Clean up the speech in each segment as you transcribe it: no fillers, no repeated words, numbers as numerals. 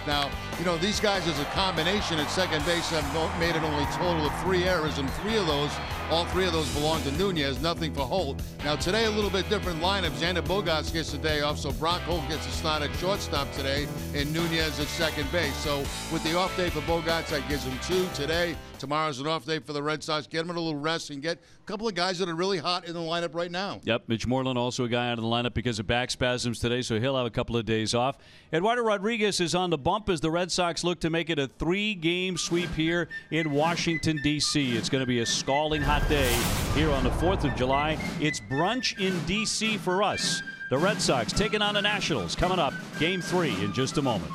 Now, you know, these guys as a combination at second base have made it only a total of 3 errors, and all three of those belong to Nunez, nothing for Holt. Now, today a little bit different lineup. Xander Bogaerts gets the day off, so Brock Holt gets a start at shortstop today, and Nunez at second base. So with the off day for Bogaerts, that gives him 2 today. Tomorrow's an off day for the Red Sox. Get them a little rest and get a couple of guys that are really hot in the lineup right now. Yep, Mitch Moreland also a guy out of the lineup because of back spasms today, so he'll have a couple of days off. Eduardo Rodriguez is on the bump as the Red Sox look to make it a 3-game sweep here in Washington, D.C. It's going to be a scalding hot day here on the 4th of July. It's brunch in D.C. for us. The Red Sox taking on the Nationals. Coming up, Game 3 in just a moment.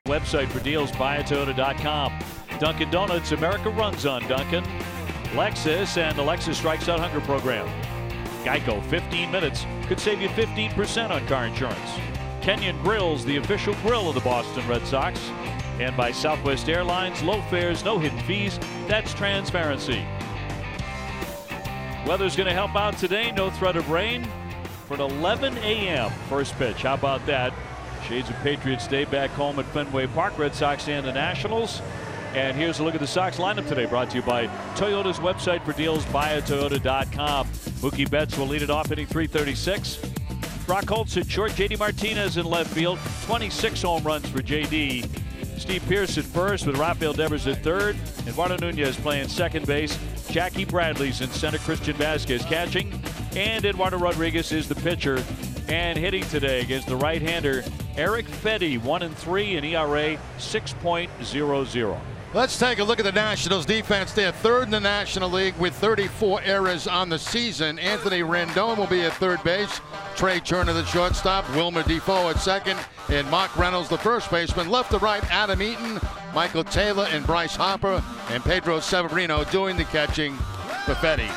Website for deals, buyatoyota.com. Dunkin' Donuts, America runs on Dunkin'. Lexus and the Lexus Strikes Out Hunger program. Geico, 15 minutes could save you 15% on car insurance. Kenyon Grills, the official grill of the Boston Red Sox. And by Southwest Airlines, low fares, no hidden fees. That's transparency. Weather's going to help out today. No threat of rain for an 11 a.m. first pitch. How about that? Shades of Patriots Day back home at Fenway Park. Red Sox and the Nationals. And here's a look at the Sox lineup today, brought to you by Toyota's website for deals, buyatoyota.com. Mookie Betts will lead it off, hitting .336. Brock Holtz at short. J.D. Martinez in left field. 26 home runs for J.D. Steve Pearce at first with Rafael Devers at third. Eduardo Nunez playing second base. Jackie Bradley's in center. Christian Vasquez catching. And Eduardo Rodriguez is the pitcher. And hitting today against the right-hander Eric Fedde, 1-3 in ERA 6.00. Let's take a look at the Nationals defense. They're third in the National League with 34 errors on the season. Anthony Rendon will be at third base. Trey Turner, the shortstop. Wilmer Defoe at second. And Mark Reynolds, the first baseman. Left to right, Adam Eaton, Michael Taylor, and Bryce Harper. And Pedro Severino doing the catching for Fedde.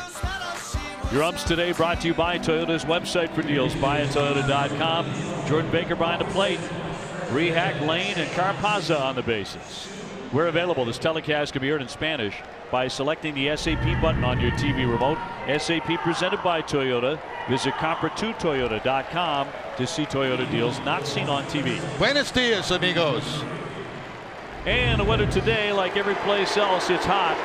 Your umps today brought to you by Toyota's website for deals, buyatoyota.com. Jordan Baker behind the plate. Rehak, Lane, and Carpazza on the bases. We're available. This telecast can be heard in Spanish by selecting the SAP button on your TV remote. SAP presented by Toyota. Visit compra2toyota.com to see Toyota deals not seen on TV. Buenos dias, amigos. And the weather today, like every place else, it's hot.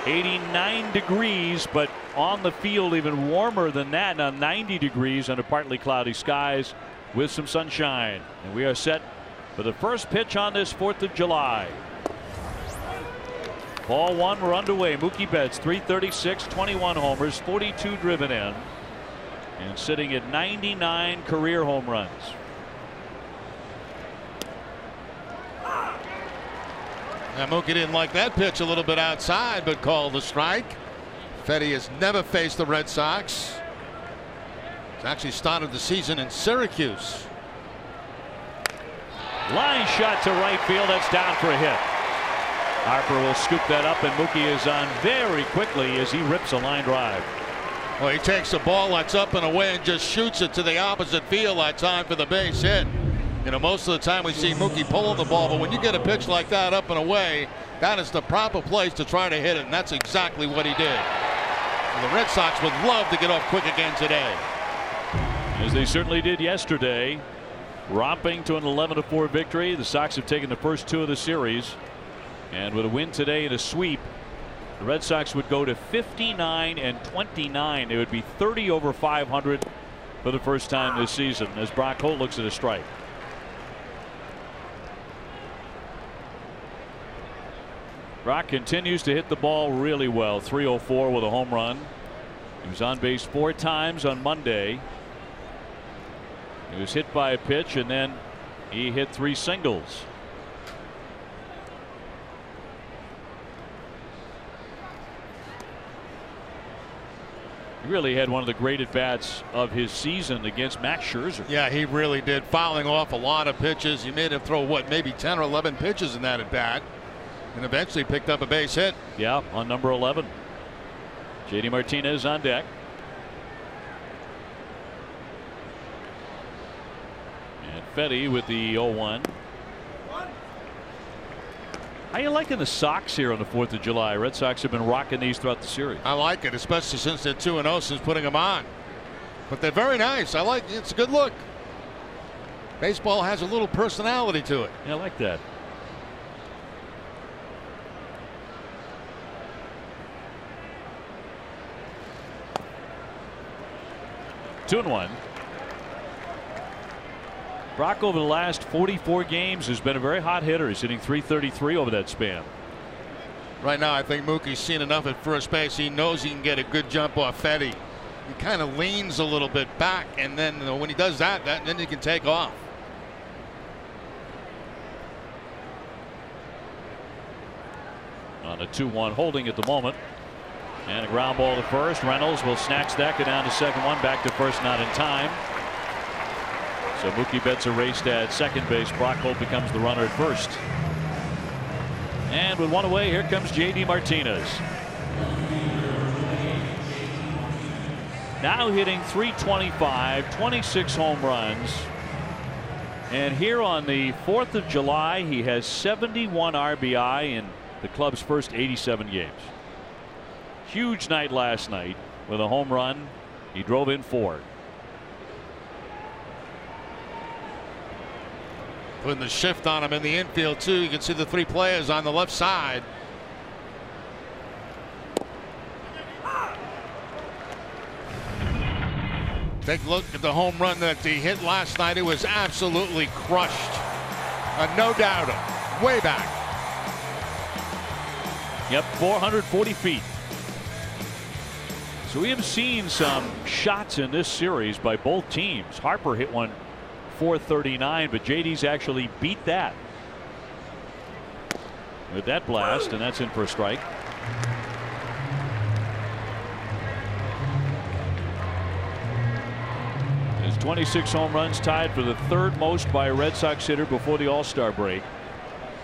89 degrees, but on the field even warmer than that. Now 90 degrees under partly cloudy skies with some sunshine. And we are set for the first pitch on this 4th of July. Ball one, we're underway. Mookie Betts, .336, 21 homers, 42 driven in. and sitting at 99 career home runs. Now, Mookie didn't like that pitch, a little bit outside, but called the strike. Fetty has never faced the Red Sox. He's actually started the season in Syracuse. Line shot to right field. That's down for a hit. Harper will scoop that up, and Mookie is on very quickly as he rips a line drive. Well, he takes a ball that's up and away and just shoots it to the opposite field that time for the base hit. You know, most of the time we see Mookie pulling the ball, but when you get a pitch like that up and away, that is the proper place to try to hit it, and that's exactly what he did. And the Red Sox would love to get off quick again today. As they certainly did yesterday, romping to an 11-4 victory. The Sox have taken the first 2 of the series, and with a win today and a sweep, the Red Sox would go to 59-29. They would be 30 over 500 for the first time this season, as Brock Holt looks at a strike. Brock continues to hit the ball really well. 304 with a home run. He was on base 4 times on Monday. He was hit by a pitch, and then he hit 3 singles. He really had one of the great at-bats of his season against Max Scherzer. Yeah, he really did, fouling off a lot of pitches. He made him throw, what, maybe 10 or 11 pitches in that at-bat, and eventually picked up a base hit. Yeah, on number 11. JD Martinez on deck. And Fetty with the 0-1. How you liking the Sox here on the 4th of July? Red Sox have been rocking these throughout the series. I like it, especially since they're 2-0 since putting them on. But they're very nice. I like it. It's a good look. Baseball has a little personality to it. Yeah, I like that. Two and one. Brock over the last 44 games has been a very hot hitter. He's hitting .333 over that span. Right now I think Mookie's seen enough at first base. He knows he can get a good jump off Fetty. He kind of leans a little bit back, and then when he does that, then he can take off. On a 2-1 holding at the moment. And a ground ball to first. Reynolds will snatch that, go down to second one, back to first, not in time. So Mookie Betts erased at second base. Brock Holt becomes the runner at first. And with one away, here comes JD Martinez. Now hitting .325, 26 home runs. And here on the 4th of July, he has 71 RBI in the club's first 87 games. Huge night last night with a home run. He drove in 4. Putting the shift on him in the infield too. You can see the 3 players on the left side. Take a look at the home run that he hit last night. It was absolutely crushed. No doubter. Way back. Yep, 440 feet. So we have seen some shots in this series by both teams. Harper hit one .439, but JD's actually beat that with that blast, and that's in for a strike. His 26 home runs, tied for the 3rd most by a Red Sox hitter before the All-Star break,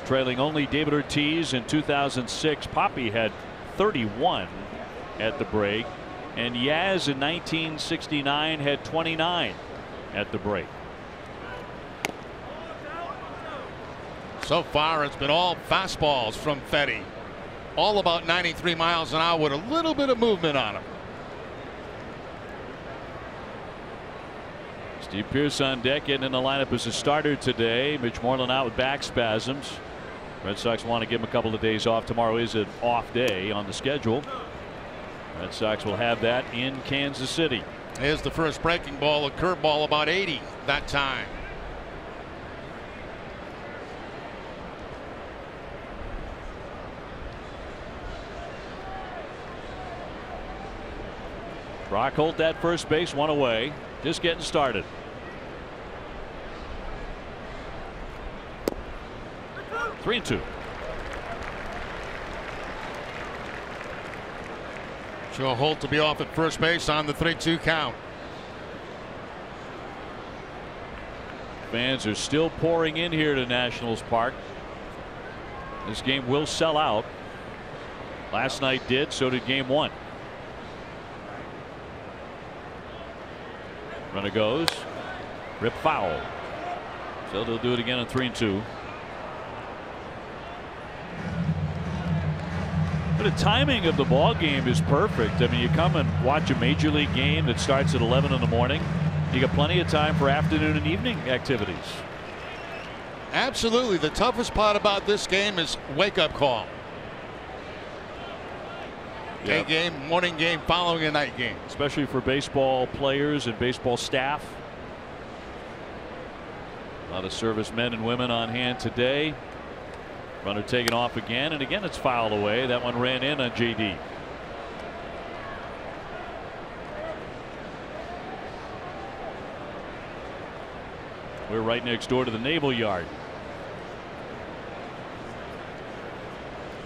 trailing only David Ortiz in 2006. Poppy had 31 at the break, and Yaz in 1969 had 29 at the break. So far it's been all fastballs from Fetty. All about 93 miles an hour with a little bit of movement on him. Steve Pearce on deck, getting in the lineup as a starter today. Mitch Moreland out with back spasms. Red Sox want to give him a couple of days off. Tomorrow is an off day on the schedule. Red Sox will have that in Kansas City. Here's the first breaking ball, a curveball about 80 that time. Brock Holt at first base, one away, just getting started. Three and two. Joe Holt to be off at first base on the 3-2 count. Fans are still pouring in here to Nationals Park. This game will sell out. Last night did, so did game one. Runner goes. Rip foul. So they'll do it again on 3-2. But the timing of the ball game is perfect. I mean, you come and watch a major league game that starts at 11 in the morning. You got plenty of time for afternoon and evening activities. Absolutely. The toughest part about this game is wake-up call. Day game, morning game, following a night game. Especially for baseball players and baseball staff. A lot of servicemen and women on hand today. Runner taken off again, and again it's fouled away. That one ran in on JD. We're right next door to the Naval Yard.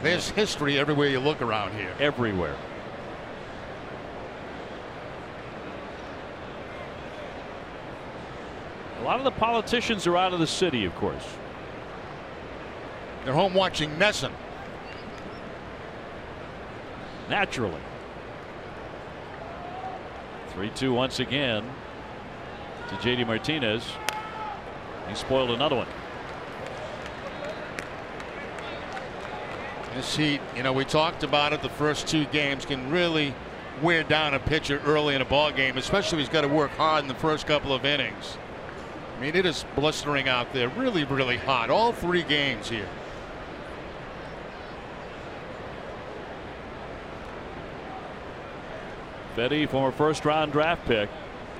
There's history everywhere you look around here. Everywhere. A lot of the politicians are out of the city, of course. They're home watching Nesson. Naturally. 3-2 once again to JD Martinez. He spoiled another one. This heat, you know, we talked about it, the first two games can really wear down a pitcher early in a ball game, especially if he's got to work hard in the first couple of innings. I mean, it is blistering out there, really, really hot, all three games here. Fedde, former first-round draft pick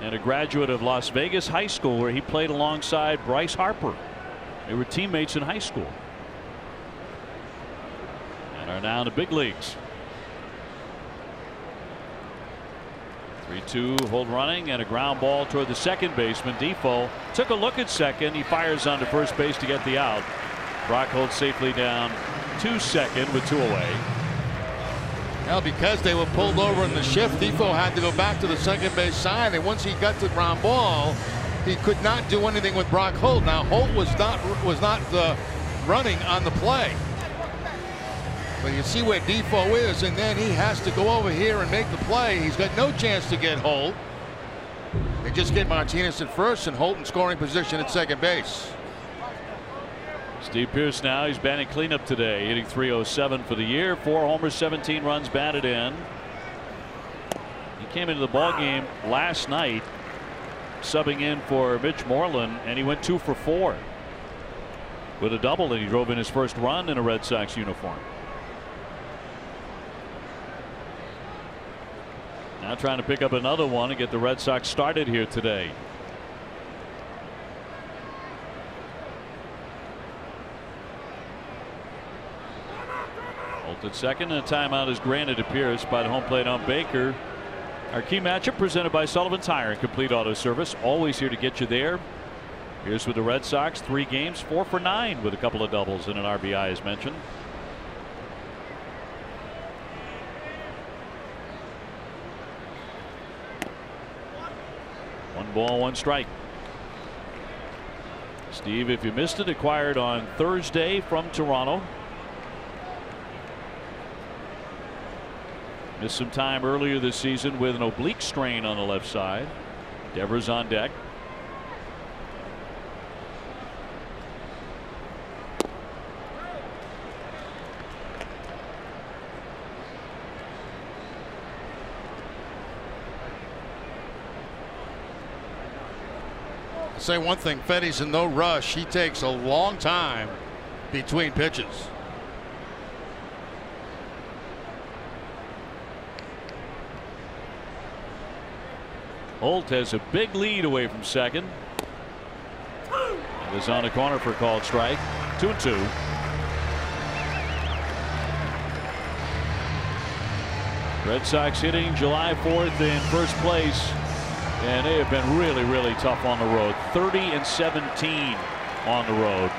and a graduate of Las Vegas High School, where he played alongside Bryce Harper. They were teammates in high school and are now in the big leagues. 3-2, hold running, and a ground ball toward the second baseman. Defoe took a look at second. He fires onto first base to get the out. Brock Holt safely down to second with two away. Well, because they were pulled over in the shift, Defoe had to go back to the second base side, and once he got to the ground ball, he could not do anything with Brock Holt. Now Holt was not running on the play, but you see where Defoe is, and then he has to go over here and make the play. He's got no chance to get Holt. They just get Martinez at first and Holt in scoring position at second base. Steve Pearce now, he's batting cleanup today, hitting .307 for the year, 4 homers, 17 runs batted in. He came into the ball game last night subbing in for Mitch Moreland, and he went 2 for 4 with a double, and he drove in his first run in a Red Sox uniform. Now trying to pick up another one and get the Red Sox started here today. At second, and a timeout is granted to Pierce by the home plate on Baker. Our key matchup presented by Sullivan Tire and Complete Auto Service, always here to get you there. Here's with the Red Sox, 3 games, 4 for 9 with a couple of doubles and an RBI as mentioned. One ball, one strike. Steve, if you missed it, acquired on Thursday from Toronto. Missed some time earlier this season with an oblique strain on the left side. Devers on deck. I'll say one thing, Fedde's in no rush. He takes a long time between pitches. Holt has a big lead away from second. And is on the corner for a called strike. 2-2. Red Sox hitting July 4th in first place, and they have been really, really tough on the road. 30-17 on the road.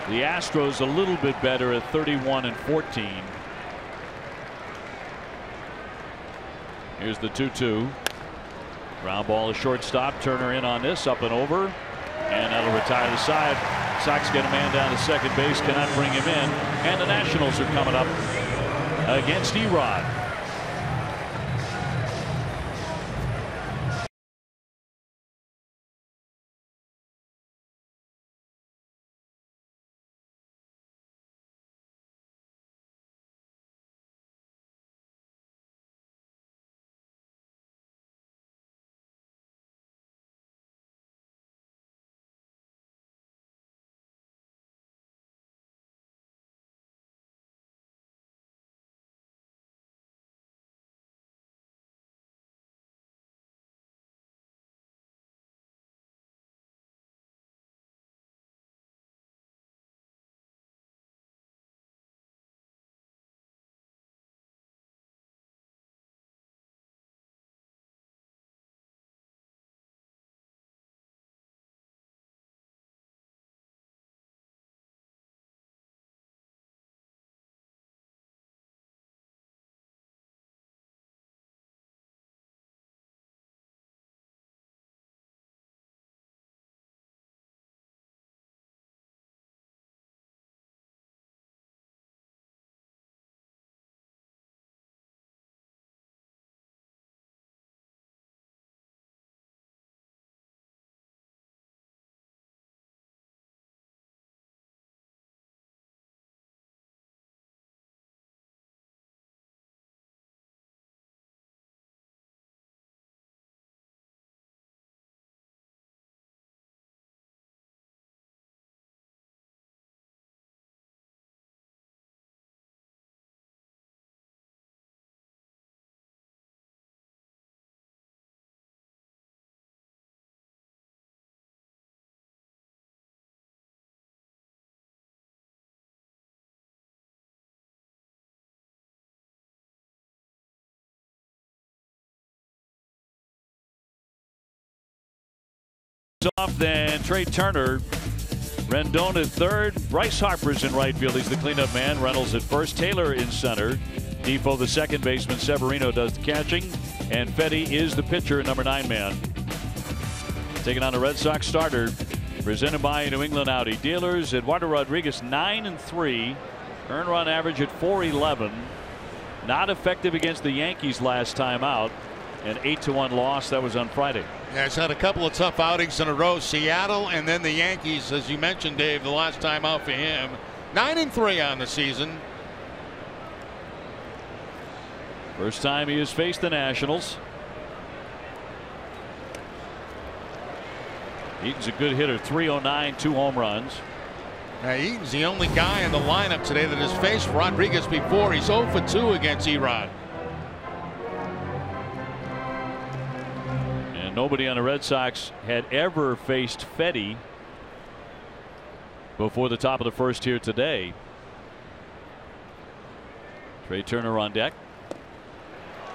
The Astros a little bit better at 31-14. Here's the 2-2. Ground ball to shortstop. Turner in on this, up and over, and that'll retire the side. Sox get a man down to second base, cannot bring him in, and the Nationals are coming up against Erod. Off then Trey Turner, Rendon at third, Bryce Harper's in right field. He's the cleanup man. Reynolds at first, Taylor in center, Defoe the second baseman, Severino does the catching, and Fetty is the pitcher, number 9 man. Taking on the Red Sox starter, presented by New England Audi dealers. Eduardo Rodriguez 9-3, earned run average at 411. Not effective against the Yankees last time out. An 8-1 loss. That was on Friday. Yeah, he's had a couple of tough outings in a row. Seattle and then the Yankees, as you mentioned, Dave, the last time out for him. 9-3 on the season. First time he has faced the Nationals. Eaton's a good hitter. 309, 2 home runs. Now, Eaton's the only guy in the lineup today that has faced Rodriguez before. He's 0 for 2 against Erod. Nobody on the Red Sox had ever faced Fetty before the top of the first here today. Trey Turner on deck.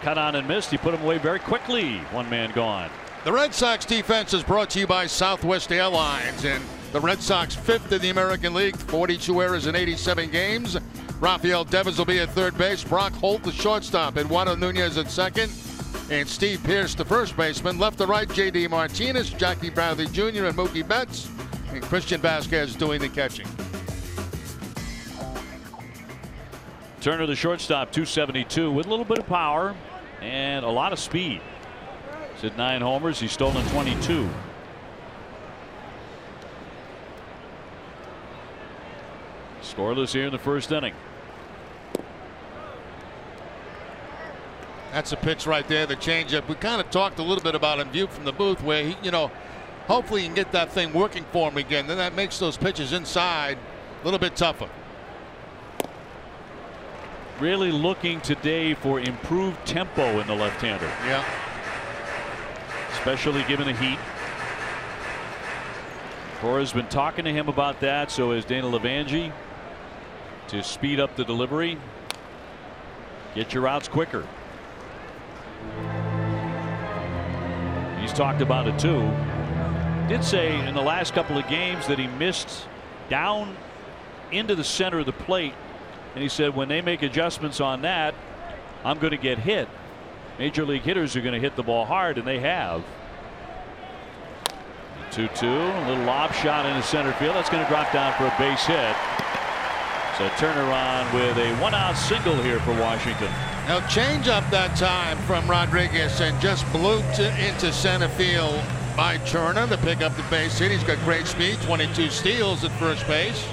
Cut on and missed. He put him away very quickly. One man gone. The Red Sox defense is brought to you by Southwest Airlines, and the Red Sox 5th in the American League, 42 errors in 87 games. Rafael Devers will be at third base. Brock Holt, the shortstop. Eduardo Nunez at second. And Steve Pearce, the first baseman. Left to right, J.D. Martinez, Jackie Bradley Jr., and Mookie Betts. And Christian Vasquez doing the catching. Turner, the shortstop, 272 with a little bit of power and a lot of speed. He's hit 9 homers. He's stolen 22. Scoreless here in the first inning. That's a pitch right there, the changeup. We kind of talked a little bit about him viewed from the booth, where he, hopefully he can get that thing working for him again. Then that makes those pitches inside a little bit tougher. Really looking today for improved tempo in the left-hander. Yeah. Especially given the heat. Cora's been talking to him about that, so has Dana Levangie, to speed up the delivery. Get your outs quicker. He's talked about it too. Did say in the last couple of games that he missed down into the center of the plate, and he said when they make adjustments on that, I'm going to get hit. Major league hitters are going to hit the ball hard, and they have. 2-2, a little lob shot into center field. That's going to drop down for a base hit. So Turner on with a 1-out single here for Washington. Now change up that time from Rodriguez and just blew into center field by Turner to pick up the base hit. He's got great speed, 22 steals at first base.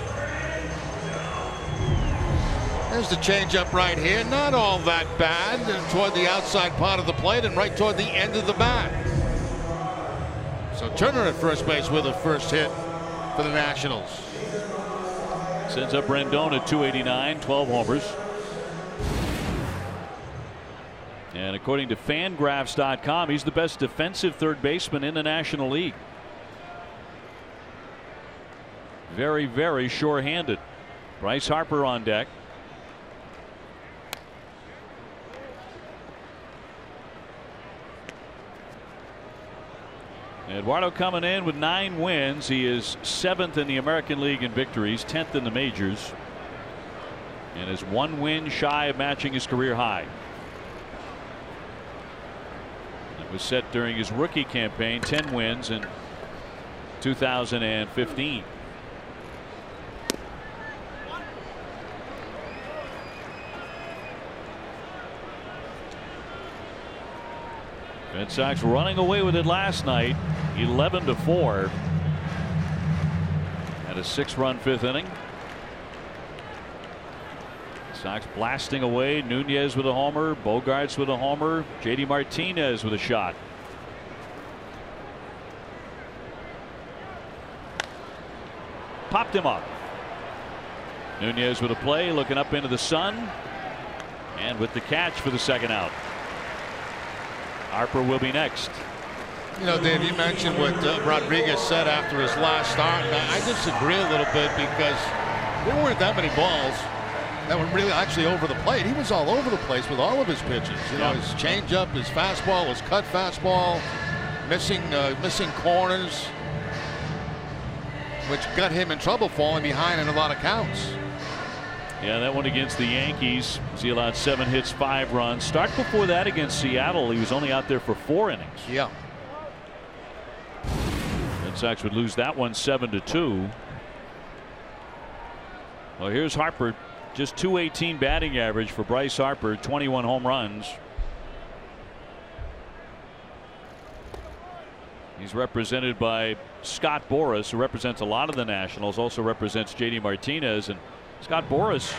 There's the changeup right here. Not all that bad. Toward the outside part of the plate and right toward the end of the bat. So Turner at first base with a first hit for the Nationals. Sends up Rendon at 289, 12 homers. And according to Fangraphs.com, he's the best defensive third baseman in the National League. Very, very sure-handed. Bryce Harper on deck. Eduardo coming in with 9 wins. He is 7th in the American League in victories, 10th in the majors, and is 1 win shy of matching his career high. It was set during his rookie campaign, 10 wins in 2015. Red Sox running away with it last night, 11-4. Had a 6-run 5th inning. Sox blasting away. Nunez with a homer, Bogaerts with a homer, JD Martinez with a shot. Popped him up. Nunez with a play, looking up into the sun, and with the catch for the 2nd out. Harper will be next. You know, Dave, you mentioned what Rodriguez said after his last start. And I disagree a little bit because there weren't that many balls that were really actually over the plate. He was all over the place with all of his pitches. You know, his changeup, his fastball, his cut fastball, missing corners, which got him in trouble, falling behind in a lot of counts. Yeah, that one against the Yankees. He allowed 7 hits, 5 runs. Start before that against Seattle, he was only out there for 4 innings. Yeah. Red Sox would lose that one 7-2. Well, here's Harper, just .218 batting average for Bryce Harper, 21 home runs. He's represented by Scott Boras, who represents a lot of the Nationals, also represents JD Martinez. And Scott Boras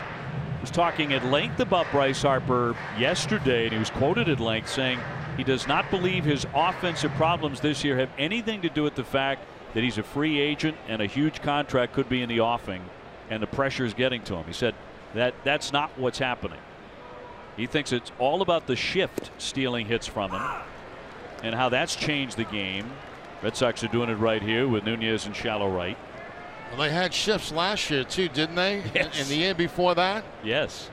was talking at length about Bryce Harper yesterday, and he was quoted at length saying he does not believe his offensive problems this year have anything to do with the fact that he's a free agent and a huge contract could be in the offing and the pressure is getting to him. He said that's not what's happening. He thinks it's all about the shift stealing hits from him and how that's changed the game. Red Sox are doing it right here with Nunez in shallow right. Well, they had shifts last year too, didn't they? Yes. In the year before that? Yes.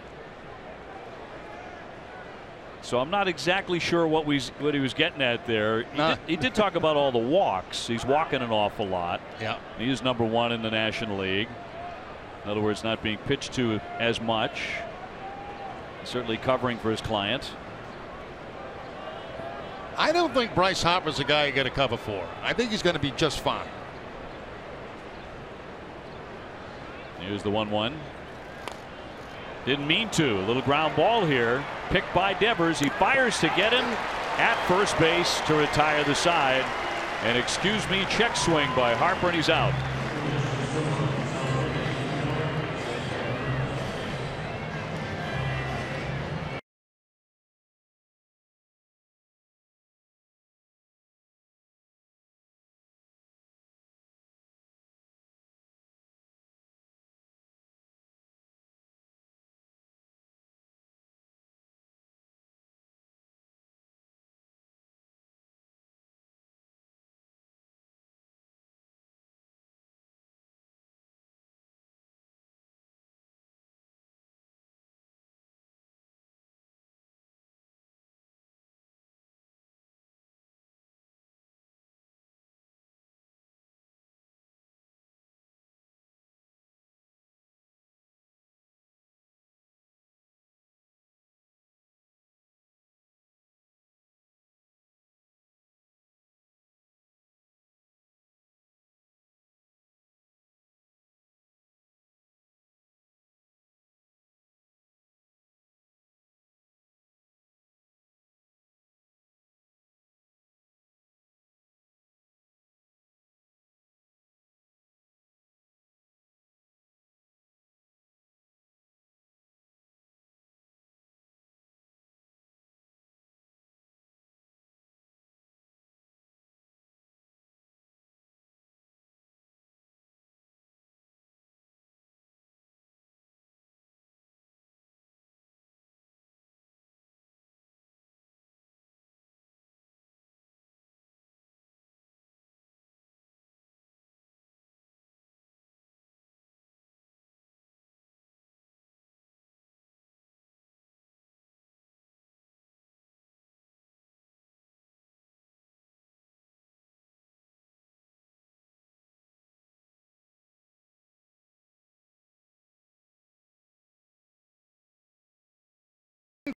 So I'm not exactly sure what he was getting at there. He did talk about all the walks. He's walking an awful lot. Yeah. He is number 1 in the National League. In other words, not being pitched to as much. Certainly covering for his client. I don't think Bryce Harper's a guy you got to cover for. I think he's going to be just fine. Here's the 1-1. Didn't mean to. A little ground ball here. Picked by Devers. He fires to get him at first base to retire the side. And excuse me, check swing by Harper, and he's out.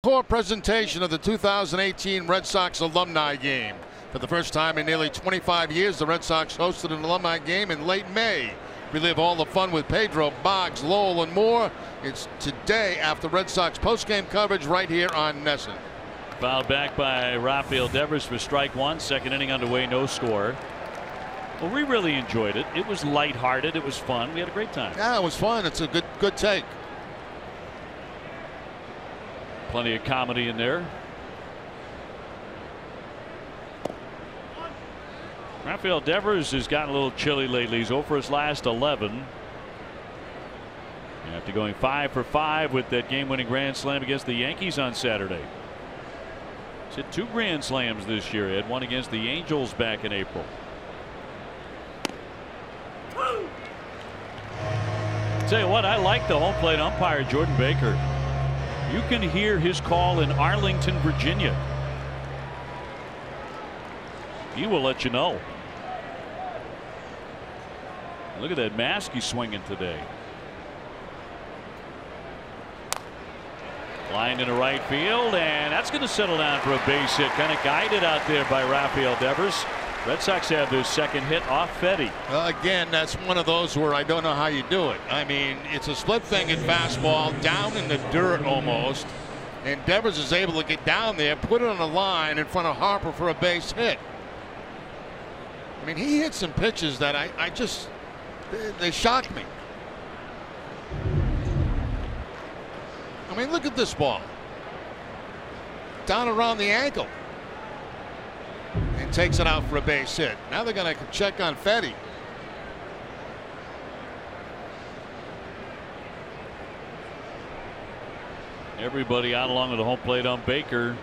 Core presentation of the 2018 Red Sox alumni game. For the first time in nearly 25 years, the Red Sox hosted an alumni game in late May. Relive all the fun with Pedro, Boggs, Lowell, and more. It's today after Red Sox postgame coverage right here on NESN. Fouled back by Rafael Devers for strike one. Second inning underway, no score. Well, we really enjoyed it. It was lighthearted. It was fun. We had a great time. Yeah, it was fun. It's a good take. Plenty of comedy in there. Rafael Devers has gotten a little chilly lately. He's 0 for his last 11. After going 5 for 5 with that game-winning grand slam against the Yankees on Saturday. He's hit 2 grand slams this year. He had one against the Angels back in April. Tell you what, I like the home plate umpire, Jordan Baker. You can hear his call in Arlington, Virginia. He will let you know. Look at that mask he's swinging today. Line into right field, and that's going to settle down for a base hit. Kind of guided out there by Rafael Devers. Red Sox have their second hit off Fetty. Again, that's one of those where I don't know how you do it. I mean, it's a split-fingered fastball down in the dirt almost, and Devers is able to get down there, put it on the line in front of Harper for a base hit. I mean, he hit some pitches that I just, they shocked me. I mean, look at this ball. Down around the ankle. And takes it out for a base hit. Now they're going to check on Fetty. Everybody out along with the home plate on Baker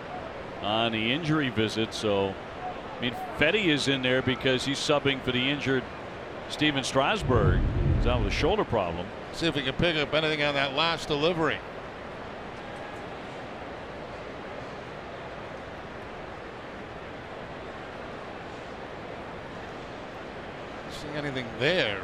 on the injury visit. So, I mean, Fetty is in there because he's subbing for the injured Steven Strasburg. He's out with a shoulder problem. See if we can pick up anything on that last delivery. See anything there?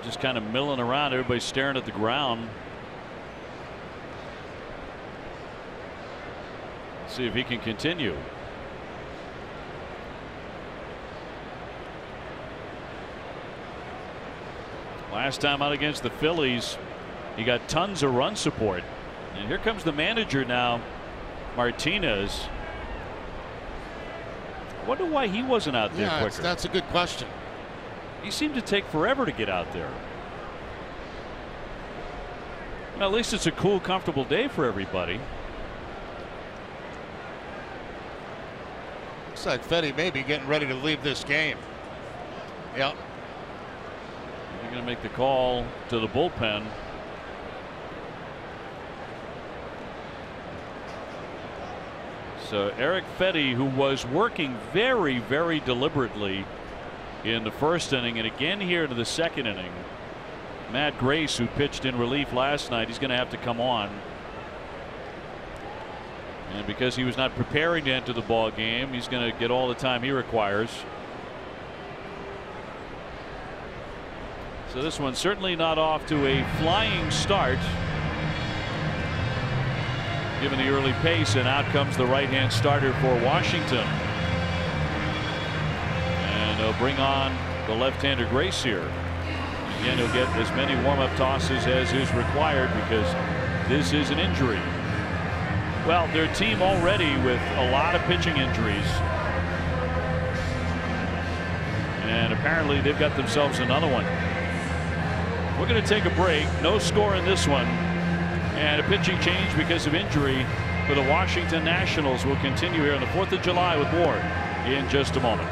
Just kind of milling around. Everybody's staring at the ground. See if he can continue. Last time out against the Phillies, he got tons of run support. And here comes the manager now, Martinez. I wonder why he wasn't out there quicker. That's a good question. He seemed to take forever to get out there. Well, at least it's a cool, comfortable day for everybody. Looks like Fetty may be getting ready to leave this game. Yep. They're going to make the call to the bullpen. So Eric Fetty, who was working very, very deliberately in the first inning, and again here into the second inning. Matt Grace, who pitched in relief last night, he's going to have to come on. And because he was not preparing to enter the ball game, he's going to get all the time he requires. So this one's certainly not off to a flying start, given the early pace, and out comes the right-hand starter for Washington. And they'll bring on the left-hander Grace here. Again, he'll get as many warm-up tosses as is required because this is an injury. Well, their team already with a lot of pitching injuries. And apparently they've got themselves another one. We're going to take a break. No score in this one. And a pitching change because of injury for the Washington Nationals. Will continue here on the 4th of July with more in just a moment.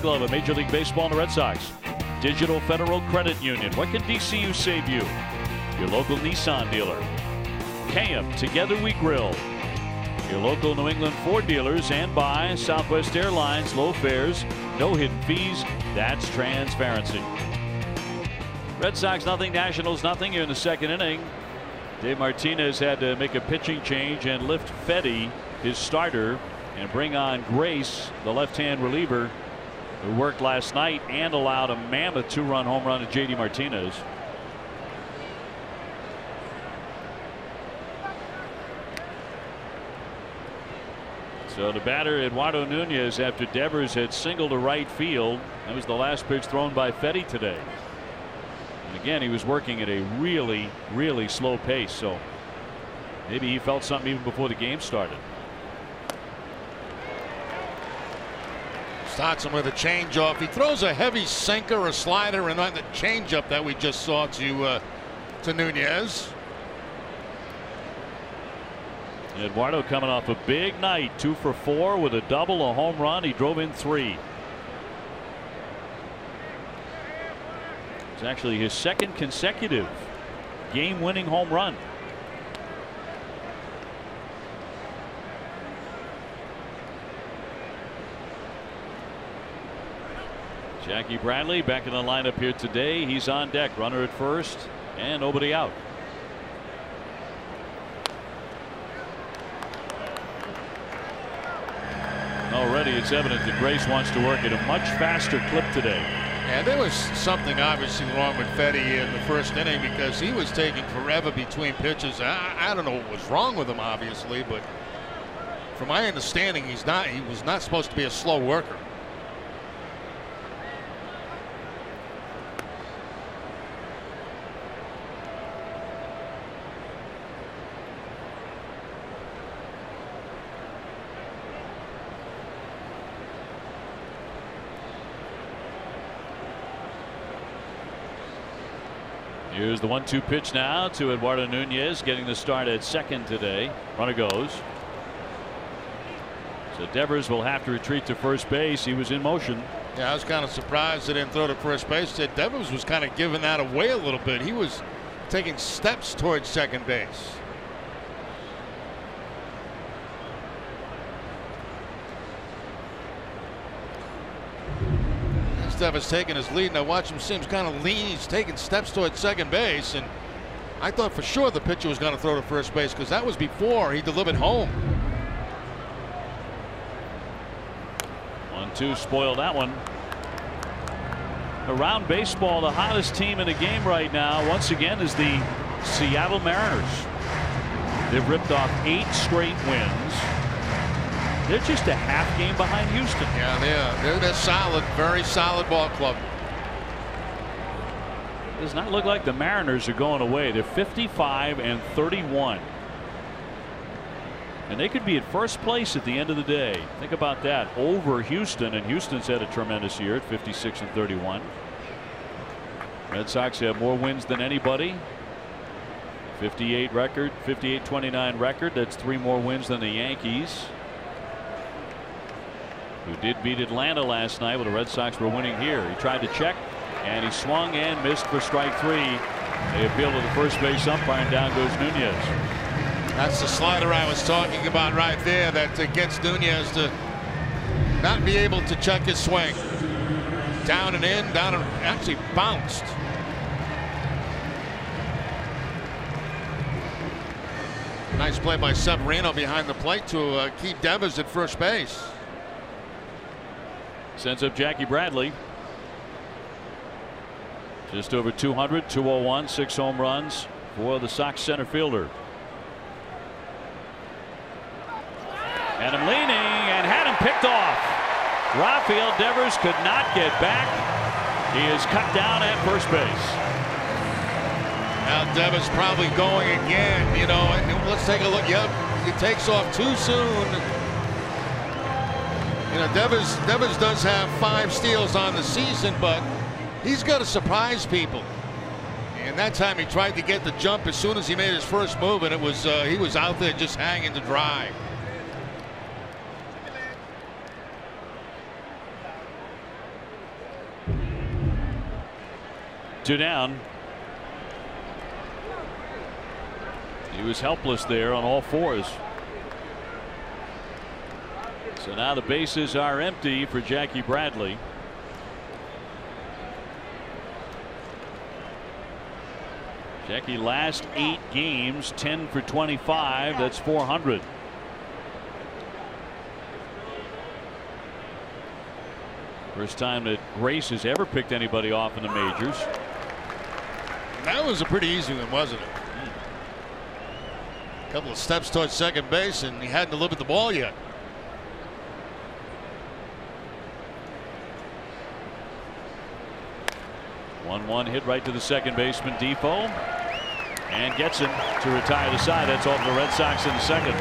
Gold Glove of Major League Baseball and the Red Sox. Digital Federal Credit Union. What can DCU save you? Your local Nissan dealer. KM, Together We Grill. Your local New England Ford dealers, and by Southwest Airlines. Low fares, no hidden fees. That's transparency. Red Sox nothing, Nationals nothing here in the second inning. Dave Martinez had to make a pitching change and lift Fetty, his starter, and bring on Grace, the left-hand reliever, who worked last night and allowed a mammoth 2-run home run to J.D. Martinez. So the batter, Eduardo Nunez, after Devers had singled to right field. That was the last pitch thrown by Fetty today. And again, he was working at a really, really slow pace. So maybe he felt something even before the game started. Starts him with a changeup. He throws a heavy sinker, a slider, and not the changeup that we just saw to Nunez. Eduardo coming off a big night, 2 for 4 with a double, a home run. He drove in 3. It's actually his second consecutive game-winning home run. Jackie Bradley back in the lineup here today. He's on deck, runner at first, and nobody out. Already it's evident that Grace wants to work at a much faster clip today. Yeah, there was something obviously wrong with Fetty in the first inning because he was taking forever between pitches. I don't know what was wrong with him, obviously, but from my understanding, he was not supposed to be a slow worker. Here's the 1-2 pitch now to Eduardo Nunez, getting the start at second today. Runner goes. So Devers will have to retreat to first base. He was in motion. Yeah, I was kind of surprised they didn't throw to first base. Devers was kind of giving that away a little bit. He was taking steps towards second base. Devers taking his lead, and I watch him, seems kind of lean. He's taking steps towards second base, and I thought for sure the pitcher was going to throw to first base because that was before he delivered home. 1-2 spoiled that one. Around baseball, the hottest team in the game right now once again is the Seattle Mariners. They've ripped off 8 straight wins. They're just a half game behind Houston. Yeah, they're solid, very solid ball club. Does not look like the Mariners are going away. They're 55-31. And they could be at first place at the end of the day. Think about that, over Houston, and Houston's had a tremendous year at 56-31. Red Sox have more wins than anybody. 58-29 record. That's 3 more wins than the Yankees, who did beat Atlanta last night, but the Red Sox were winning here. He tried to check, and he swung and missed for strike 3. They appeal to the first base umpire, and down goes Nunez. That's the slider I was talking about right there that gets Nunez to not be able to check his swing. Down and in, down and actually bounced. Nice play by Severino behind the plate to keep Devers at first base. Sends up Jackie Bradley. Just over 200, 201, 6 home runs for the Sox center fielder. And him leaning and had him picked off. Rafael Devers could not get back. He is cut down at first base. Now Devers probably going again, you know, and let's take a look. Yep, he takes off too soon. You know, Devers does have 5 steals on the season, but he's got to surprise people. And that time he tried to get the jump as soon as he made his first move, and it was he was out there just hanging to dry. 2 down. He was helpless there on all fours. So now the bases are empty for Jackie Bradley. Jackie last 8 games 10 for 25. That's 400. First time that Grace has ever picked anybody off in the majors. That was a pretty easy one, wasn't it? A couple of steps towards second base, and he hadn't looked at the ball yet. One hit right to the second baseman Defoe, and gets him to retire the side. That's all for the Red Sox in the second.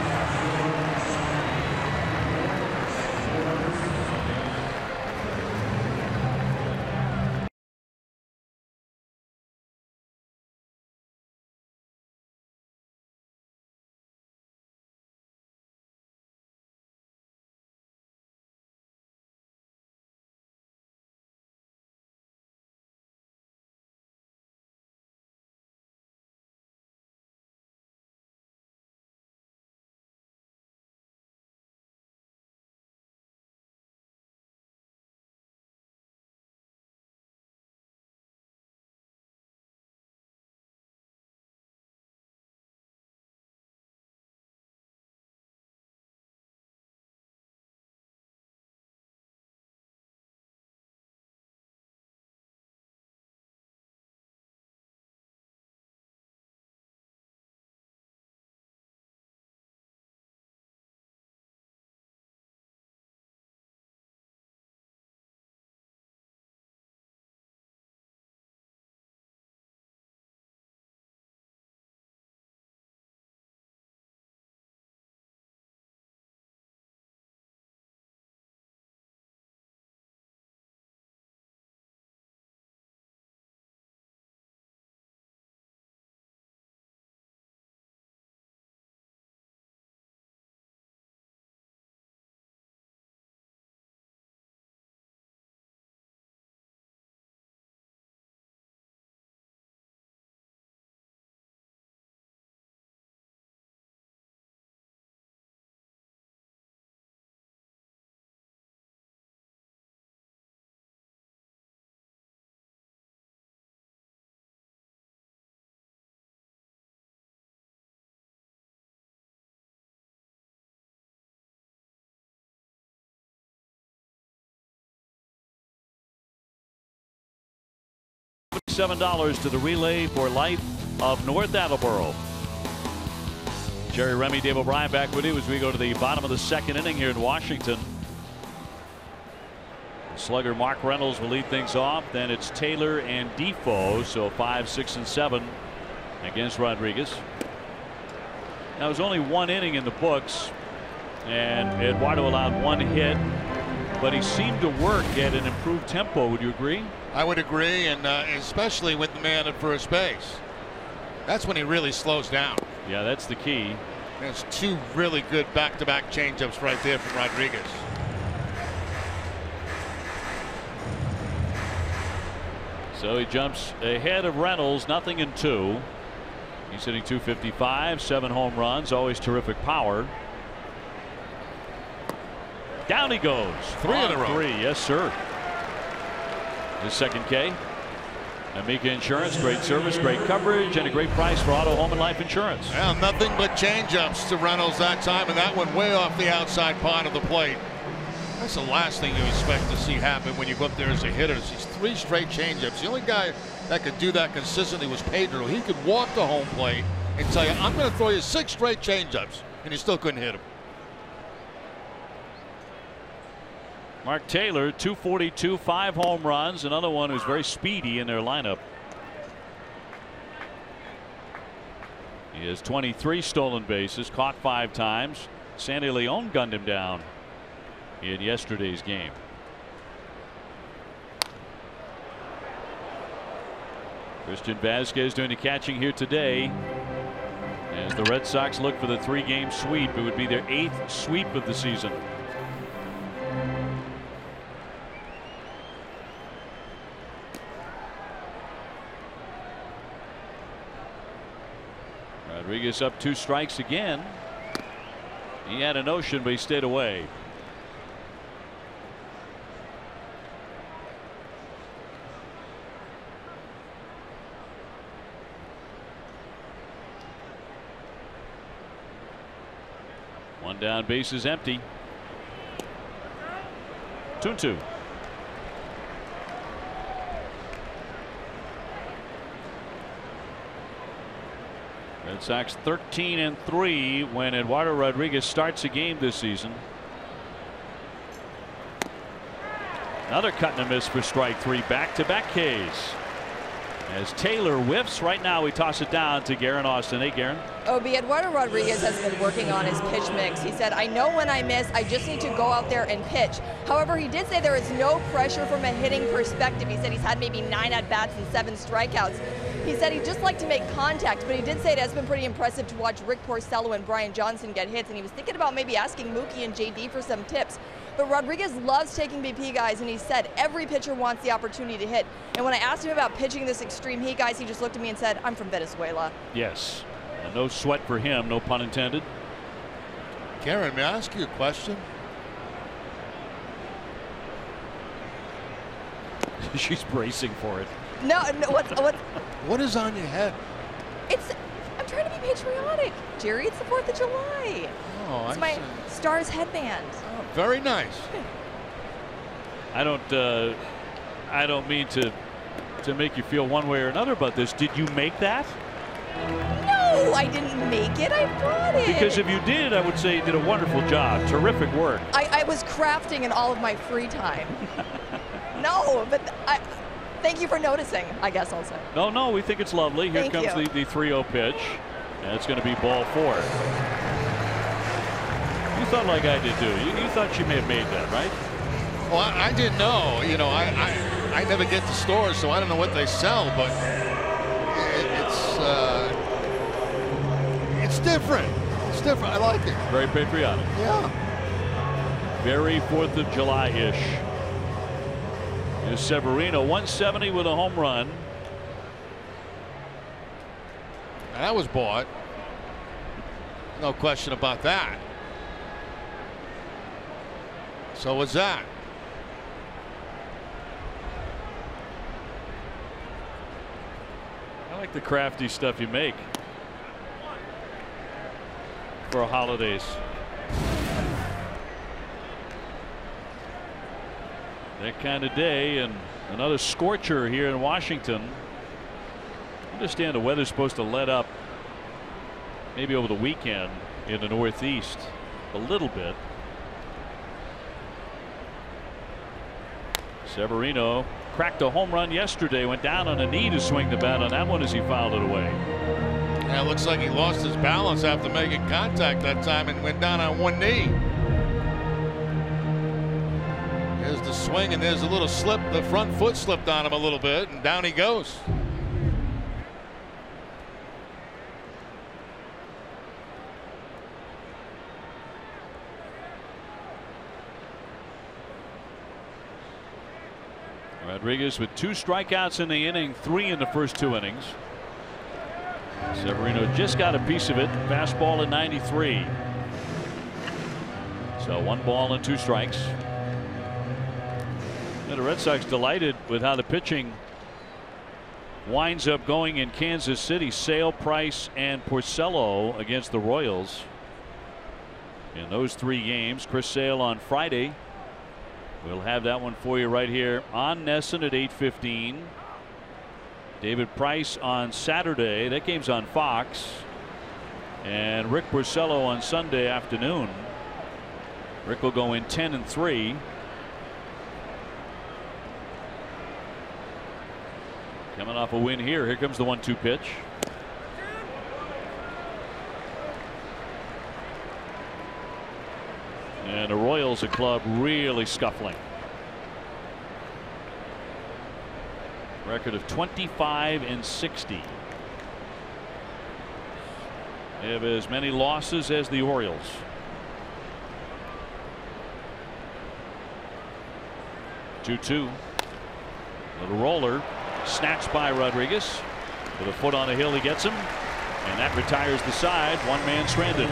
$7 to the relay for Life of North Attleboro. Jerry Remy, Dave O'Brien back with you as we go to the bottom of the second inning here in Washington. Slugger Mark Reynolds will lead things off. Then it's Taylor and Defoe. So 5, 6, and 7 against Rodriguez. Now, it was only 1 inning in the books, and Eduardo allowed 1 hit, but he seemed to work at an improved tempo. Would you agree? I would agree, and especially with the man at first base. That's when he really slows down. Yeah, that's the key. There's 2 really good back-to-back changeups right there from Rodriguez. So he jumps ahead of Reynolds, 0-2. He's hitting .255, 7 home runs, always terrific power. Down he goes. 3 in a row. 3, yes, sir. His second K. Amica Insurance, great service, great coverage, and a great price for auto, home, and life insurance. Well, nothing but changeups to Reynolds that time, and that one way off the outside part of the plate. That's the last thing you expect to see happen when you go up there as a hitter. These 3 straight changeups. The only guy that could do that consistently was Pedro. He could walk the home plate and tell you, I'm going to throw you 6 straight changeups, and he still couldn't hit him. Mark Taylor, .242, 5 home runs. Another one who's very speedy in their lineup. He has 23 stolen bases, caught 5 times. Sandy Leon gunned him down in yesterday's game. Christian Vasquez doing the catching here today as the Red Sox look for the 3-game sweep. It would be their 8th sweep of the season. Rodriguez up 2 strikes again. He had a notion, but he stayed away. One down, base is empty. 2-2. Red Sox 13-3 when Eduardo Rodriguez starts a game this season. Another cut and a miss for strike 3. Back-to-back Ks. As Taylor whiffs, right now we toss it down to Garen Austin. Hey, Garen. OB, Eduardo Rodriguez has been working on his pitch mix. He said, I know when I miss, I just need to go out there and pitch. However, he did say there is no pressure from a hitting perspective. He said he's had maybe 9 at-bats and 7 strikeouts. He said he'd just like to make contact, but he did say it has been pretty impressive to watch Rick Porcello and Brian Johnson get hits, and he was thinking about maybe asking Mookie and JD for some tips. But Rodriguez loves taking BP guys, and he said every pitcher wants the opportunity to hit. And when I asked him about pitching this extreme heat guys, he just looked at me and said, I'm from Venezuela. Yes. And no sweat for him, no pun intended. Karen, may I ask you a question? She's bracing for it. No, what? What is on your head? I'm trying to be patriotic, Jerry. It's the 4th of July. Oh, it's my Stars headband. Oh, very nice. I don't mean to make you feel one way or another about this. Did you make that? No, I didn't make it. I bought it. Because if you did, I would say you did a wonderful job. Terrific work. I was crafting in all of my free time. No, but thank you for noticing, I guess I'll say. No, we think it's lovely. Here Thank comes you. the 3-0 pitch. And it's going to be ball 4. You thought like I did, too. You thought she may have made that, right? Well, I didn't know. You know, I never get to stores, so I don't know what they sell, but it's different. It's different. I like it. Very patriotic. Yeah. Very 4th of July-ish. Here's Severino, 170 with a home run. That was bought. No question about that. So was that. I like the crafty stuff you make for holidays. That kind of day, and another scorcher here in Washington. I understand the weather's supposed to let up maybe over the weekend in the Northeast a little bit. Severino cracked a home run yesterday, went down on a knee to swing the bat on that one as he fouled it away. Yeah, it looks like he lost his balance after making contact that time and went down on one knee. There's the swing, and there's a little slip. The front foot slipped on him a little bit, and down he goes. Rodriguez with 2 strikeouts in the inning, 3 in the first 2 innings. Severino just got a piece of it. Fastball at 93. So 1 ball and 2 strikes. And the Red Sox delighted with how the pitching winds up going in Kansas City. Sale, Price, and Porcello against the Royals in those 3 games. Chris Sale on Friday. We'll have that one for you right here on Nesson at 8:15. David Price on Saturday. That game's on Fox. And Rick Porcello on Sunday afternoon. Rick will go in 10-3. Coming off a win here. Here comes the 1-2 pitch. And the Royals, a club really scuffling. Record of 25-60. They have as many losses as the Orioles. Two-two. Little roller snatched by Rodriguez. With a foot on the hill, he gets him. And that retires the side. One man stranded.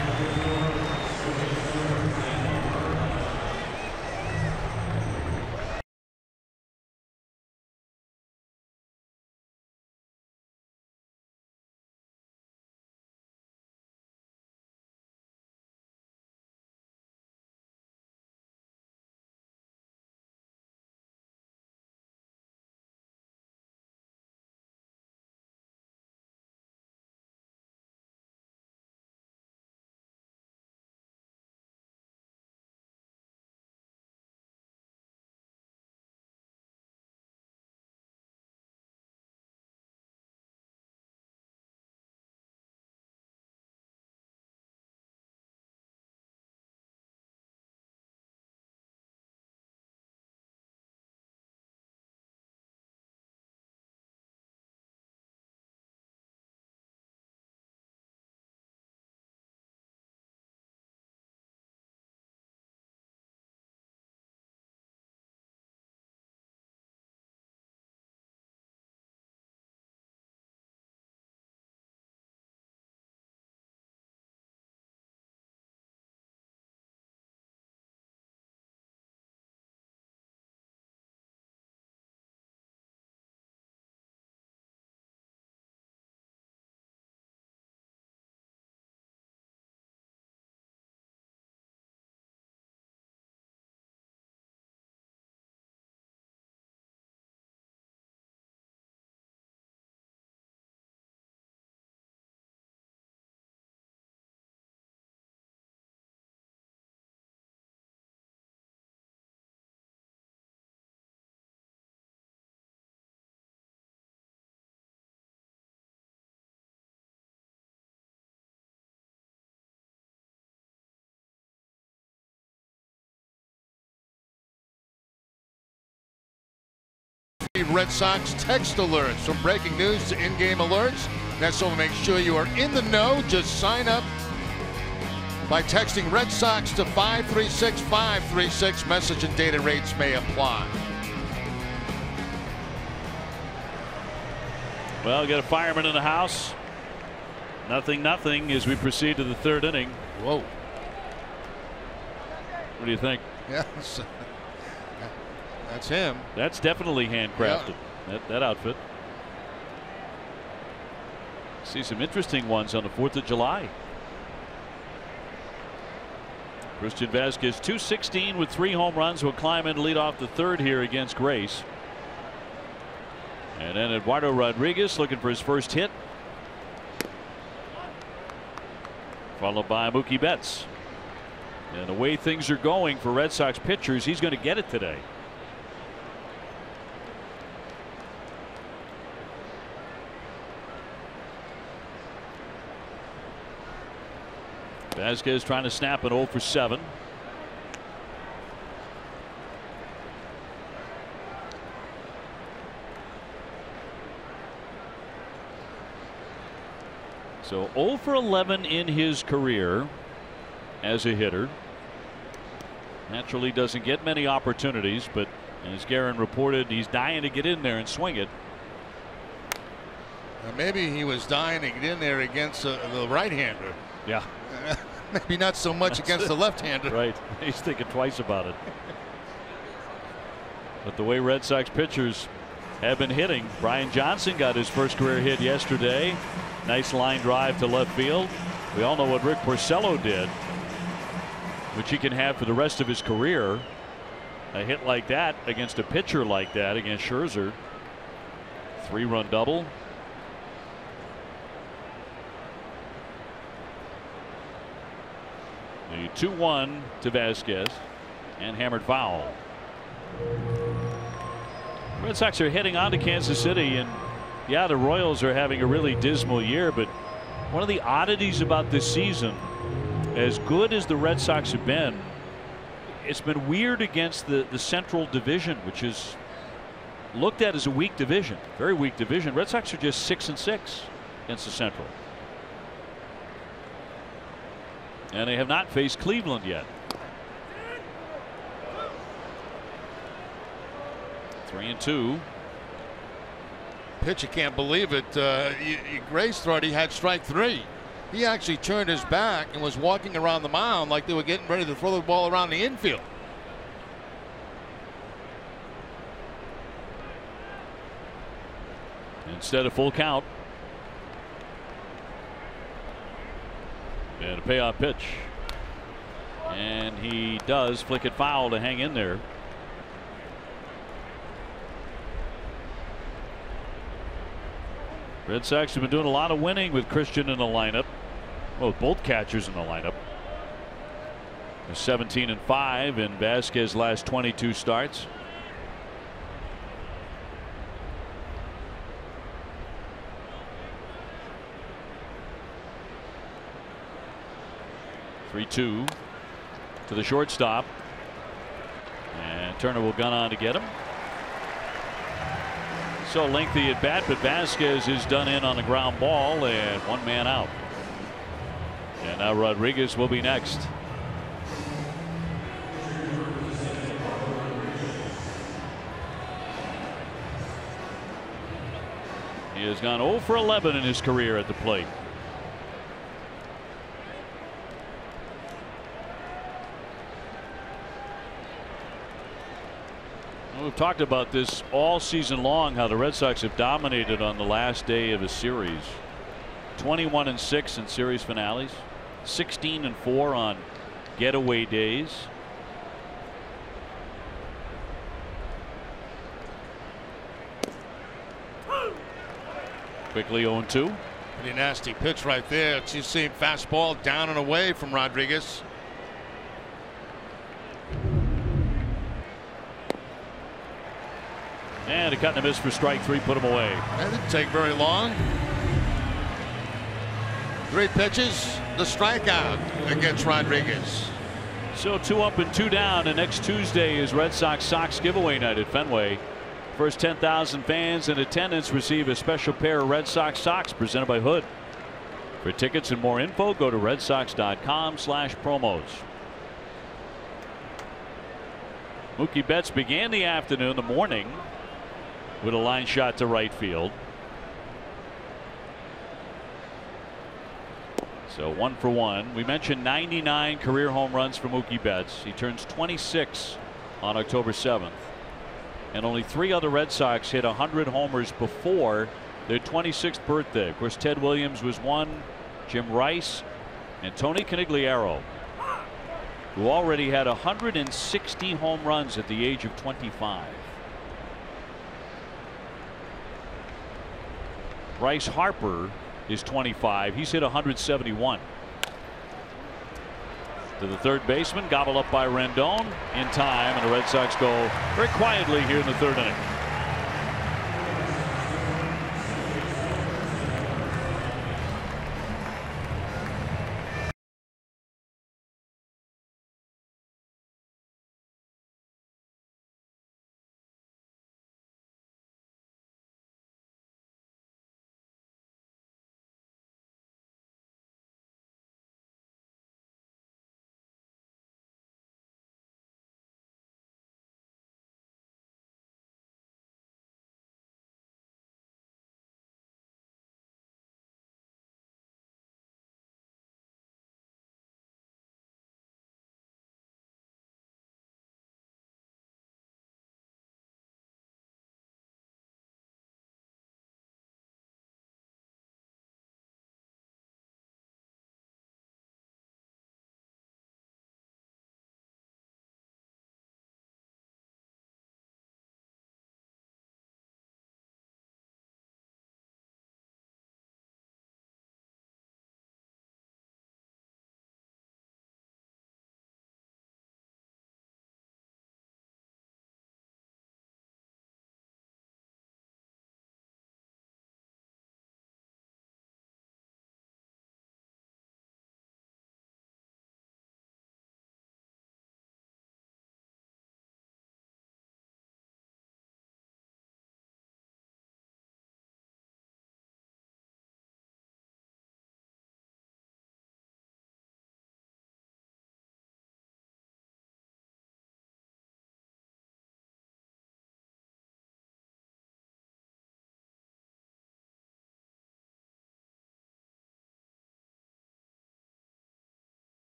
Red Sox text alerts, from breaking news to in-game alerts. That's so to make sure you are in the know. Just sign up by texting Red Sox to 536-536. Message and data rates may apply. Well, get a fireman in the house. 0-0 as we proceed to the third inning. Whoa. What do you think? Yeah, that's him. That's definitely handcrafted. Yeah. That outfit. See some interesting ones on the 4th of July. Christian Vasquez, 216 with 3 home runs, will climb in to lead off the third here against Grace. And then Eduardo Rodriguez looking for his first hit, followed by Mookie Betts. And the way things are going for Red Sox pitchers, he's going to get it today. Vasquez trying to snap an 0 for 7. So 0 for 11 in his career as a hitter. Naturally doesn't get many opportunities, but as Guerin reported, he's dying to get in there and swing it. Maybe he was dying to get in there against the right-hander. Yeah. Maybe not so much against the left-hander. Right. He's thinking twice about it. But the way Red Sox pitchers have been hitting, Brian Johnson got his first career hit yesterday. Nice line drive to left field. We all know what Rick Porcello did, which he can have for the rest of his career. A hit like that against a pitcher like that against Scherzer. 3-run double. The 2-1 to Vasquez and hammered foul. Red Sox are heading on to Kansas City, and yeah, the Royals are having a really dismal year, but one of the oddities about this season, as good as the Red Sox have been, it's been weird against the Central Division, which is looked at as a weak division, very weak division. Red Sox are just 6-6 against the Central. And they have not faced Cleveland yet. 3-2. pitch, you can't believe it. Grace thought he had strike 3. He actually turned his back and was walking around the mound like they were getting ready to throw the ball around the infield. Instead of full count. And a payoff pitch. And he does flick it foul to hang in there. Red Sox have been doing a lot of winning with Christian in the lineup. Well, both catchers in the lineup. They're 17-5 in Vasquez's last 22 starts. Three-two to the shortstop, and Turner will gun on to get him. So lengthy at bat, but Vasquez is done in on the ground ball, and one man out. And now Rodriguez will be next. He has gone 0 for 11 in his career at the plate. We've talked about this all season long, how the Red Sox have dominated on the last day of a series. 21-6 in series finales, 16-4 on getaway days. Quickly 0-2. Pretty nasty pitch right there. It's the same fastball down and away from Rodriguez. And a cut and a miss for strike 3, put him away. That didn't take very long. 3 pitches, the strikeout against Rodriguez. So 2 up and 2 down, and next Tuesday is Red Sox giveaway night at Fenway. First 10,000 fans in attendance receive a special pair of Red Sox socks presented by Hood. For tickets and more info, go to redsox.com/promos. Mookie Betts began the afternoon, the morning, with a line shot to right field. So 1 for 1. We mentioned 99 career home runs for Mookie Betts. He turns 26 on October 7th. And only 3 other Red Sox hit 100 homers before their 26th birthday. Of course, Ted Williams was 1, Jim Rice, and Tony Conigliaro, who already had 160 home runs at the age of 25. Bryce Harper is 25. He's hit 171. To the third baseman, gobbled up by Rendon in time, and the Red Sox go very quietly here in the 3rd inning.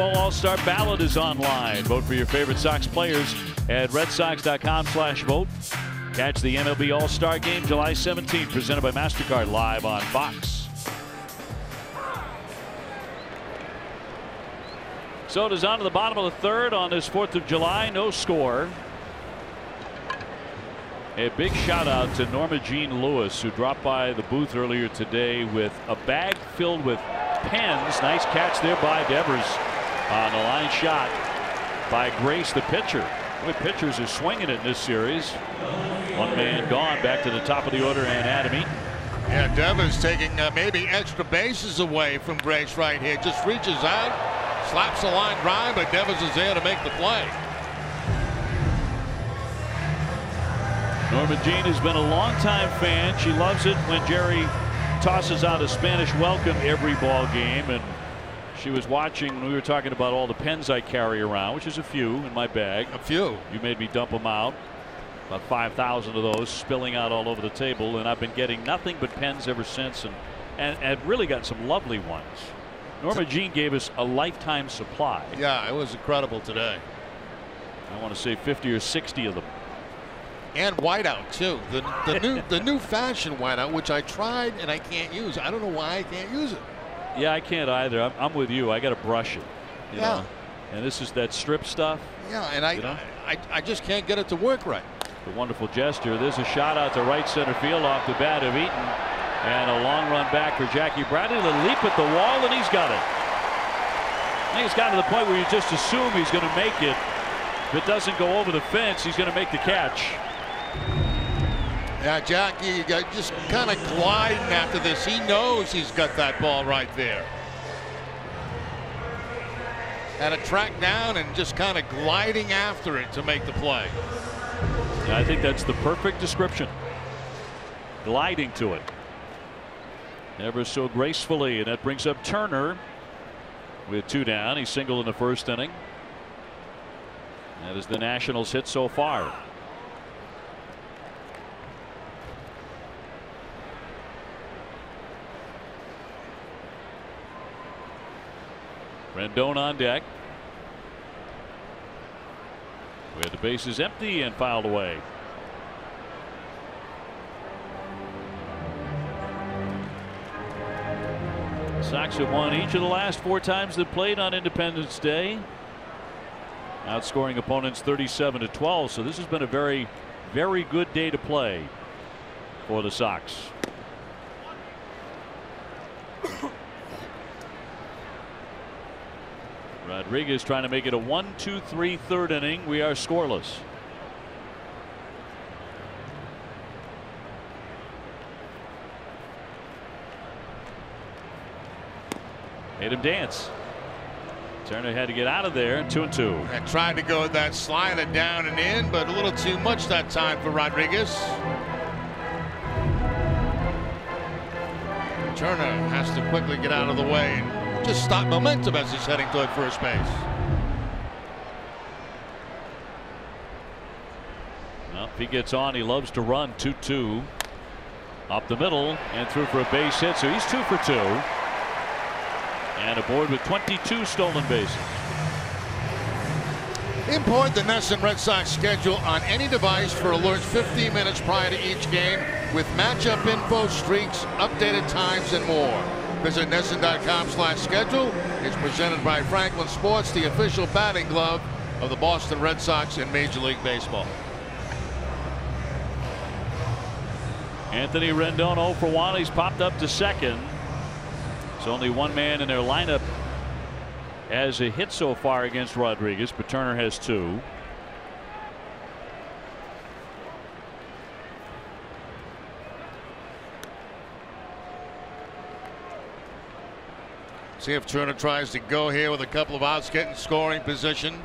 All-Star ballot is online. Vote for your favorite Sox players at redsox.com/vote. Catch the MLB All-Star Game July 17th, presented by MasterCard, live on Fox. So it is on to the bottom of the third on this 4th of July. No score. A big shout out to Norma Jean Lewis, who dropped by the booth earlier today with a bag filled with pens. Nice catch there by Devers on the line shot by Grace, the pitcher. Boy, pitchers are swinging it in this series. One man gone, back to the top of the order, and Adam Eaton. Yeah, Devers taking maybe extra bases away from Grace right here. Just reaches out, slaps the line drive, but Devers is there to make the play. Norma Jean has been a longtime fan. She loves it when Jerry tosses out a Spanish welcome every ball game, and she was watching when we were talking about all the pens I carry around, which is a few in my bag. A few. You made me dump them out. About 5,000 of those spilling out all over the table, and I've been getting nothing but pens ever since, and really got some lovely ones. Norma Jean gave us a lifetime supply. Yeah, it was incredible today. I want to say 50 or 60 of them. And whiteout too. The new fashion whiteout, which I tried and I can't use. I don't know why I can't use it. Yeah, I can't either. I'm with you. I got to brush it. You yeah. know? And this is that strip stuff. Yeah, and I just can't get it to work right. A wonderful gesture. There's a shot out to right center field off the bat of Eaton, and a long run back for Jackie Bradley. The leap at the wall, and he's got it. I think it's gotten to the point where you just assume he's going to make it. If it doesn't go over the fence, he's going to make the catch. Yeah, Jackie just kind of gliding after this. He knows he's got that ball right there. Had to track down and just kind of gliding after it to make the play. Yeah, I think that's the perfect description. Gliding to it. Ever so gracefully, and that brings up Turner with 2 down. He singled in the first inning. That is the Nationals' hit so far. Rendon on deck. With the bases empty and fouled away. Sox have won each of the last 4 times they played on Independence Day, outscoring opponents 37-12. So this has been a very, very good day to play for the Sox. Rodriguez trying to make it a 1-2-3 third inning. We are scoreless. Made him dance. Turner had to get out of there. 2-2. I tried to go with that slider down and in, but a little too much that time for Rodriguez. Turner has to quickly get out of the way and just stop momentum as he's heading toward first base. Well, if he gets on, he loves to run. 2-2. Up the middle and through for a base hit. So he's 2 for 2. And aboard with 22 stolen bases. Import the NESN Red Sox schedule on any device for alerts 15 minutes prior to each game with matchup info, streaks, updated times, and more. Visit NESN.com/schedule. It's presented by Franklin Sports, the official batting glove of the Boston Red Sox in Major League Baseball. Anthony Rendon 0 for 1. He's popped up to second. There's only one man in their lineup as a hit so far against Rodriguez, but Turner has 2. See if Turner tries to go here with a couple of outs, get in scoring position.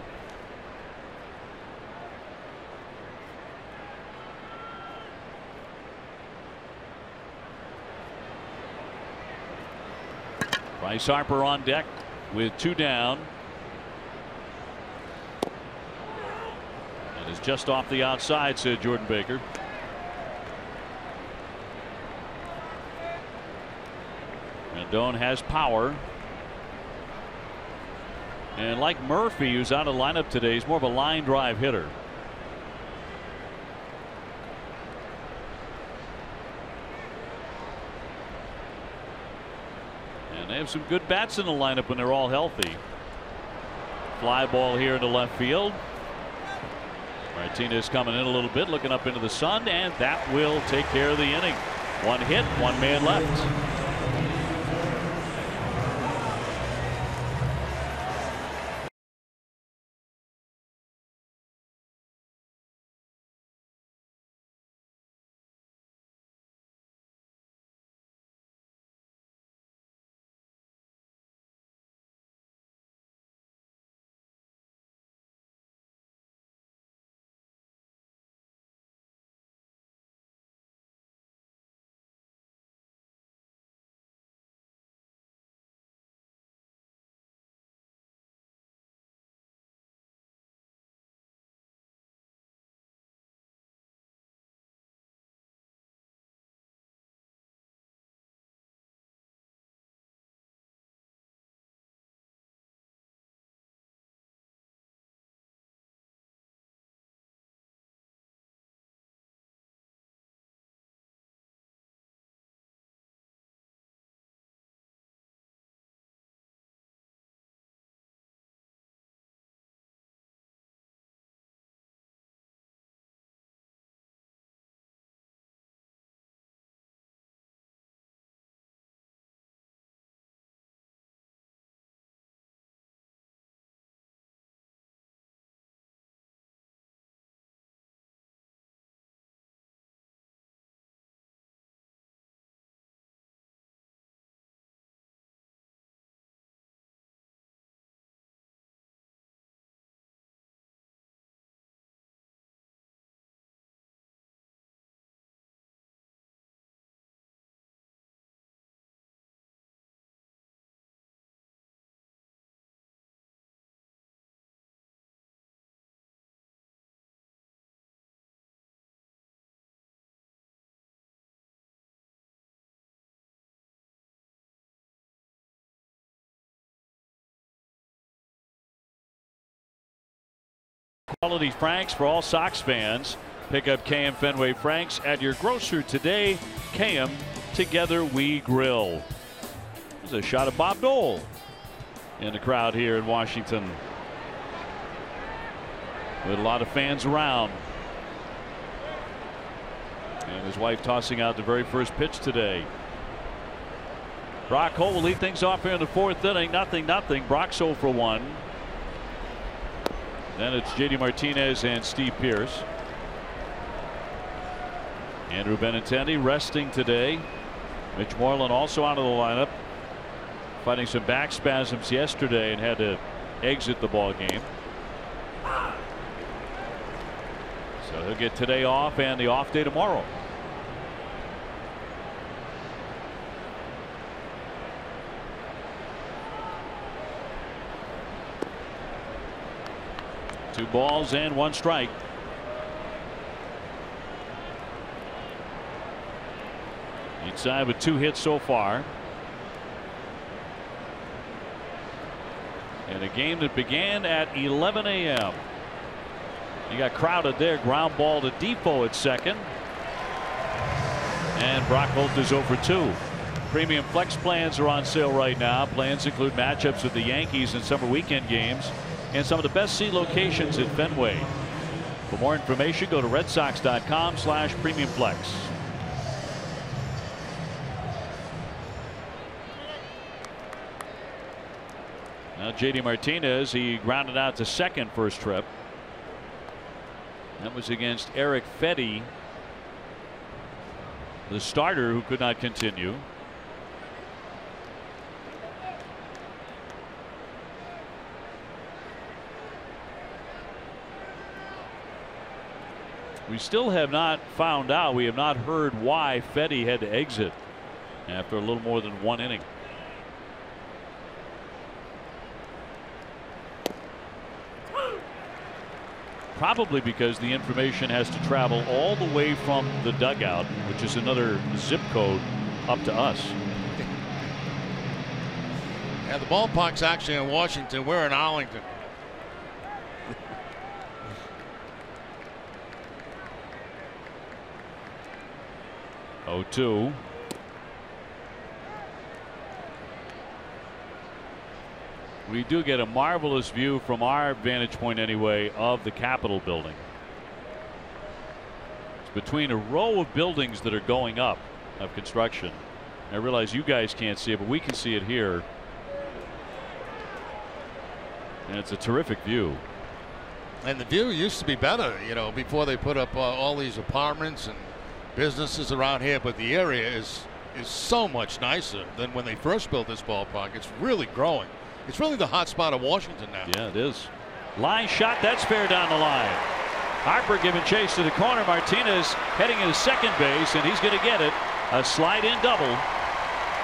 Bryce Harper on deck with 2 down. It is just off the outside, said Jordan Baker. Rendon has power. And like Murphy, who's out of the lineup today, he's more of a line drive hitter. And they have some good bats in the lineup when they're all healthy. Fly ball here into left field. Martinez coming in a little bit, looking up into the sun, and that will take care of the inning. One hit, one man left. Quality Franks for all Sox fans. Pick up KM Fenway Franks at your grocer today. KM, together we grill. There's a shot of Bob Dole in the crowd here in Washington, with a lot of fans around. And his wife tossing out the very first pitch today. Brock Holt will lead things off here in the fourth inning. 0-0. Brock's 0 for 1. Then it's J.D. Martinez and Steve Pearce. Andrew Benintendi resting today. Mitch Moreland also out of the lineup, fighting some back spasms yesterday and had to exit the ball game. So he'll get today off and the off day tomorrow. Two balls and one strike. Each side with 2 hits so far. And a game that began at 11 a.m. You got crowded there. Ground ball to Defoe at second. And Brock Holt is 0 for 2. Premium Flex plans are on sale right now. Plans include matchups with the Yankees in summer weekend games and some of the best seat locations at Fenway. For more information, go to redsox.com/premiumflex. Now J.D. Martinez, he grounded out to second first trip. That was against Eric Fetty, the starter, who could not continue. We still have not found out. We have not heard why Fetty had to exit after a little more than 1 inning. Probably because the information has to travel all the way from the dugout, which is another zip code, up to us. Yeah, the ballpark's actually in Washington. We're in Arlington. Oh, 2. We do get a marvelous view from our vantage point anyway of the Capitol building. It's between a row of buildings that are going up of construction. I realize you guys can't see it, but we can see it here. And it's a terrific view. And the view used to be better, you know, before they put up all these apartments and businesses around here. But the area is so much nicer than when they first built this ballpark. It's really growing. It's really the hot spot of Washington now. Yeah, it is. Line shot. That's fair down the line. Harper giving chase to the corner. Martinez heading into second base, and he's going to get it. A slide-in double.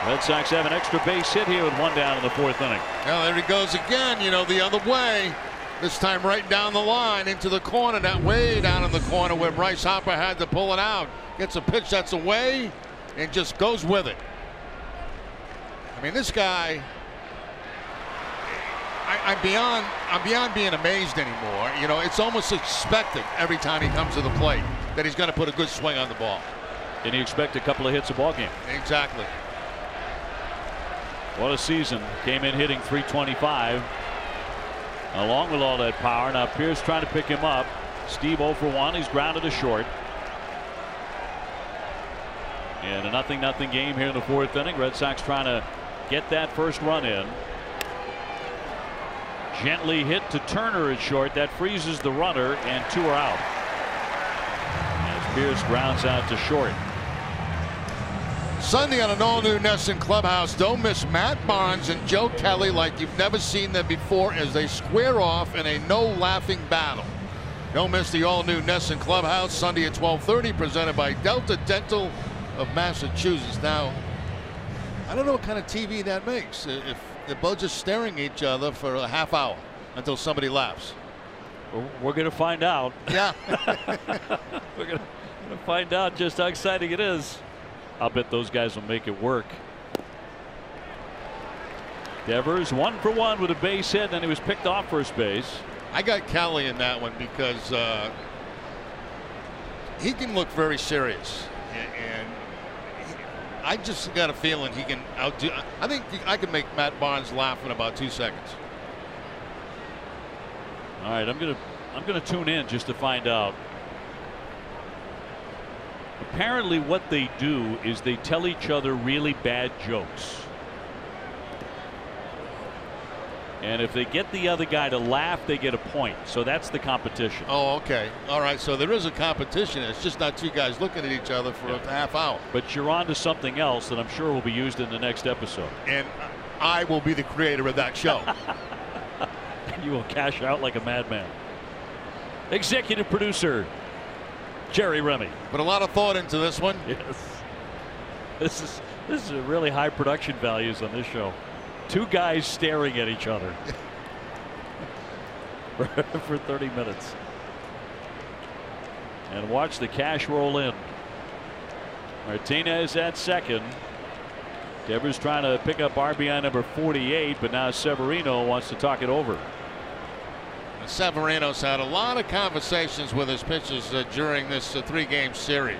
Red Sox have an extra base hit here with 1 down in the 4th inning. Well, there he goes again, you know, the other way. This time right down the line into the corner, that way down in the corner where Bryce Harper had to pull it out. Gets a pitch that's away and just goes with it. I mean, this guy, I'm beyond being amazed anymore. You know, it's almost expected every time he comes to the plate that he's going to put a good swing on the ball. And you expect a couple of hits a ball game. Exactly. What a season. Came in hitting .325 along with all that power. Now Pierce trying to pick him up. Steve 0 for 1. He's grounded to short. And a 0-0 game here in the 4th inning. Red Sox trying to get that first run in. Gently hit to Turner at short. That freezes the runner, and 2 are out. As Pierce grounds out to short. Sunday on an all-new Nesson clubhouse. Don't miss Matt Barnes and Joe Kelly like you've never seen them before as they square off in a no-laughing battle. Don't miss the all-new Nesson clubhouse Sunday at 12:30, presented by Delta Dental of Massachusetts. Now, I don't know what kind of TV that makes if they're both just staring at each other for a half hour until somebody laughs. We're going to find out. Yeah. We're going to find out just how exciting it is. I'll bet those guys will make it work. Devers 1 for 1 with a base hit, and he was picked off first base. I got Kelly in that one because he can look very serious, and I just got a feeling he can outdo. I think I can make Matt Barnes laugh in about 2 seconds. All right, I'm gonna tune in just to find out. Apparently what they do is they tell each other really bad jokes. And if they get the other guy to laugh, they get a point. So that's the competition. Oh, okay. All right. So there is a competition. It's just not two guys looking at each other for a half hour. But you're on to something else that I'm sure will be used in the next episode. And I will be the creator of that show. And you will cash out like a madman. Executive producer Jerry Remy. Put a lot of thought into this one. Yes. This is a really high production values on this show. 2 guys staring at each other for 30 minutes. And watch the cash roll in. Martinez at second. Devers trying to pick up RBI number 48, but now Severino wants to talk it over. Severino's had a lot of conversations with his pitchers during this 3-game series.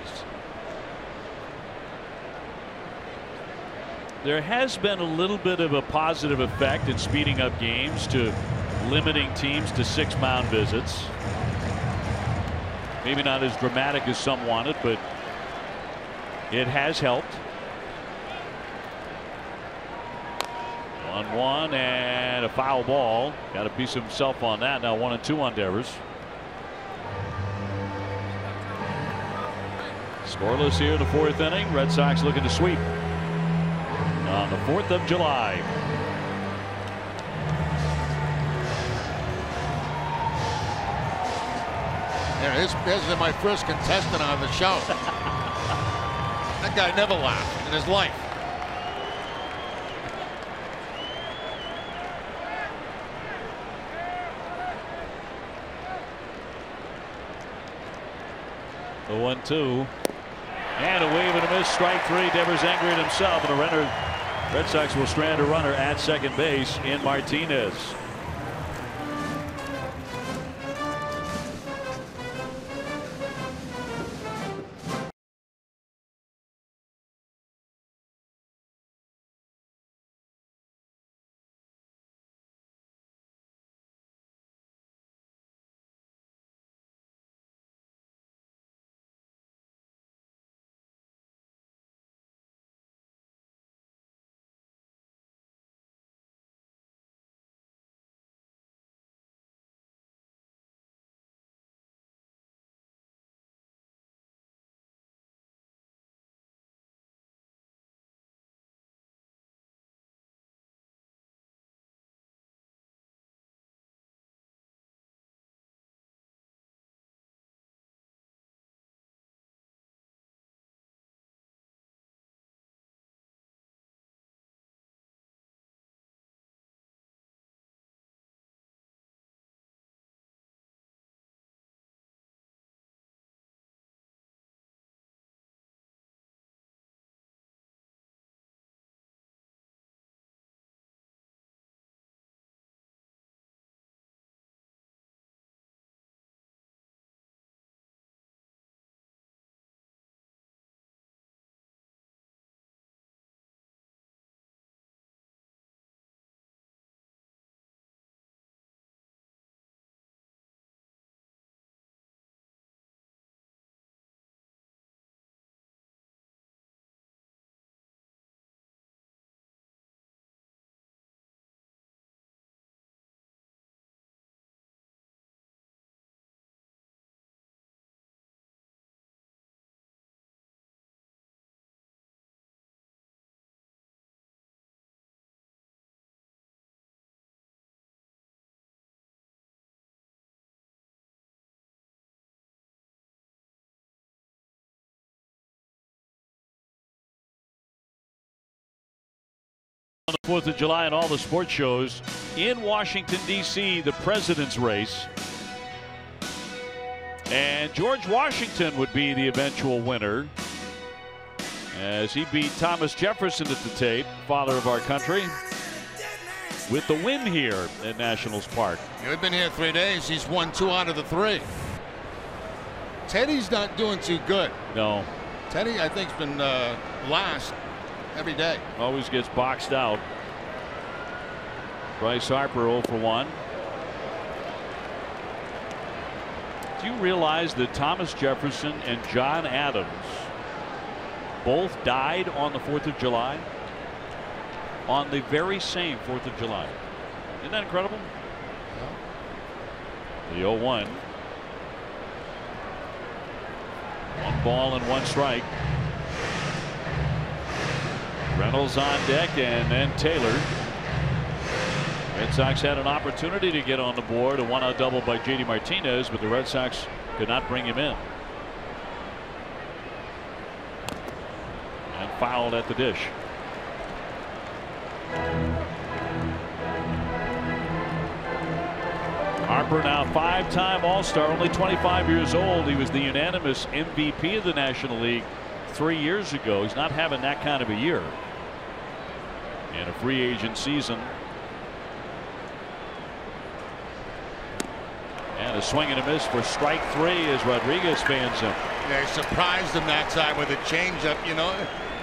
There has been a little bit of a positive effect in speeding up games to limiting teams to 6 mound visits. Maybe not as dramatic as some wanted, but it has helped. 1-1 and a foul ball. Got a piece of himself on that. Now 1-2 on Devers. Scoreless here in the 4th inning. Red Sox looking to sweep on the 4th of July. This is my first contestant on the show. That guy never laughed in his life. The 1-2 and a wave and a miss. Strike 3. Devers angry at himself, and a runner Red Sox will strand a runner at second base in Martinez. On the 4th of July and all the sports shows in Washington, D.C., the president's race. And George Washington would be the eventual winner as he beat Thomas Jefferson at the tape, father of our country, with the win here at Nationals Park. He's been here 3 days. He's won 2 out of the 3. Teddy's not doing too good. No. Teddy, I think, has been last every day. Always gets boxed out. Bryce Harper 0 for 1. Do you realize that Thomas Jefferson and John Adams both died on the 4th of July? On the very same 4th of July. Isn't that incredible? Yeah. The 0-1. 1 ball and 1 strike. Reynolds on deck and then Taylor. Red Sox had an opportunity to get on the board, a 1-out double by J.D. Martinez, but the Red Sox could not bring him in. And fouled at the dish. Harper, now 5-time All-Star, only 25 years old. He was the unanimous MVP of the National League 3 years ago. He's not having that kind of a year. And a free agent season. And a swing and a miss for strike 3 as Rodriguez fans him. Yeah, he surprised him that time with a changeup. You know,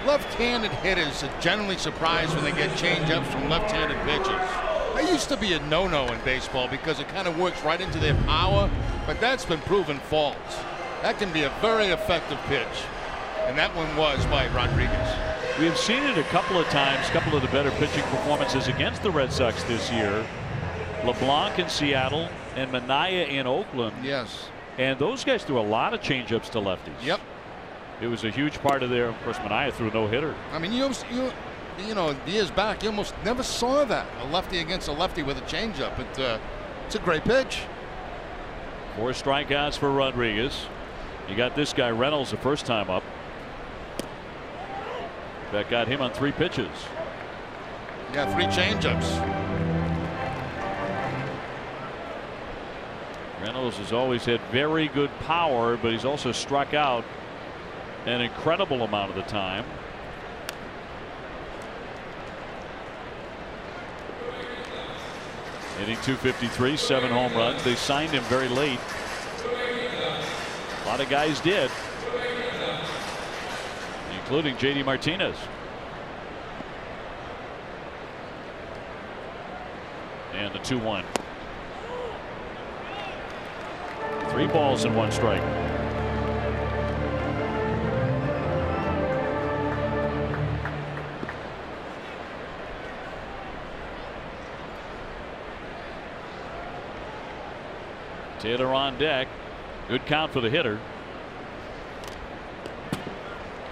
left-handed hitters are generally surprised when they get changeups from left-handed pitchers. That used to be a no-no in baseball because it kind of works right into their power, but that's been proven false. That can be a very effective pitch, and that one was by Rodriguez. We've seen it a couple of times, a couple of the better pitching performances against the Red Sox this year. LeBlanc in Seattle and Minaya in Oakland. Yes. And those guys threw a lot of changeups to lefties. Yep. It was a huge part of their, of course, Minaya threw no hitter. I mean, you know, years back, you almost never saw that. A lefty against a lefty with a changeup. It's a great pitch. 4 strikeouts for Rodriguez. You got this guy Reynolds the first time up. That got him on 3 pitches. Yeah, 3 changeups. Reynolds has always had very good power, but he's also struck out an incredible amount of the time. Hitting .253, 7 home runs. They signed him very late. A lot of guys did, including J.D. Martinez. And the 2-1. 3 balls and 1 strike. Taylor on deck. Good count for the hitter.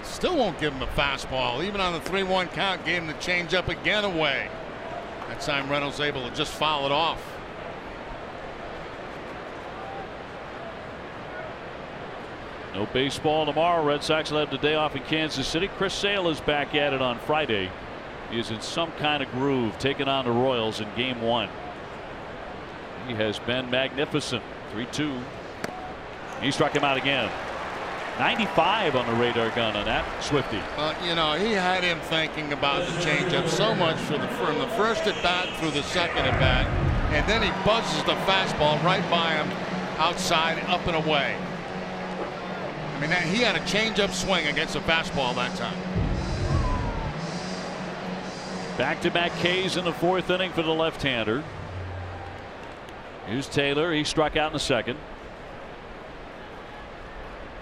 Still won't give him a fastball. Even on the 3-1 count, gave him the changeup again away. That time Reynolds able to just foul it off. No baseball tomorrow. Red Sox will have the day off in Kansas City. Chris Sale is back at it on Friday. He is in some kind of groove, taking on the Royals in Game 1. He has been magnificent. 3-2. He struck him out again. 95 on the radar gun on that Swifty. You know, he had him thinking about the changeup so much from the first at bat through the second at bat, and then he buzzes the fastball right by him, outside, up and away. I mean, he had a changeup swing against a fastball that time. Back-to-back Ks in the 4th inning for the left-hander. Here's Taylor. He struck out in the second.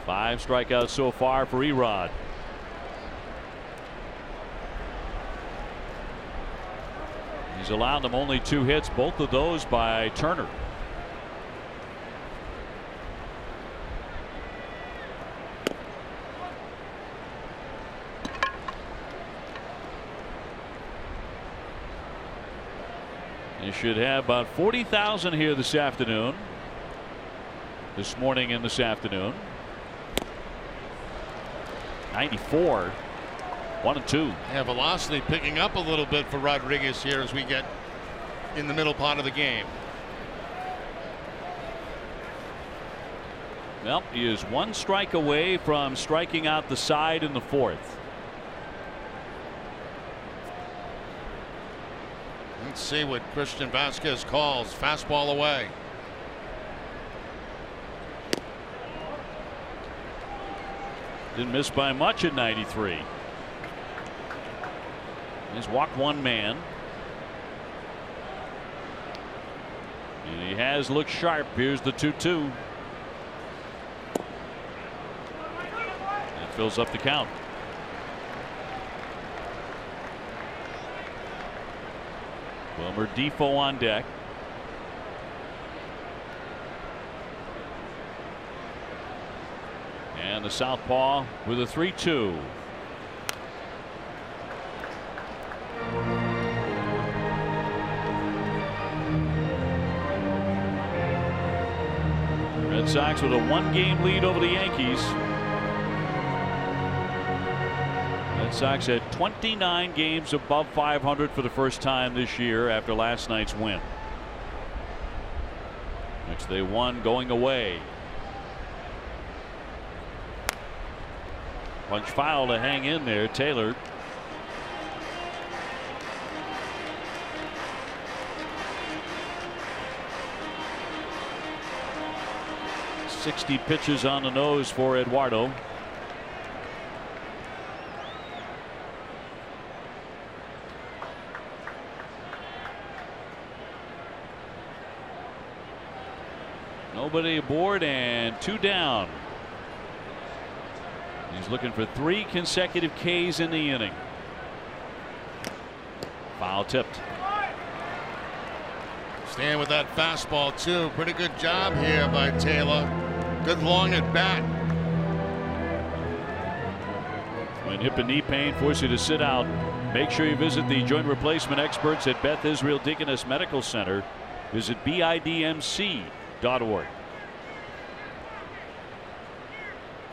5 strikeouts so far for Erod. He's allowed them only 2 hits, both of those by Turner. You should have about 40,000 here this afternoon. This morning and this afternoon. 94. 1-2. Yeah, velocity picking up a little bit for Rodriguez here as we get in the middle part of the game. Well, he is 1 strike away from striking out the side in the 4th. Let's see what Christian Vasquez calls. Fastball away. Didn't miss by much at 93. He's walked 1 man. And he has looked sharp. Here's the 2-2. That fills up the count. Wilmer Difo on deck. And the southpaw with a 3-2. Red Sox with a 1-game lead over the Yankees. Red Sox had 29 games above 500 for the first time this year after last night's win, which they won going away. Punch foul to hang in there. Taylor. .60 pitches on the nose for Eduardo. Nobody aboard and 2 down. He's looking for 3 consecutive Ks in the inning. Foul tipped. Staying with that fastball too. Pretty good job here by Taylor. Good long at bat. When hip and knee pain force you to sit out, make sure you visit the joint replacement experts at Beth Israel Deaconess Medical Center. Visit bidmc.org.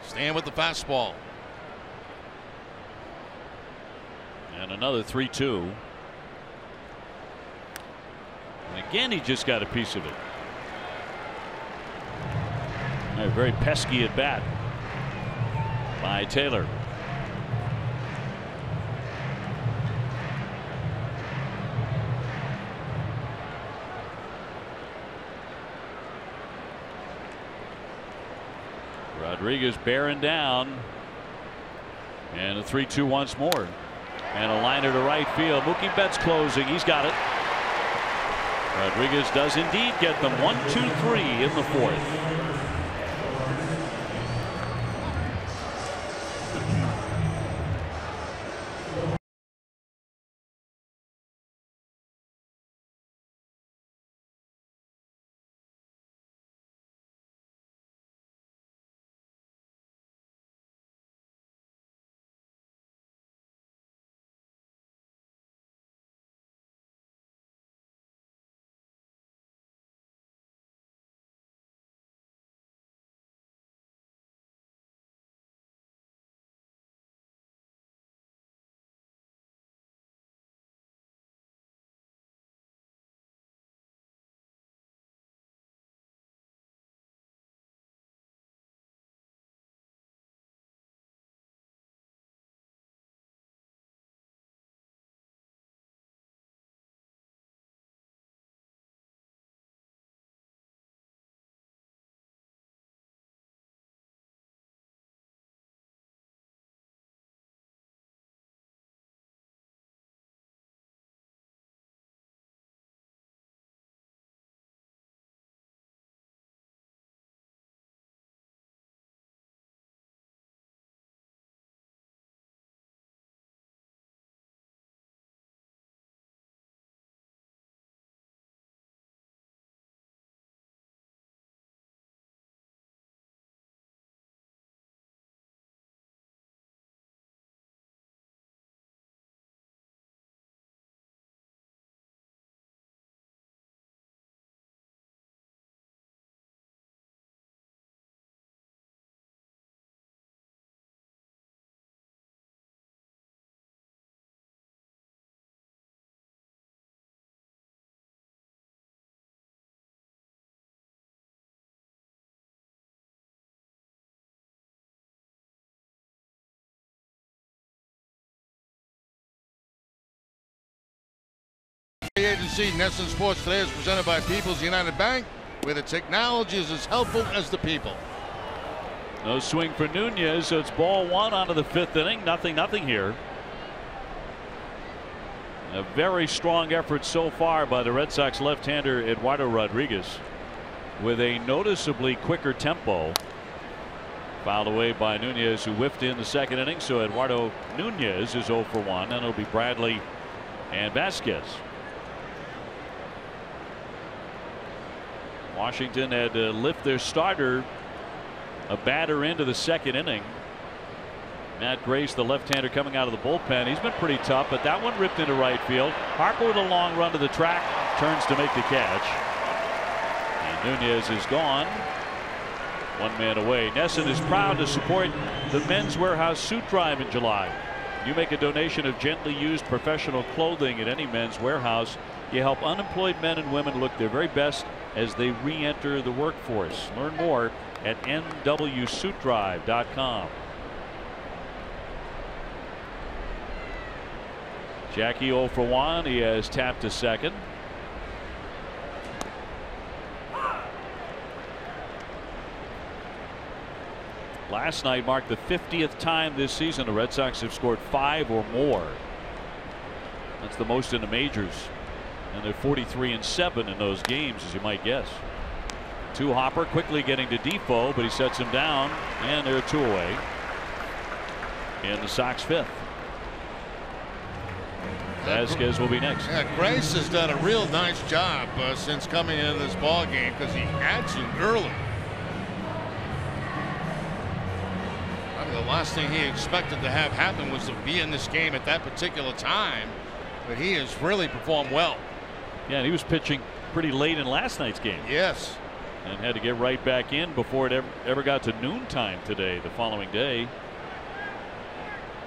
Staying with the fastball. And another 3-2. And again, he just got a piece of it. A very pesky at bat by Taylor. Rodriguez bearing down. And a 3-2 once more. And a liner to right field. Mookie Betts closing. He's got it. Rodriguez does indeed get them 1-2-3 in the fourth. Agency NESN Sports Today is presented by People's United Bank, where the technology is as helpful as the people. No swing for Nunez, so it's ball one out of the fifth inning. Nothing here. A very strong effort so far by the Red Sox left-hander Eduardo Rodriguez, with a noticeably quicker tempo. Fouled away by Nunez, who whiffed in the second inning. So Eduardo Nunez is 0 for 1, and it'll be Bradley and Vasquez. Washington had to lift their starter, a batter, into the second inning. Matt Grace, the left-hander, coming out of the bullpen. He's been pretty tough, but that one ripped into right field. Harper with a long run to the track, turns to make the catch. And Nunez is gone. One man away. NESN is proud to support the Men's Warehouse Suit Drive in July. You make a donation of gently used professional clothing at any Men's Warehouse. You help unemployed men and women look their very best as they re-enter the workforce. Learn more at nwsuitdrive.com. Jackie 0 for 1. He has tapped to second. Last night marked the 50th time this season the Red Sox have scored 5 or more. That's the most in the majors. And they're 43-7 in those games, as you might guess. To Hopper, quickly getting to Defoe, but he sets him down, and they're 2 away in the Sox fifth. Vasquez will be next. Yeah, Grace has done a real nice job since coming into this ball game, because he had to early. I mean, the last thing he expected to have happen was to be in this game at that particular time, but he has really performed well. Yeah, and he was pitching pretty late in last night's game. Yes. And had to get right back in before it ever got to noontime today, the following day.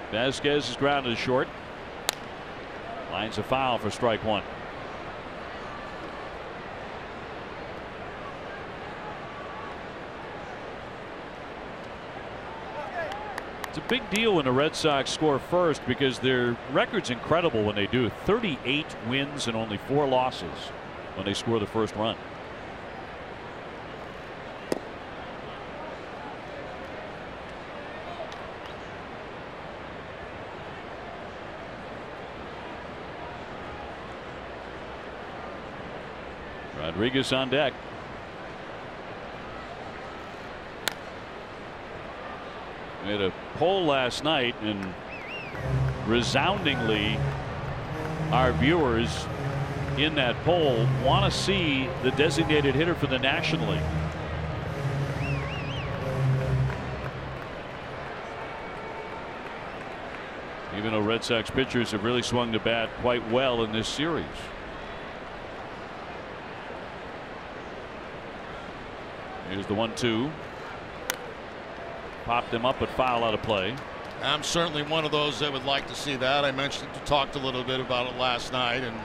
Vasquez is grounded short. Lines a foul for strike one. It's a big deal when the Red Sox score first, because their record's incredible when they do. 38 wins and only 4 losses when they score the first run. Rodriguez on deck. We had a poll last night, and resoundingly our viewers in that poll want to see the designated hitter for the National League. Even though Red Sox pitchers have really swung the bat quite well in this series. Here's the 1-2. Popped him up, but foul out of play. I'm certainly one of those that would like to see that. I talked a little bit about it last night, and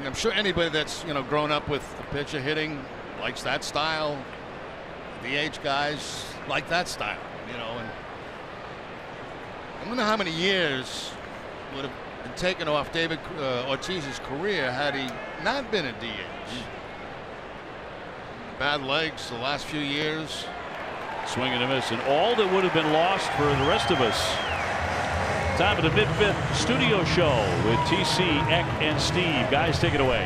I'm sure anybody that's grown up with the pitcher hitting likes that style. DH guys like that style, and I wonder how many years would have been taken off David Ortiz's career had he not been a DH. Bad legs the last few years. Swing and a miss, and all that would have been lost for the rest of us. Time of the mid-fifth studio show with TC, Eck, and Steve. Guys, take it away.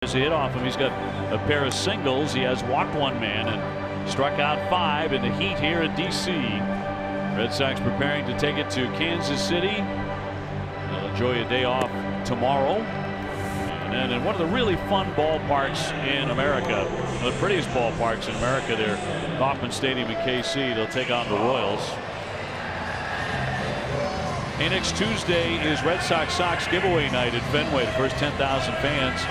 As he hit off him, he's got a pair of singles. He has walked one man and struck out 5 in the heat here in D.C. Red Sox preparing to take it to Kansas City. They'll enjoy a day off tomorrow. And then in one of the really fun ballparks in America, one of the prettiest ballparks in America there, Kauffman Stadium in KC, they'll take on the Royals. Hey, next Tuesday is Red Sox giveaway night at Fenway. The first 10,000 fans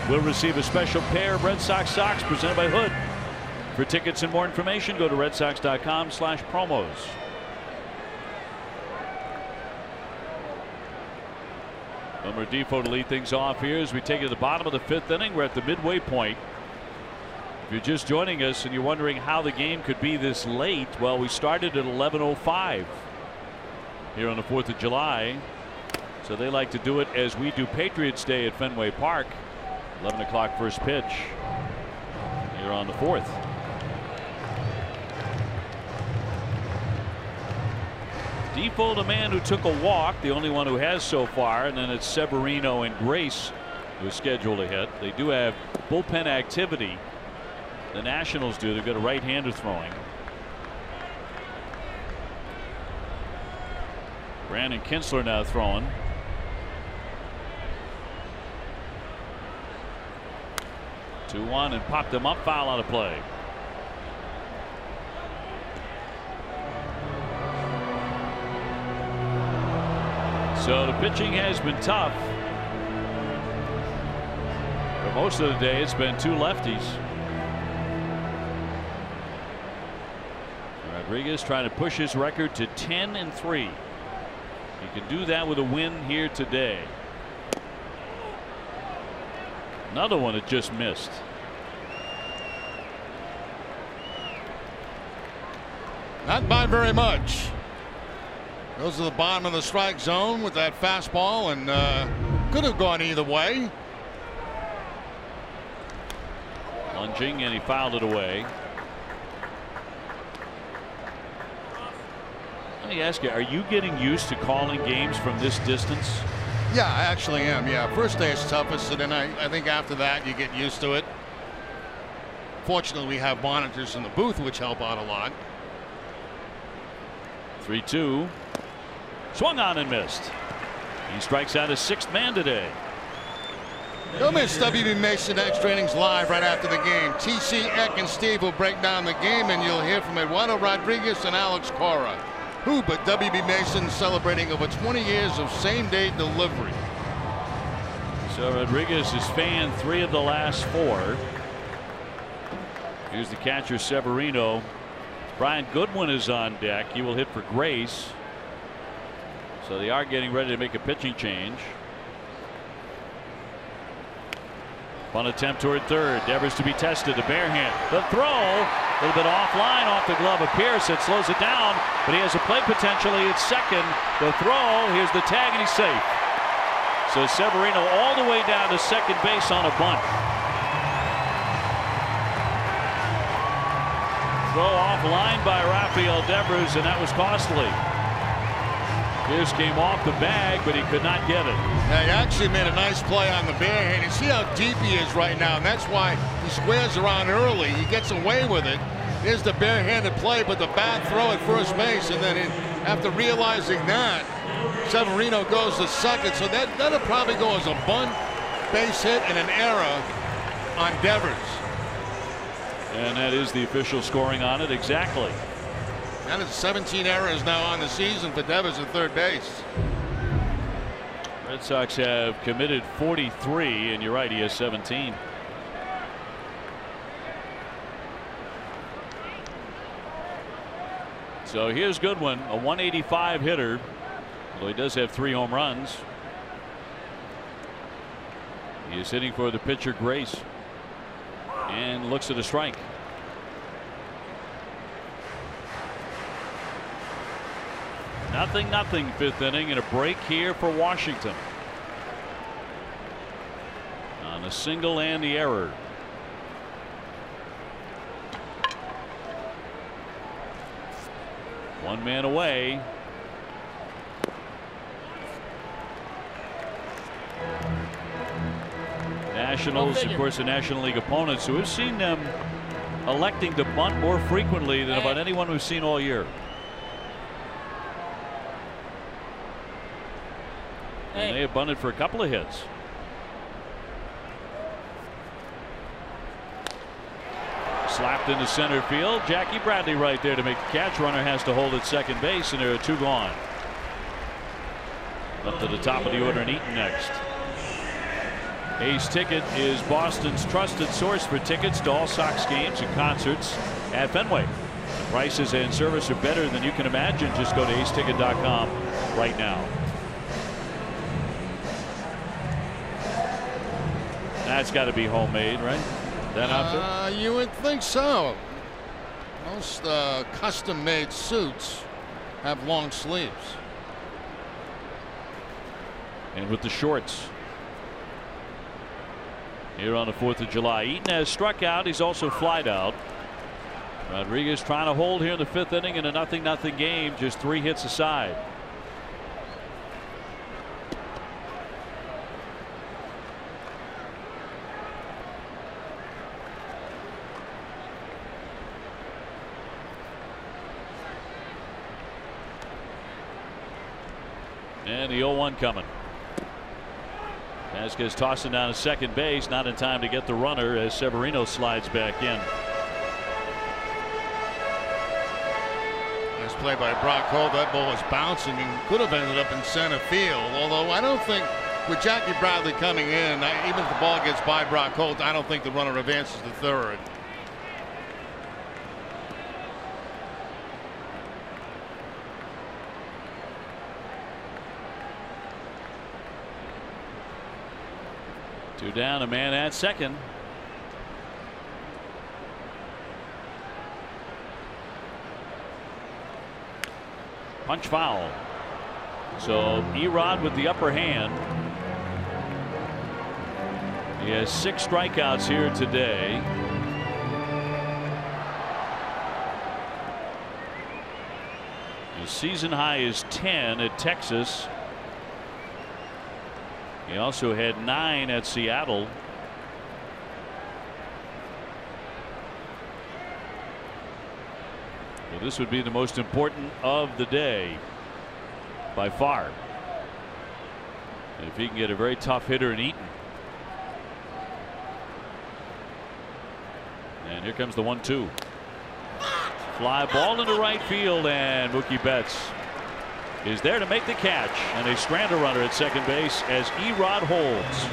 will receive a special pair of Red Sox socks presented by Hood. For tickets and more information, go to redsox.com/promos. Wilmer Difo to lead things off here as we take it to the bottom of the 5th inning. We're at the midway point. If you're just joining us and you're wondering how the game could be this late, well, we started at 11:05 here on the 4th of July. So they like to do it as we do Patriots Day at Fenway Park. 11 o'clock first pitch here on the 4th. Difo, the man who took a walk, the only one who has so far, and then it's Severino and Grace who is scheduled to hit. They do have bullpen activity. The Nationals do. They've got a right-hander throwing. Brandon Kinsler now throwing. Two-one and popped him up, foul out of play. So the pitching has been tough. For most of the day, it's been 2 lefties. Rodriguez trying to push his record to 10-3. He can do that with a win here today. Another one that just missed. Not by very much. Goes to the bottom of the strike zone with that fastball, and could have gone either way. Lunging, and he fouled it away. Let me ask you, are you getting used to calling games from this distance? Yeah, I actually am. Yeah, first day is toughest, and then I think after that you get used to it. Fortunately, we have monitors in the booth which help out a lot. 3-2. Swung on and missed. He strikes out his sixth man today. Don't miss WB Mason Extra Innings live right after the game. TC, Eck, and Steve will break down the game, and you'll hear from Eduardo Rodriguez and Alex Cora. Who but WB Mason celebrating over 20 years of same-day delivery. So Rodriguez has fanned 3 of the last 4. Here's the catcher, Severino. Brian Goodwin is on deck. He will hit for Grace. So they are getting ready to make a pitching change. Bunt attempt toward third. Devers to be tested. The bare hand. The throw. A little bit offline, off the glove of Pierce. It slows it down, but he has a play potentially at second. The throw. Here's the tag, and he's safe. So Severino all the way down to second base on a bunt. Throw offline by Rafael Devers, and that was costly. Pierce came off the bag, but he could not get it. Yeah, he actually made a nice play on the bare hand. You see how deep he is right now, and that's why he squares around early. He gets away with it. Here's the barehanded play, but the bad throw at first base, and then after realizing that, Severino goes to second, so that'll probably go as a bunt, base hit, and an error on Devers. And that is the official scoring on it, exactly. And it's 17 errors now on the season for Devers at third base. Red Sox have committed 43, and you're right, he has 17. So here's Goodwin, a 185 hitter, although he does have 3 home runs. He is hitting for the pitcher Grace, and looks at a strike. Nothing, 5th inning, and a break here for Washington on a single and the error. One man away. Nationals, of course, the National League opponents, who have seen them electing to bunt more frequently than about anyone we've seen all year. And they have bunted for a couple of hits. Slapped into center field. Jackie Bradley right there to make the catch. Runner has to hold at second base, and there are 2 gone. Up to the top of the order, and Eaton next. Ace Ticket is Boston's trusted source for tickets to all Sox games and concerts at Fenway. The prices and service are better than you can imagine. Just go to aceticket.com right now. That's got to be homemade, right? That outfit? You would think so. Most custom-made suits have long sleeves. And with the shorts. Here on the 4th of July. Eaton has struck out. He's also flied out. Rodriguez trying to hold here in the 5th inning in a 0-0 game. Just 3 hits aside. And the 0-1 coming. Vasquez tossing down to second base, not in time to get the runner as Severino slides back in. Nice play by Brock Holt. That ball was bouncing and could have ended up in center field. Although I don't think with Jackie Bradley coming in, even if the ball gets by Brock Holt, I don't think the runner advances to third. Two down, a man at second. Punch foul. So Erod with the upper hand. He has 6 strikeouts here today. His season high is 10 at Texas. He also had 9 at Seattle. So this would be the most important of the day by far. And if he can get a very tough hitter in Eaton. And here comes the 1-2. Fly ball into right field, and Mookie Betts is there to make the catch, and a stranded runner at second base as Erod holds.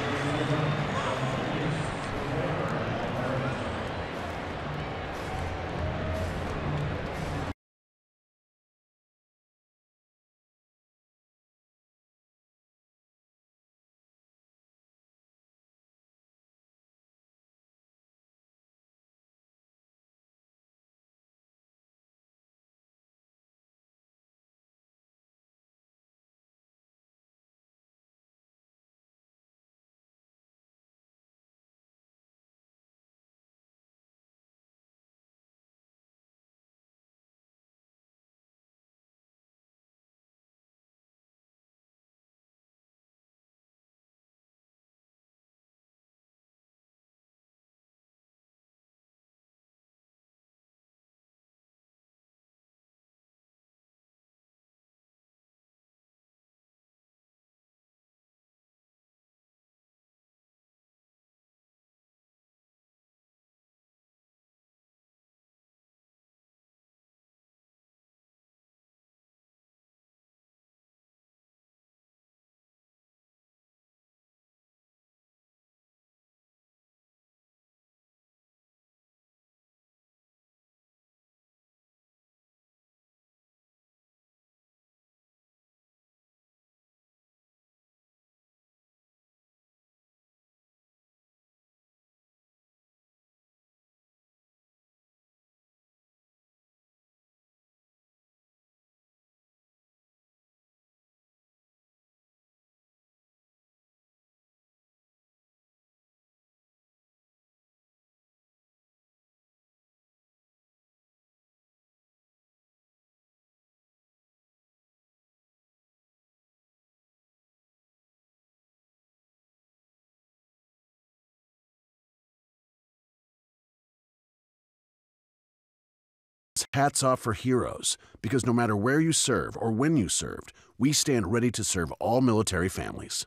Hats off for heroes, because no matter where you serve or when you served, we stand ready to serve all military families.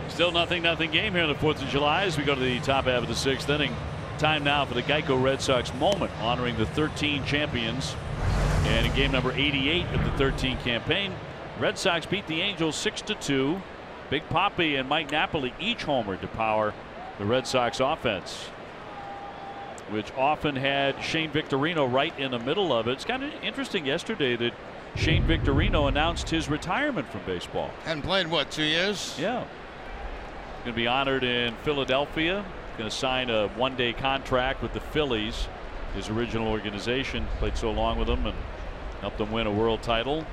Still nothing game here on the 4th of July as we go to the top half of the 6th inning. Time now for the Geico Red Sox moment, honoring the 13 champions. And in game number 88 of the 13 campaign, Red Sox beat the Angels 6-2. Big Papi and Mike Napoli each homered to power the Red Sox offense, which often had Shane Victorino right in the middle of it. It's kind of interesting yesterday that Shane Victorino announced his retirement from baseball. Hadn't played, what, 2 years? Yeah. Going to be honored in Philadelphia. Going to sign a one-day contract with the Phillies, his original organization. Played so long with them and helped them win a world title.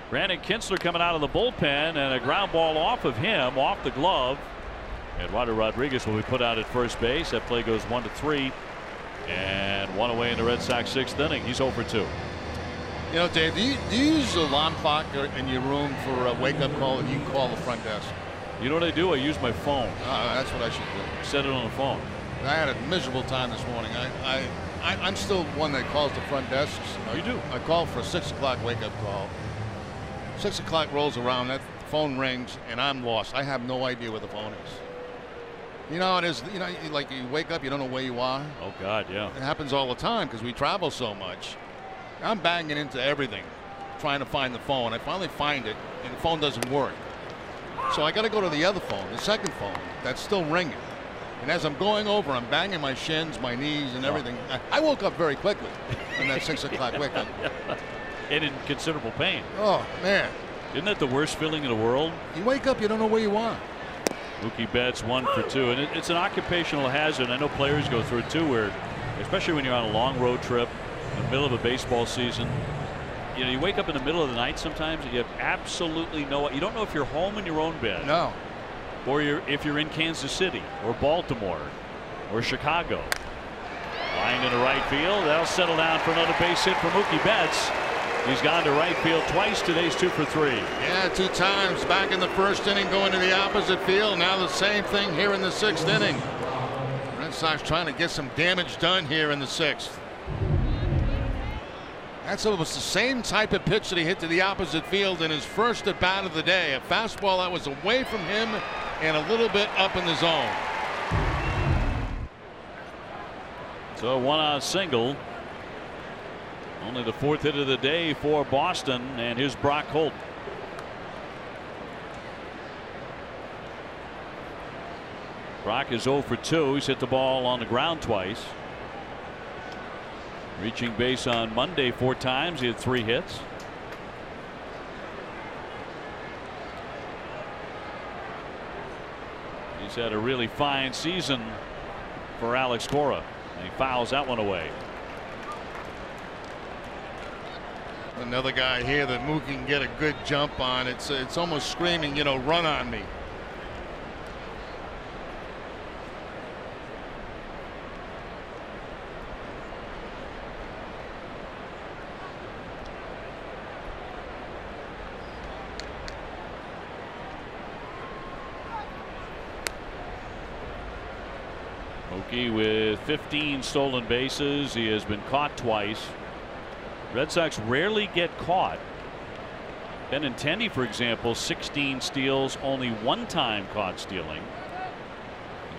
Brandon Kinsler coming out of the bullpen, and a ground ball off of him, off the glove. Eduardo Rodriguez will be put out at first base. That play goes 1-3, and 1 away in the Red Sox 6th inning. He's 0 for 2. You know, Dave, do you use the alarm clock in your room for a wake-up call, and you call the front desk? You know what I do? I use my phone. That's what I should do. Set it on the phone. I had a miserable time this morning. I'm still one that calls the front desks. You do? I call for a 6 o'clock wake-up call. 6 o'clock rolls around, that phone rings, and I'm lost. I have no idea where the phone is. You know, it is. You know, like you wake up, you don't know where you are. Oh God, yeah. It happens all the time because we travel so much. I'm banging into everything, trying to find the phone. I finally find it, and the phone doesn't work. So I got to go to the other phone, the second phone, that's still ringing. And as I'm going over, I'm banging my shins, my knees, and everything. I woke up very quickly in that 6 o'clock wake up. And in considerable pain. Oh man! Isn't that the worst feeling in the world? You wake up, you don't know where you are. Mookie Betts 1 for 2, and it's an occupational hazard. I know players go through it too, where especially when you're on a long road trip in the middle of a baseball season. You know, you wake up in the middle of the night sometimes and you have absolutely you don't know if you're home in your own bed. No. Or if you're in Kansas City or Baltimore or Chicago. Flying into right field. That'll settle down for another base hit for Mookie Betts. He's gone to right field twice. Today's 2 for 3. Yeah, 2 times back in the first inning going to the opposite field. Now the same thing here in the 6th inning. Red Sox trying to get some damage done here in the 6th. That's almost the same type of pitch that he hit to the opposite field in his first at bat of the day. A fastball that was away from him and a little bit up in the zone. So 1-out single. Only the 4th hit of the day for Boston, and here's Brock Holt. Brock is 0 for 2. He's hit the ball on the ground twice. Reaching base on Monday 4 times. He had 3 hits. He's had a really fine season for Alex Cora. And he fouls that one away. Another guy here that Mookie can get a good jump on. It's almost screaming, you know, run on me. Mookie with 15 stolen bases. He has been caught twice. Red Sox rarely get caught. Benintendi, for example, 16 steals, only 1 time caught stealing.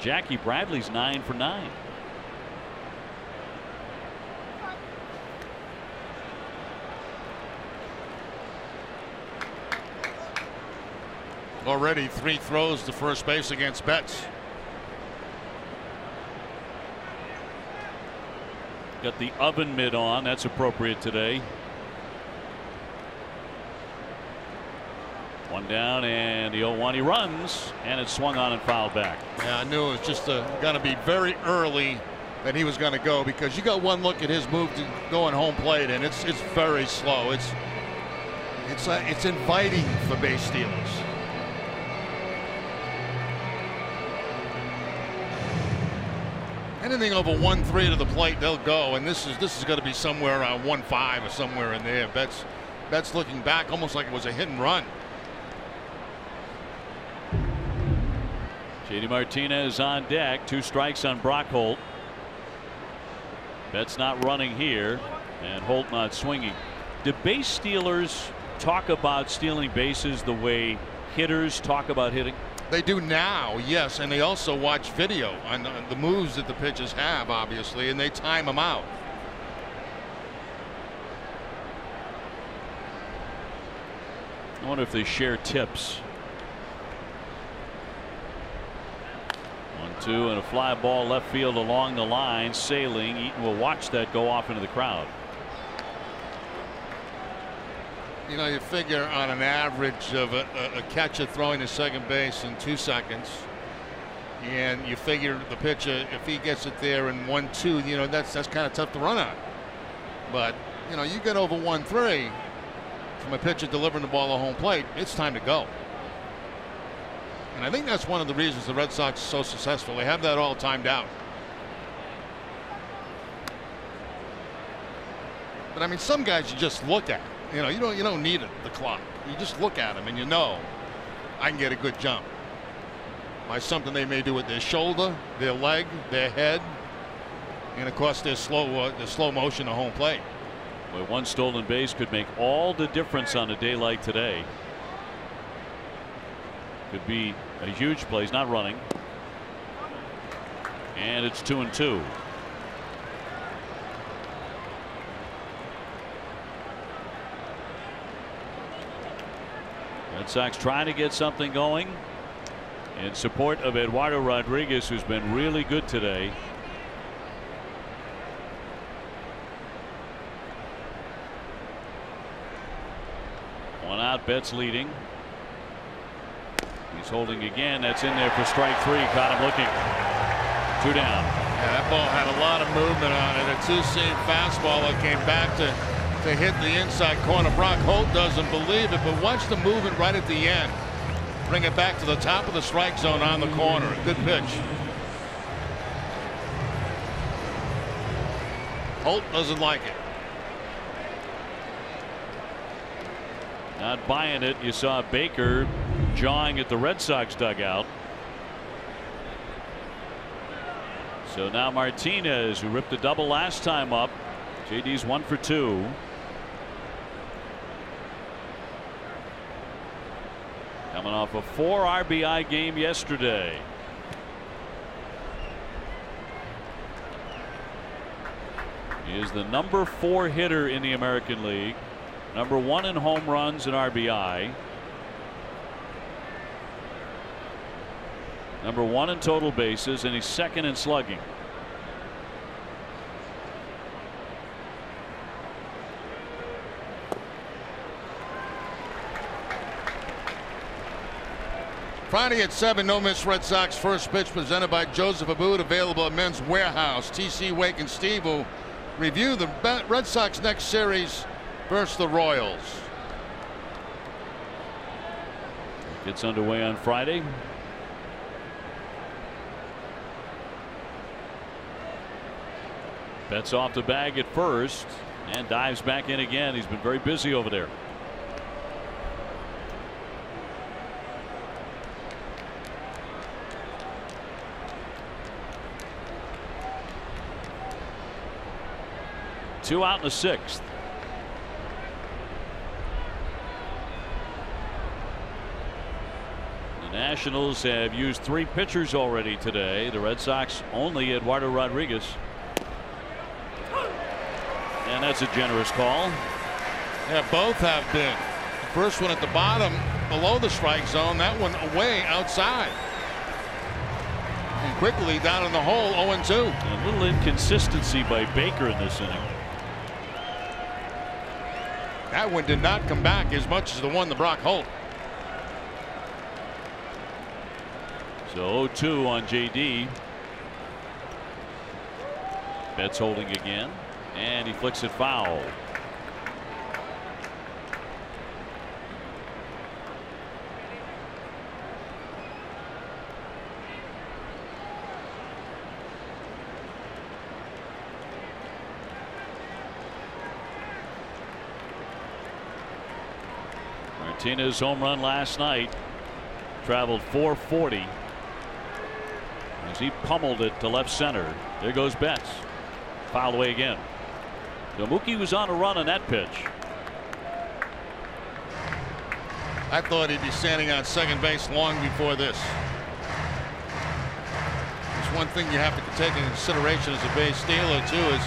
Jackie Bradley's 9 for 9. Already 3 throws to first base against Betts. Got the oven mitt on. That's appropriate today. 1 down and the 0-1. He runs and it's swung on and fouled back. Yeah, I knew it was just going to be very early that he was going to go, because you got one look at his move to going home plate and it's very slow. It's inviting for base stealers. Anything over 1-3 to the plate, they'll go, and this is going to be somewhere around 1-5 or somewhere in there. Betts looking back almost like it was a hit and run. JD Martinez on deck. 2 strikes on Brock Holt. Betts not running here, and Holt not swinging. Do base stealers talk about stealing bases the way hitters talk about hitting? They do now, yes, and they also watch video on the moves that the pitchers have, obviously, and they time them out. I wonder if they share tips. 1-2 and a fly ball left field along the line, sailing. Eaton will watch that go off into the crowd. You know, you figure on an average of a catcher throwing to second base in 2 seconds, and you figure the pitcher, if he gets it there in 1-2, you know, that's kind of tough to run on. But you know, you get over 1-3 from a pitcher delivering the ball at home plate, it's time to go. And I think that's one of the reasons the Red Sox are so successful. They have that all timed out. But I mean, some guys you just look at. You know, you don't need the clock. You just look at them and you know, I can get a good jump by something they may do with their shoulder, their leg, their head, and of course their slow motion to home plate. Well, 1 stolen base could make all the difference on a day like today. Could be a huge play. He's not running, and it's 2-2. Red Sox trying to get something going in support of Eduardo Rodriguez, who's been really good today. One out, Betts leading. He's holding again. That's in there for strike 3. Caught him looking. 2 down. Yeah, that ball had a lot of movement on it. A two-seam fastball that came back to hit the inside corner. Brock Holt doesn't believe it, but watch the movement right at the end. Bring it back to the top of the strike zone on the corner. Good pitch. Holt doesn't like it. Not buying it. You saw Baker jawing at the Red Sox dugout. So now Martinez, who ripped a double last time up. JD's 1 for 2. Coming off a 4 RBI game yesterday. He is the number 4 hitter in the American League. Number 1 in home runs and RBI. Number 1 in total bases, and he's 2nd in slugging. Friday at 7, no miss Red Sox first pitch presented by Joseph Abboud, available at Men's Warehouse. TC, Wake, and Steve will review the Red Sox next series versus the Royals. Gets underway on Friday. Betts off the bag at first and dives back in again. He's been very busy over there. Two out in the 6th. The Nationals have used 3 pitchers already today. The Red Sox only Eduardo Rodriguez. And that's a generous call. Yeah, both have been. The first one at the bottom below the strike zone, that one away outside. And quickly down in the hole, 0-2. A little inconsistency by Baker in this inning. That one did not come back as much as the one to Brock Holt. So 0-2 on JD. Betts holding again, and he flicks it foul. Martinez home run last night traveled 440 as he pummeled it to left center. There goes Betts. Fouled away again. So Mookie was on a run on that pitch. I thought he'd be standing on second base long before this. There's one thing you have to take into consideration as a base stealer too is,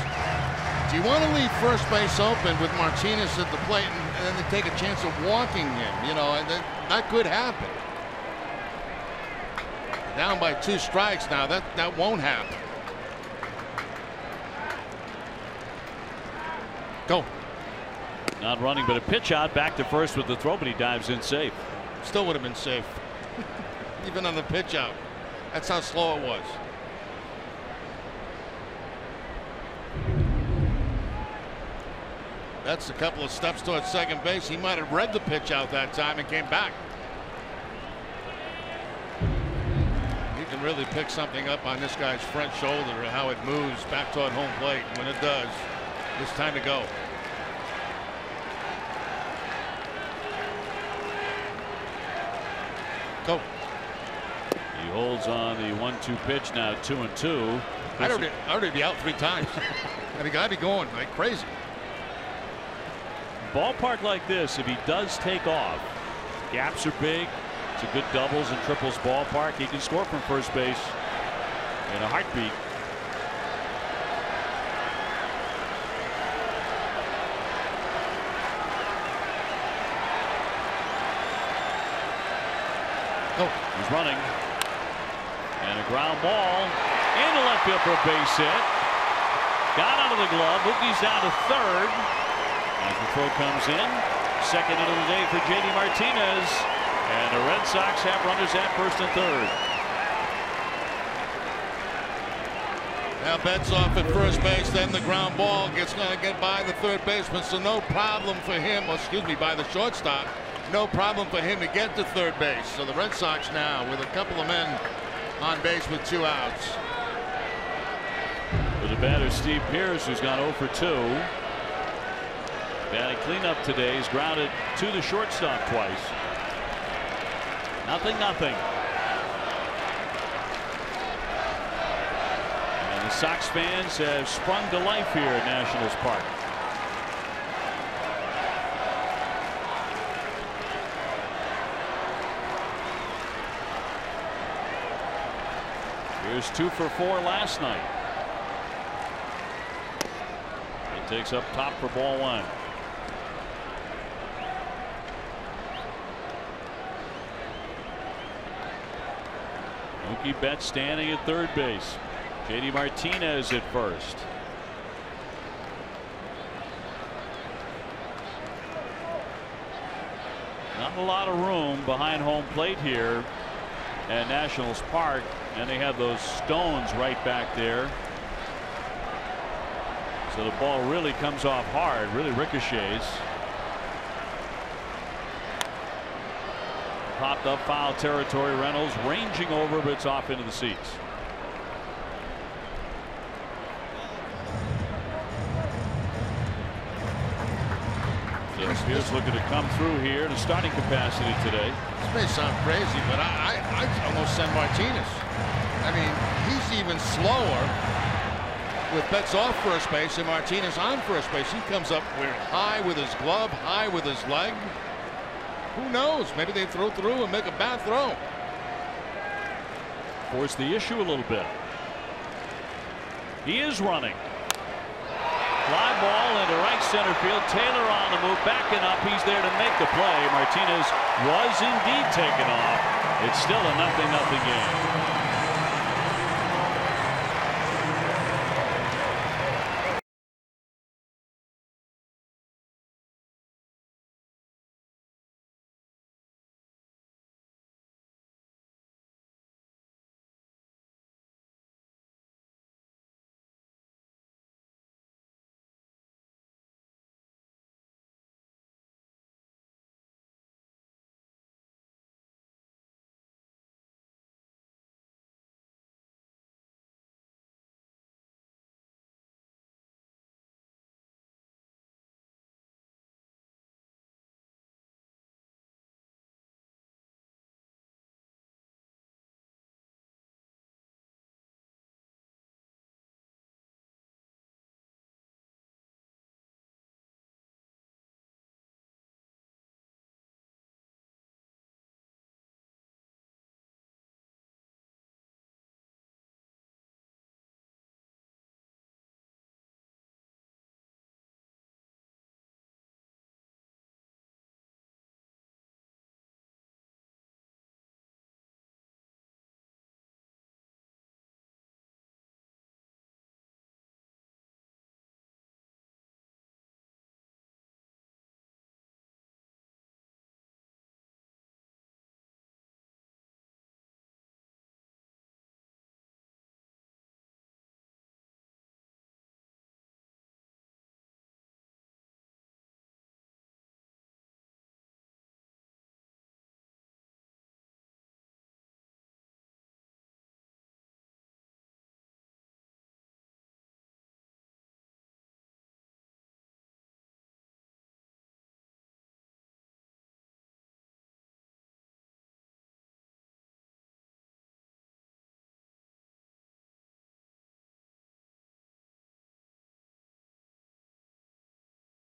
do you want to leave first base open with Martinez at the plate and then they take a chance of walking him? You know, and that could happen. Down by 2 strikes now. That won't happen. Go. Not running, but a pitch out back to first with the throw, but he dives in safe. Still would have been safe. Even on the pitch out. That's how slow it was. That's a couple of steps towards second base. He might have read the pitch out that time and came back. You can really pick something up on this guy's front shoulder or how it moves back toward home plate. When it does, it's time to go. Go. He holds on the 1-2 pitch now, 2-2. I'd already be out 3 times. I mean, I'd be going like crazy. Ballpark like this, if he does take off, gaps are big. It's a good doubles and triples ballpark. He can score from first base in a heartbeat. Go. He's running. And a ground ball into left field for a base hit. Got out of the glove. Mookie's down to third. As the throw comes in, second hit of the day for JD Martinez, and the Red Sox have runners at first and third. Now Betts off at first base, then the ground ball gets going to get by the third baseman, so no problem for him, or excuse me, by the shortstop. No problem for him to get to third base. So the Red Sox now with a couple of men on base with 2 outs. For the batter, Steve Pearce, who's gone 0 for 2. Batting cleanup today. He's grounded to the shortstop twice. 0-0. And the Sox fans have sprung to life here at Nationals Park. Here's 2 for 4 last night. He takes up top for ball 1. Mookie Betts standing at third base. JD Martinez at first. Not a lot of room behind home plate here at Nationals Park, and they have those stones right back there. So the ball really comes off hard, really ricochets. Popped up foul territory. Reynolds ranging over, but it's off into the seats. So Spears looking to come through here in a starting capacity today. This may sound crazy, but I almost send Martinez. I mean, he's even slower with Betts off first base and Martinez on first base. He comes up high with his glove, high with his leg. Who knows? Maybe they throw through and make a bad throw. Force the issue a little bit. He is running. Fly ball into right center field. Taylor on the move, backing up. He's there to make the play. Martinez was indeed taken off. It's still a 0-0 game.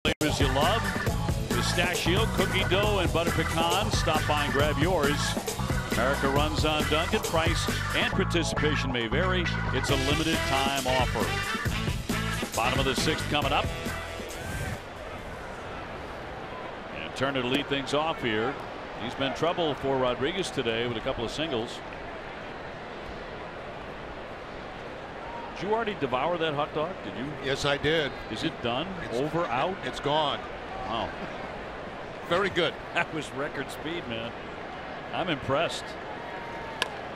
Flavors you love: pistachio, cookie dough, and butter pecan. Stop by and grab yours. America runs on Dunkin'. Price and participation may vary. It's a limited time offer. Bottom of the 6th coming up. And Turner to lead things off here. He's been trouble for Rodriguez today with a couple of singles. Did you already devour that hot dog? Did you? Yes, I did. Is it done? Over, out? It's gone. Wow. Very good. That was record speed, man. I'm impressed.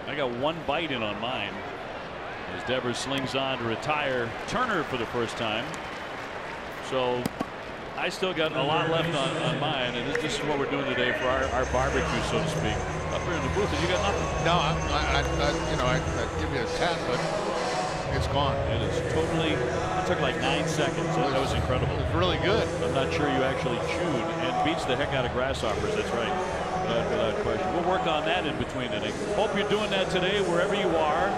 I got one bite in on mine. As Devers slings on to retire Turner for the first time. So I still got a lot left on mine, and this is what we're doing today for our barbecue, so to speak. Up here in the booth, and you got nothing? No, I'd give you a tap, but it's gone. It is totally. It took like 9 seconds. That was incredible. It was really good. I'm not sure you actually chewed, and beats the heck out of grasshoppers. That's right, without question. We'll work on that in between innings. Hope you're doing that today, wherever you are.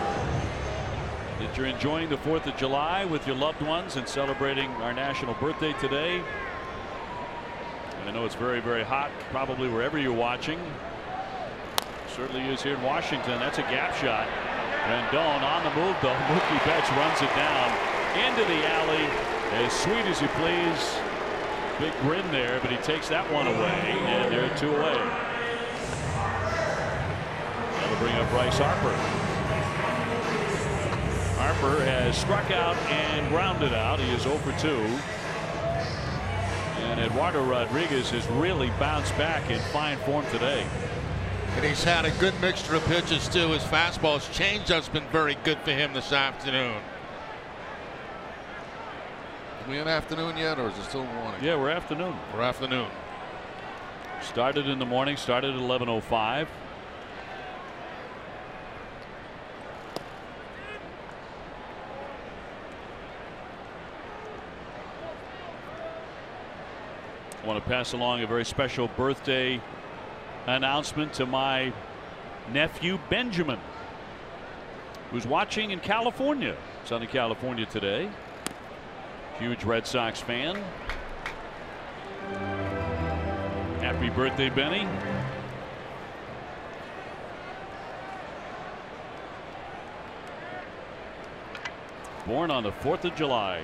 That you're enjoying the 4th of July with your loved ones and celebrating our national birthday today. I know it's very, very hot, probably wherever you're watching. Certainly is here in Washington. That's a gap shot. Rendon on the move, though. Mookie Betts runs it down into the alley. As sweet as you please. Big grin there, but he takes that one away, and they're 2 away. That'll bring up Bryce Harper. Harper has struck out and grounded out. He is 0 for 2. And Eduardo Rodriguez has really bounced back in fine form today. And he's had a good mixture of pitches too. His fastball's changeup's been very good for him this afternoon. Are we in afternoon yet, or is it still morning? Yeah, we're afternoon. We're afternoon. Started in the morning. Started at 11:05. I want to pass along a very special birthday announcement to my nephew Benjamin, who's watching in California, sunny California today. Huge Red Sox fan. Happy birthday, Benny. Born on the 4th of July.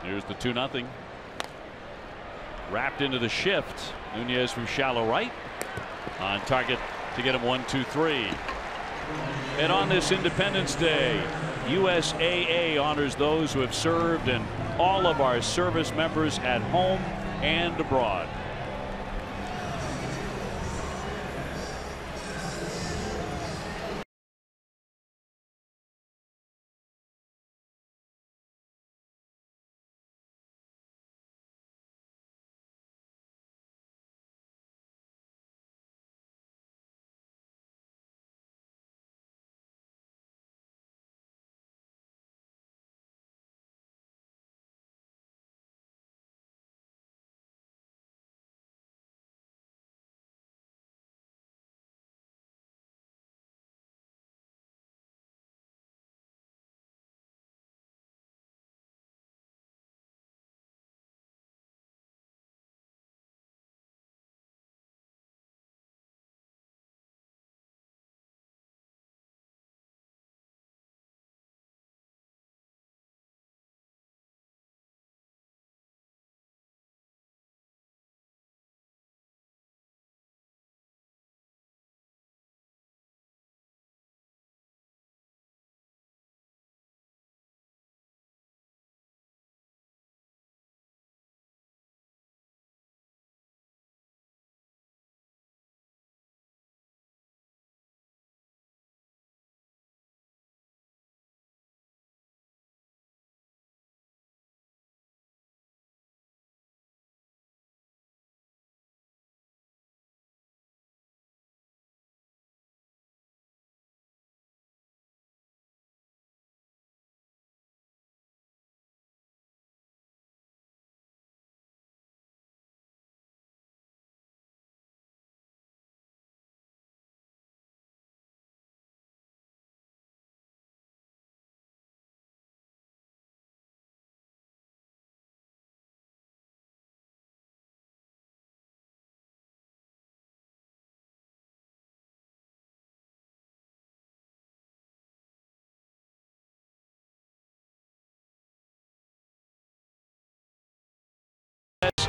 Here's the 2-0. Wrapped into the shift. Nunez from shallow right. On target to get him 1-2-3. And on this Independence Day, USAA honors those who have served and all of our service members at home and abroad.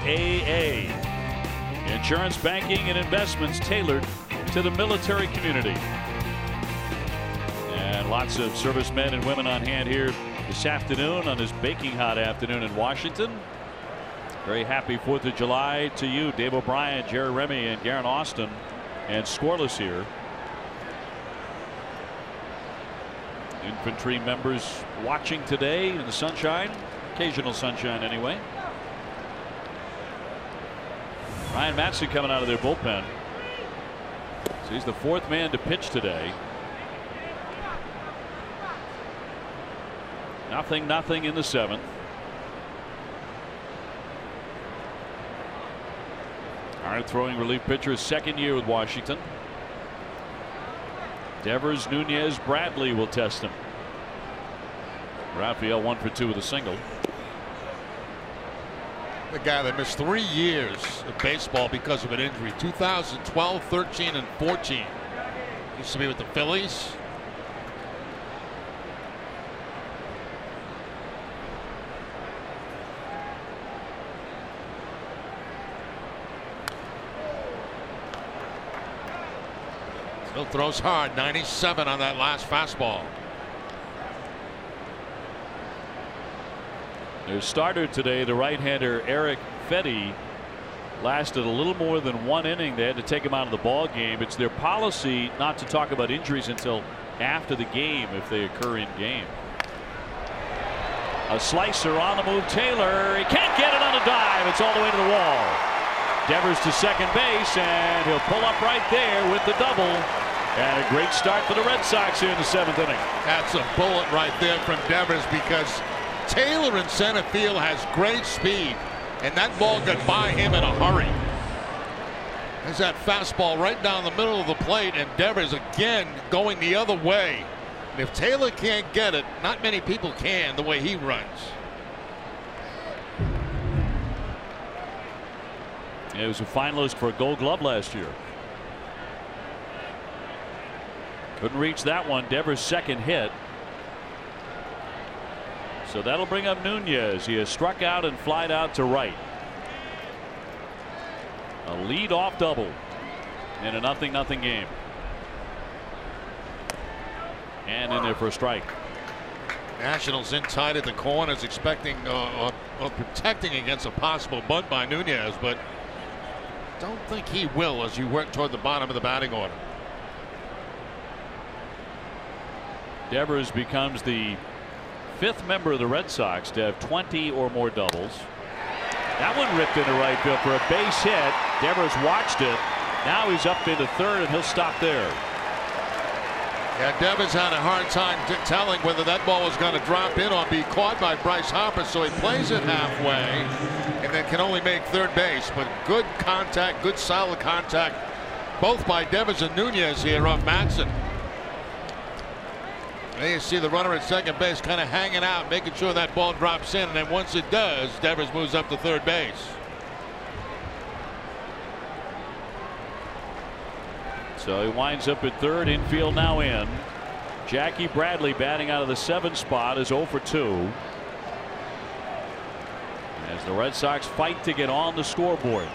USAA. Insurance, banking, and investments tailored to the military community. And lots of servicemen and women on hand here this afternoon on this baking hot afternoon in Washington. Very happy 4th of July to you, Dave O'Brien, Jerry Remy, and Garen Austin. And scoreless here. Infantry members watching today in the sunshine, occasional sunshine anyway. Ryan Madson coming out of their bullpen. So he's the fourth man to pitch today. Nothing in the seventh. Hard throwing relief pitcher, second year with Washington. Devers, Nunez, Bradley will test him. Raphael 1 for 2 with a single. The guy that missed 3 years of baseball because of an injury. 2012, 13, and 14. Used to be with the Phillies. Still throws hard. 97 on that last fastball. Their starter today, the right-hander Eric Fetty, lasted a little more than 1 inning. They had to take him out of the ball game. It's their policy not to talk about injuries until after the game if they occur in game. A slicer on the move. Taylor, he can't get it on a dive. It's all the way to the wall. Devers to second base, and he'll pull up right there with the double. And a great start for the Red Sox here in the 7th inning. That's a bullet right there from Devers, because Taylor in center field has great speed, and that ball got by him in a hurry. There's that fastball right down the middle of the plate, and Devers again going the other way. And if Taylor can't get it, not many people can the way he runs. He was a finalist for a Gold Glove last year. Couldn't reach that one. Devers' second hit. So that'll bring up Nunez. He has struck out and flied out to right. A lead-off double in a 0-0 game. And in there for a strike. Nationals in tight at the corners, expecting or protecting against a possible bunt by Nunez, but don't think he will as you work toward the bottom of the batting order. Devers becomes the 5th member of the Red Sox to have 20 or more doubles. That one ripped into right field for a base hit. Devers watched it. Now he's up into third, and he'll stop there. Yeah, Devers had a hard time telling whether that ball was going to drop in or be caught by Bryce Harper, so he plays it halfway and then can only make third base. But good contact, good solid contact, both by Devers and Nunez here off Madson. There you see the runner at second base kind of hanging out, making sure that ball drops in, and then once it does, Devers moves up to third base. So he winds up at third, infield now in. Jackie Bradley batting out of the 7th spot is 0 for 2. As the Red Sox fight to get on the scoreboard.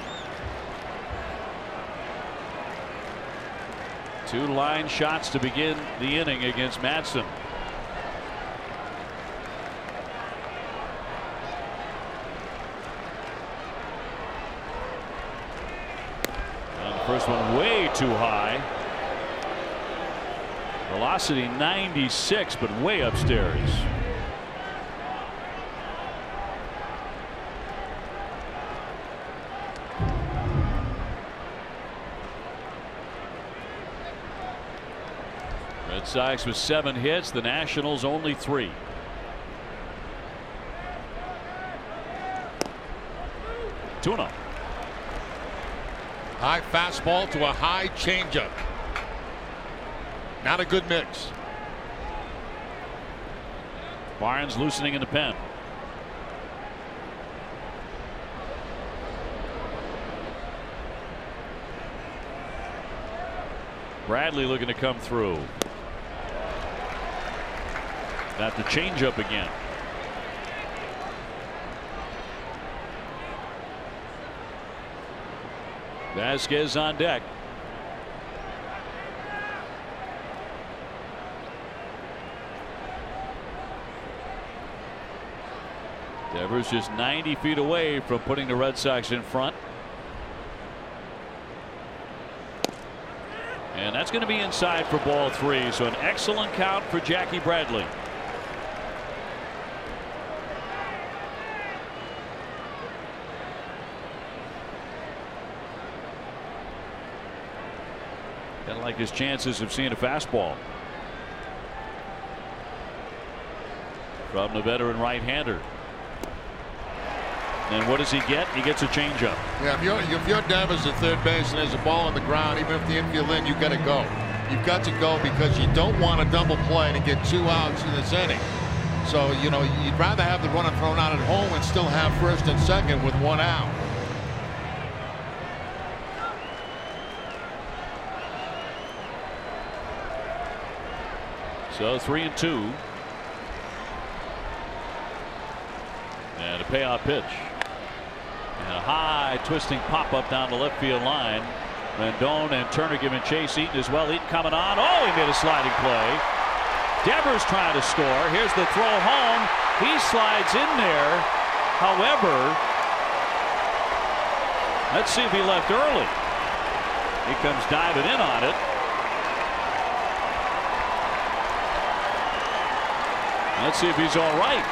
2 line shots to begin the inning against Madson. And the first one way too high. Velocity 96, but way upstairs. Red Sox with 7 hits, the Nationals only 3. Tuna. High fastball to a high changeup. Not a good mix. Barnes loosening in the pen. Bradley looking to come through. Got the changeup again. Vasquez on deck. Devers just 90 feet away from putting the Red Sox in front. And that's going to be inside for ball 3. So an excellent count for Jackie Bradley. Kind of like his chances of seeing a fastball from the veteran right-hander. And what does he get? He gets a changeup. Yeah, if you're Devers at third base and there's a ball on the ground, even if the infield in, you've got to go. You've got to go because you don't want a double play to get 2 outs in this inning. So, you know, you'd rather have the runner thrown out at home and still have first and second with 1 out. So 3-2. And a payoff pitch. And a high twisting pop up down the left field line. Rendon and Turner giving chase. Eaton as well. Eaton coming on. Oh, he made a sliding play. Devers trying to score. Here's the throw home. He slides in there. However, let's see if he left early. He comes diving in on it. Let's see if he's all right.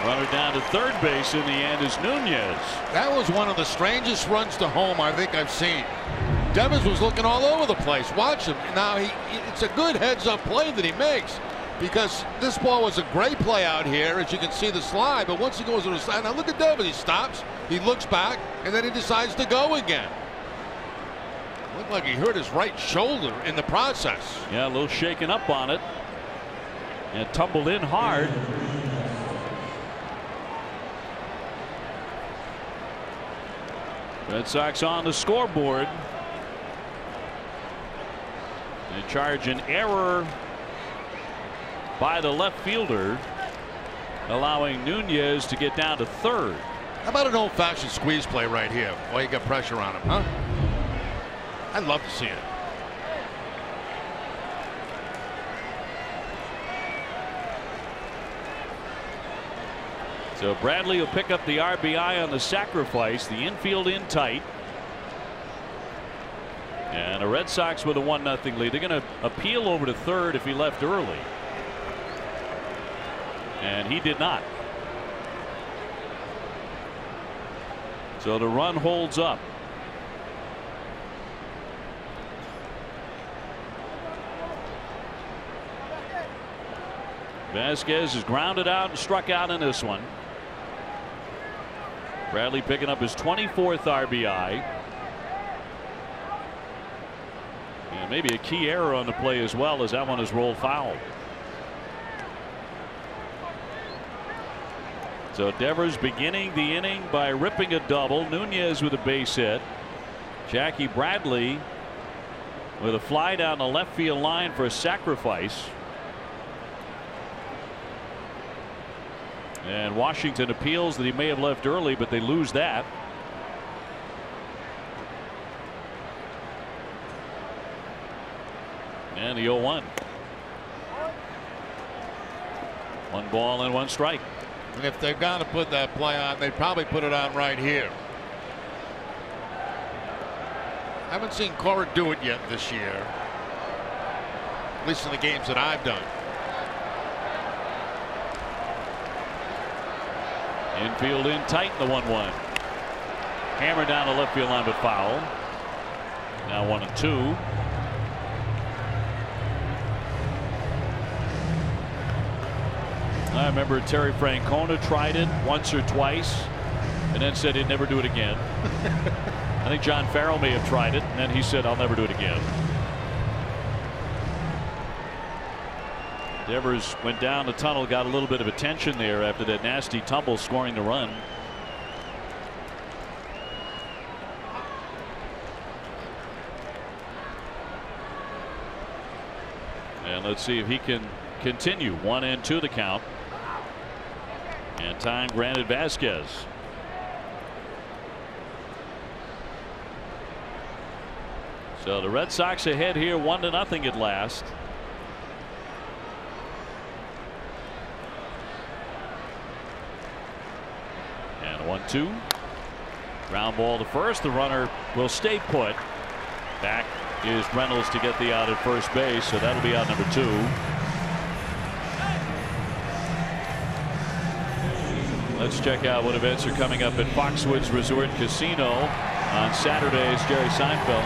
Runner down to third base in the end is Nunez. That was one of the strangest runs to home I think I've seen. Devers was looking all over the place. Watch him. Now it's a good heads-up play that he makes because this ball was a great play out here, as you can see the slide. But once he goes to the side, now look at Devers. He stops, he looks back, and then he decides to go again. Looked like he hurt his right shoulder in the process. Yeah, a little shaken up on it and tumbled in hard. Red Sox on the scoreboard. They charge an error by the left fielder, allowing Nunez to get down to third. How about an old-fashioned squeeze play right here while you got pressure on him, huh? I'd love to see it. So Bradley will pick up the RBI on the sacrifice. The infield in tight. And the Red Sox with a 1-0 lead. They're going to appeal over to third if he left early. And he did not. So the run holds up. Vasquez is grounded out and struck out in this one. Bradley picking up his 24th RBI. And maybe a key error on the play as well, as that one is rolled foul. So Devers beginning the inning by ripping a double. Nunez with a base hit. Jackie Bradley with a fly down the left field line for a sacrifice. And Washington appeals that he may have left early, but they lose that. And the 0-1. 1 ball and 1 strike. And if they've got to put that play on, they'd probably put it on right here. I haven't seen Cora do it yet this year, at least in the games that I've done. Infield in tight, the 1-1. Hammer down the left field line, but foul. Now 1-2. I remember Terry Francona tried it once or twice and then said he'd never do it again. I think John Farrell may have tried it, and then he said, I'll never do it again. Devers went down the tunnel, got a little bit of attention there after that nasty tumble, scoring the run. And let's see if he can continue. 1-2 the count. And time granted Vasquez. So the Red Sox ahead here 1-0 at last. And 1-2. Ground ball to first. The runner will stay put. Back is Reynolds to get the out at first base, so that'll be out number 2. Let's check out what events are coming up at Foxwoods Resort Casino on Saturday's Jerry Seinfeld.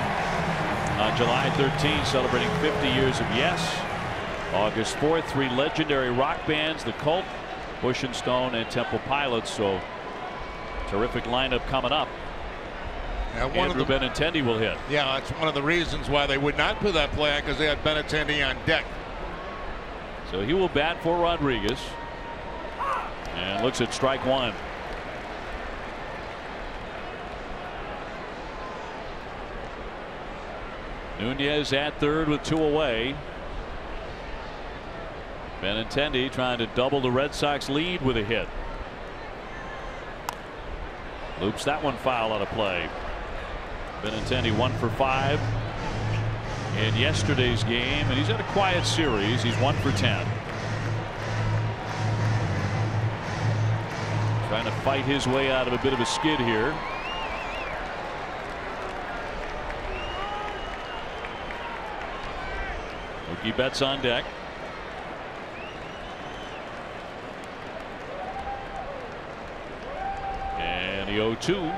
On July 13th, celebrating 50 years of Yes. August 4th, 3 legendary rock bands, The Cult, Bush and Stone, and Temple Pilots. So terrific lineup coming up. Andrew Benintendi will hit. Yeah, that's one of the reasons why they would not put that play on, because they had Benintendi on deck. So he will bat for Rodriguez. And looks at strike 1. Nunez at third with 2 away. Benintendi trying to double the Red Sox lead with a hit. Loops that one foul out of play. Benintendi 1 for 5 in yesterday's game, and he's had a quiet series. He's 1 for 10. Trying to fight his way out of a bit of a skid here. Mookie Betts on deck. And the 0-2.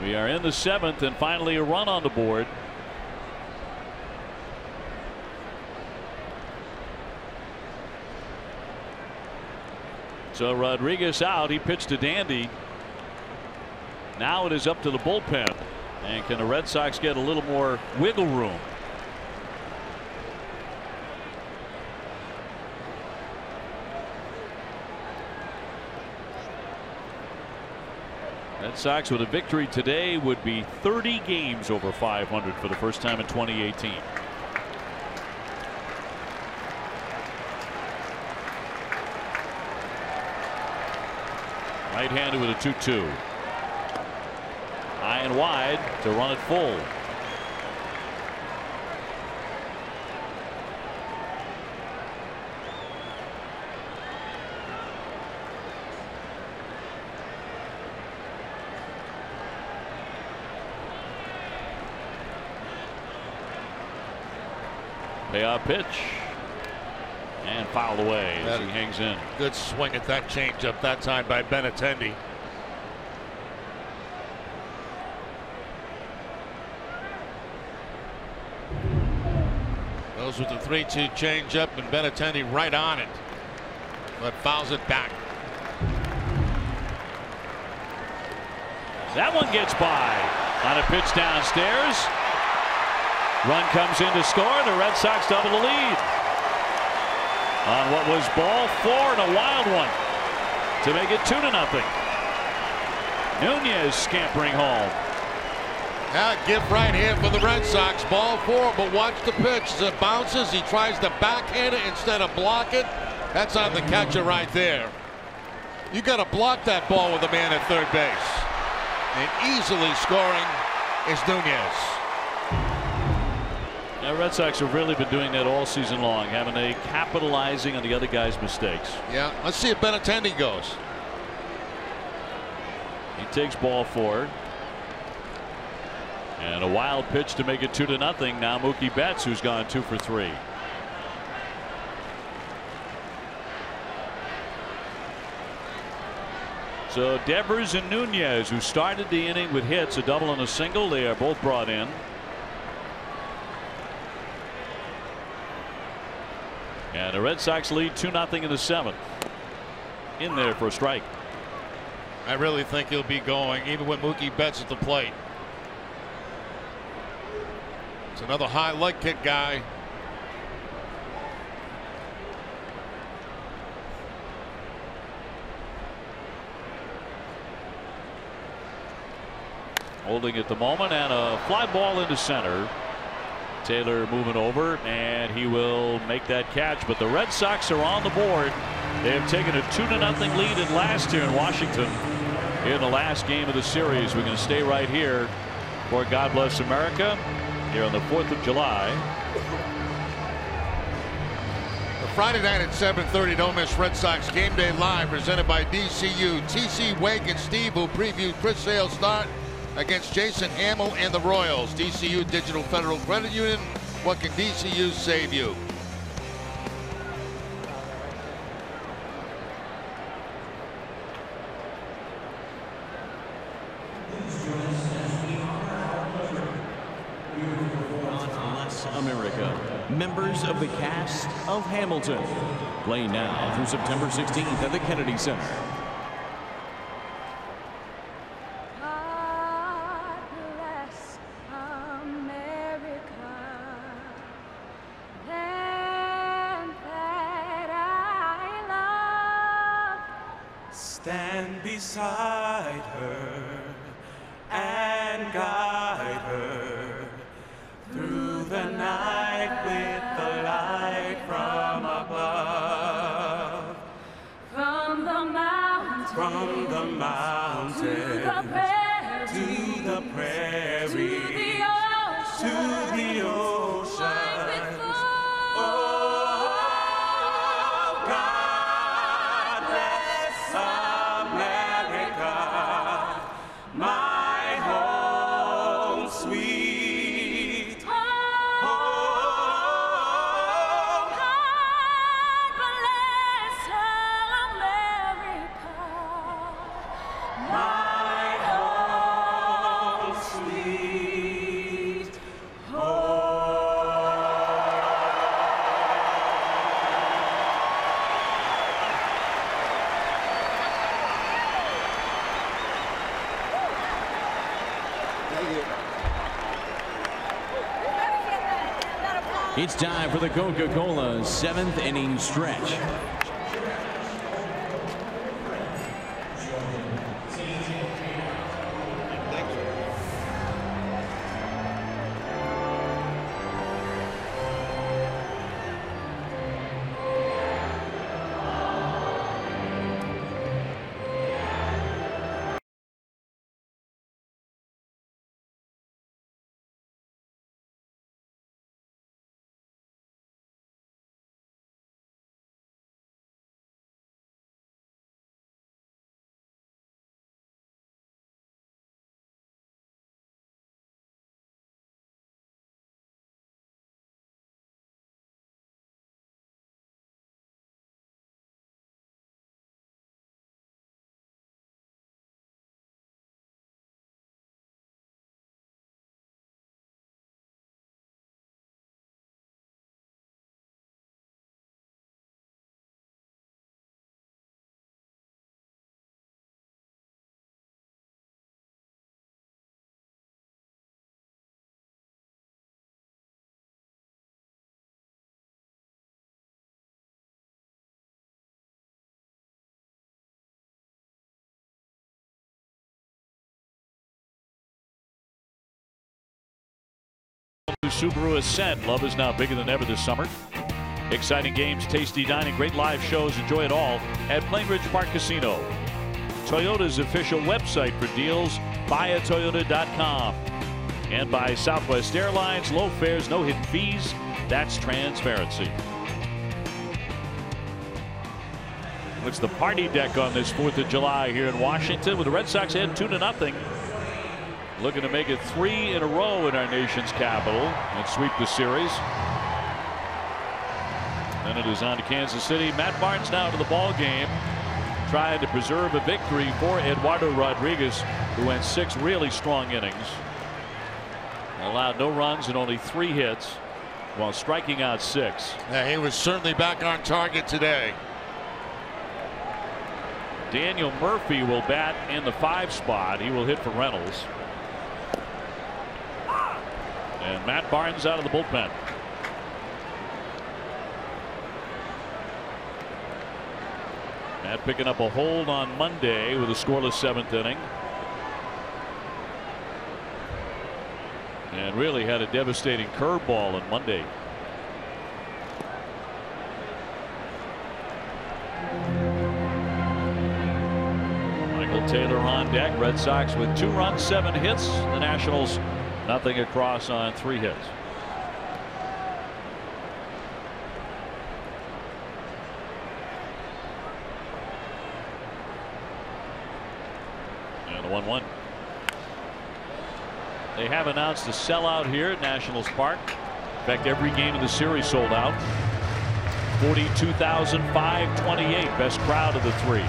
We are in the 7th, and finally a run on the board. So Rodriguez out. He pitched to Dandy. Now it is up to the bullpen. And can the Red Sox get a little more wiggle room? Red Sox with a victory today would be 30 games over 500 for the first time in 2018. Right-handed with a 2-2. High and wide to run it full. Payoff pitch. And fouled away as he hangs in. Good swing at that changeup that time by Benintendi. Goes with the 3-2 changeup, and Benintendi right on it, but fouls it back. That one gets by on a pitch downstairs. Run comes in to score, and the Red Sox double the lead on what was ball 4 and a wild one to make it 2-0. Nunez scampering home. Now gift right here for the Red Sox. Ball 4, but watch the pitch as it bounces. He tries to backhand it instead of block it. That's on the catcher right there. You got to block that ball with a man at third base. And easily scoring is Nunez. The Red Sox have really been doing that all season long, haven't they? Capitalizing on the other guy's mistakes. Yeah, let's see if Benintendi goes. He takes ball 4. And a wild pitch to make it 2-0. Now Mookie Betts, who's gone 2 for 3. So Devers and Nunez, who started the inning with hits, a double and a single, they are both brought in. And the Red Sox lead 2-0 in the 7th. In there for a strike. I really think he'll be going even with Mookie Betts at the plate. It's another high leg kick guy. Holding at the moment, and a fly ball into center. Taylor moving over, and he will make that catch, but the Red Sox are on the board. They have taken a 2-0 lead at last here in Washington in the last game of the series. We're going to stay right here for God Bless America here on the 4th of July. The Friday night at 7:30, don't miss Red Sox Game Day Live, presented by DCU. TC, Wake, and Steve will preview Chris Sale's start against Jason Hamill and the Royals. DCU Digital Federal Credit Union. What can DCU save you? America, members of the cast of Hamilton, play now through September 16th at the Kennedy Center. God bless America, land that I love. Stand beside her and guide her through the night with the light from above. From the mountains, From the mountains to the prairies, to the to the ocean, Oh, God bless America, my home sweet home. God bless America, My home sweet It's time for the Coca-Cola 7th inning stretch. Subaru Ascent. Love is now bigger than ever this summer. Exciting games, tasty dining, great live shows. Enjoy it all at Plain Ridge Park Casino. Toyota's official website for deals, buyatoyota.com. And by Southwest Airlines, low fares, no hidden fees. That's transparency. It's the party deck on this 4th of July here in Washington, with the Red Sox ahead 2-0. Looking to make it 3 in a row in our nation's capital and sweep the series. Then it is on to Kansas City. Matt Barnes now to the ball game, trying to preserve a victory for Eduardo Rodriguez, who went 6 really strong innings. Allowed no runs and only 3 hits while striking out 6. Yeah, he was certainly back on target today. Daniel Murphy will bat in the 5 spot. He will hit for Reynolds. And Matt Barnes out of the bullpen. Matt picking up a hold on Monday with a scoreless 7th inning. And really had a devastating curveball on Monday. Michael Taylor on deck. Red Sox with 2 runs, 7 hits. The Nationals nothing across on 3 hits. 1-1. They have announced a sellout here at Nationals Park. In fact, every game of the series sold out. 42,528, best crowd of the three.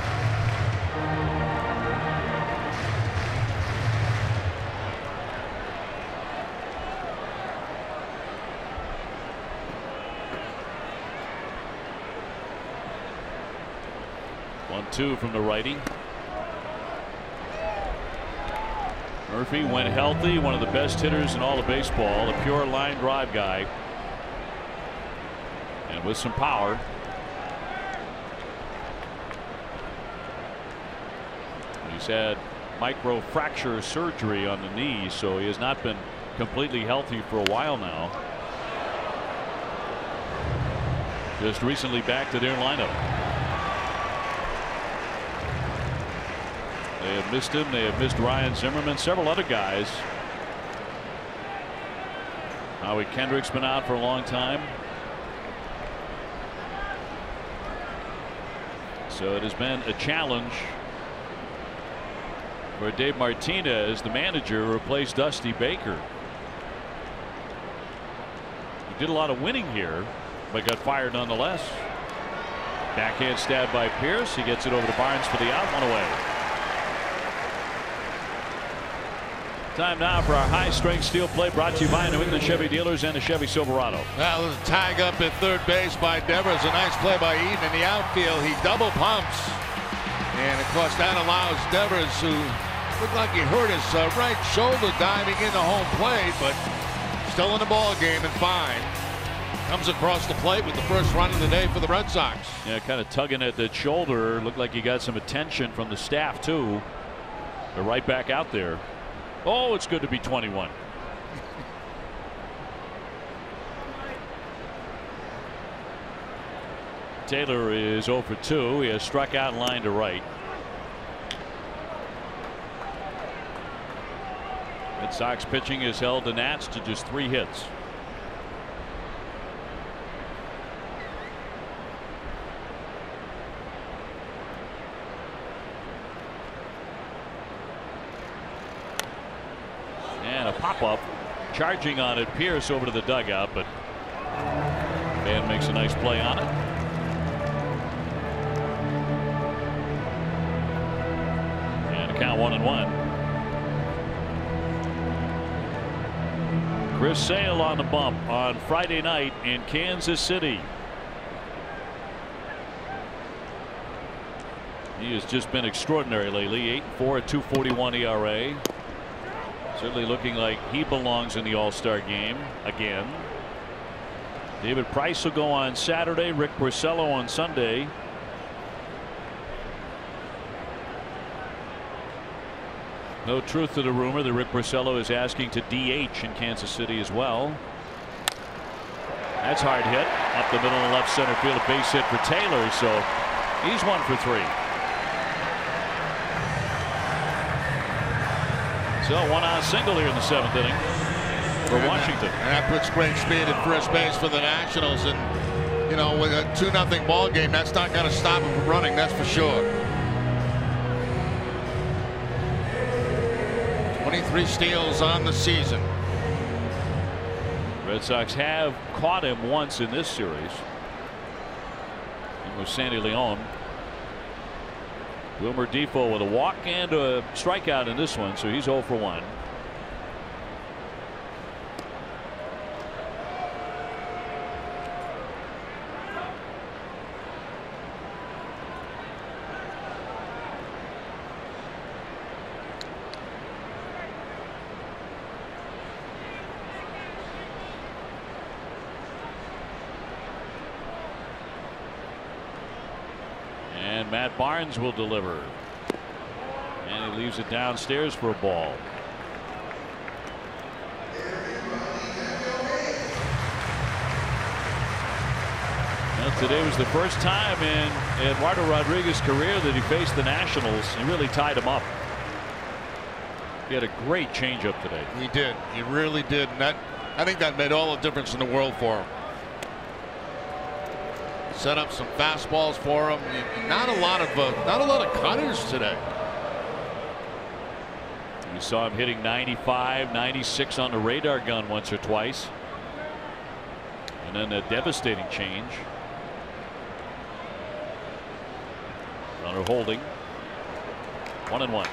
One-two from the righty. Murphy, when healthy, one of the best hitters in all of baseball, a pure line drive guy. And with some power. He's had microfracture surgery on the knee, so he has not been completely healthy for a while now. Just recently back to their lineup. They have missed him. They have missed Ryan Zimmerman, several other guys. Howie Kendrick's been out for a long time. So it has been a challenge for Dave Martinez, the manager, to replace Dusty Baker. He did a lot of winning here, but got fired nonetheless. Backhand stab by Pierce. He gets it over to Barnes for the out, one away. Time now for our high-strength steel plate, brought to you by New England Chevy dealers and the Chevy Silverado. That was a tag up at third base by Devers. A nice play by Eaton in the outfield. He double pumps. And, of course, that allows Devers, who looked like he hurt his right shoulder diving into home plate, but still in the ball game and fine. Comes across the plate with the first run of the day for the Red Sox. Yeah, kind of tugging at that shoulder. Looked like he got some attention from the staff, too. They're right back out there. Oh, it's good to be 21. Taylor is 0 for 2. He has struck out line to right. Red Sox pitching has held the Nats to just 3 hits. And a pop-up, charging on it. Pierce over to the dugout, but Van makes a nice play on it. And a count 1-1. Chris Sale on the bump on Friday night in Kansas City. He has just been extraordinary lately. 8-4 at 2.41 ERA. Certainly looking like he belongs in the All-Star game again. David Price will go on Saturday. Rick Porcello on Sunday. No truth to the rumor that Rick Porcello is asking to DH in Kansas City as well. That's hard hit up the middle and left center field. A base hit for Taylor, so he's 1 for 3. So 1-out single here in the 7th inning for Washington. And that puts great speed at first base for the Nationals. And, you know, with a 2-0 ball game, that's not going to stop him from running, that's for sure. 23 steals on the season. Red Sox have caught him once in this series. It was Sandy Leon. Wilmer Defoe with a walk and a strikeout in this one, so he's 0 for 1. Matt Barnes will deliver, and he leaves it downstairs for a ball. Well, today was the first time in Eduardo Rodriguez's career that he faced the Nationals. He really tied him up. He had a great changeup today. He did. He really did. And I think that made all the difference in the world for him. Set up some fastballs for him. Not a lot of cutters today. You saw him hitting 95, 96 on the radar gun once or twice. And then a devastating change. Runner holding. 1-1.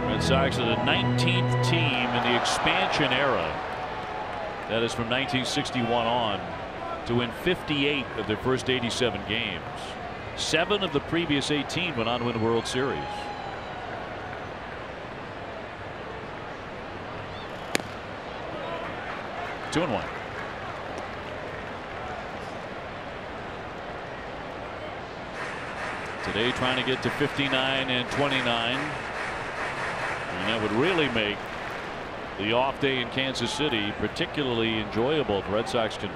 Red Sox are the 19th team in the expansion era. That is from 1961 on to win 58 of their first 87 games. 7 of the previous 18 went on to win the World Series. Two and one. Today trying to get to 59 and 29. And that would really make the off day in Kansas City particularly enjoyable. The Red Sox can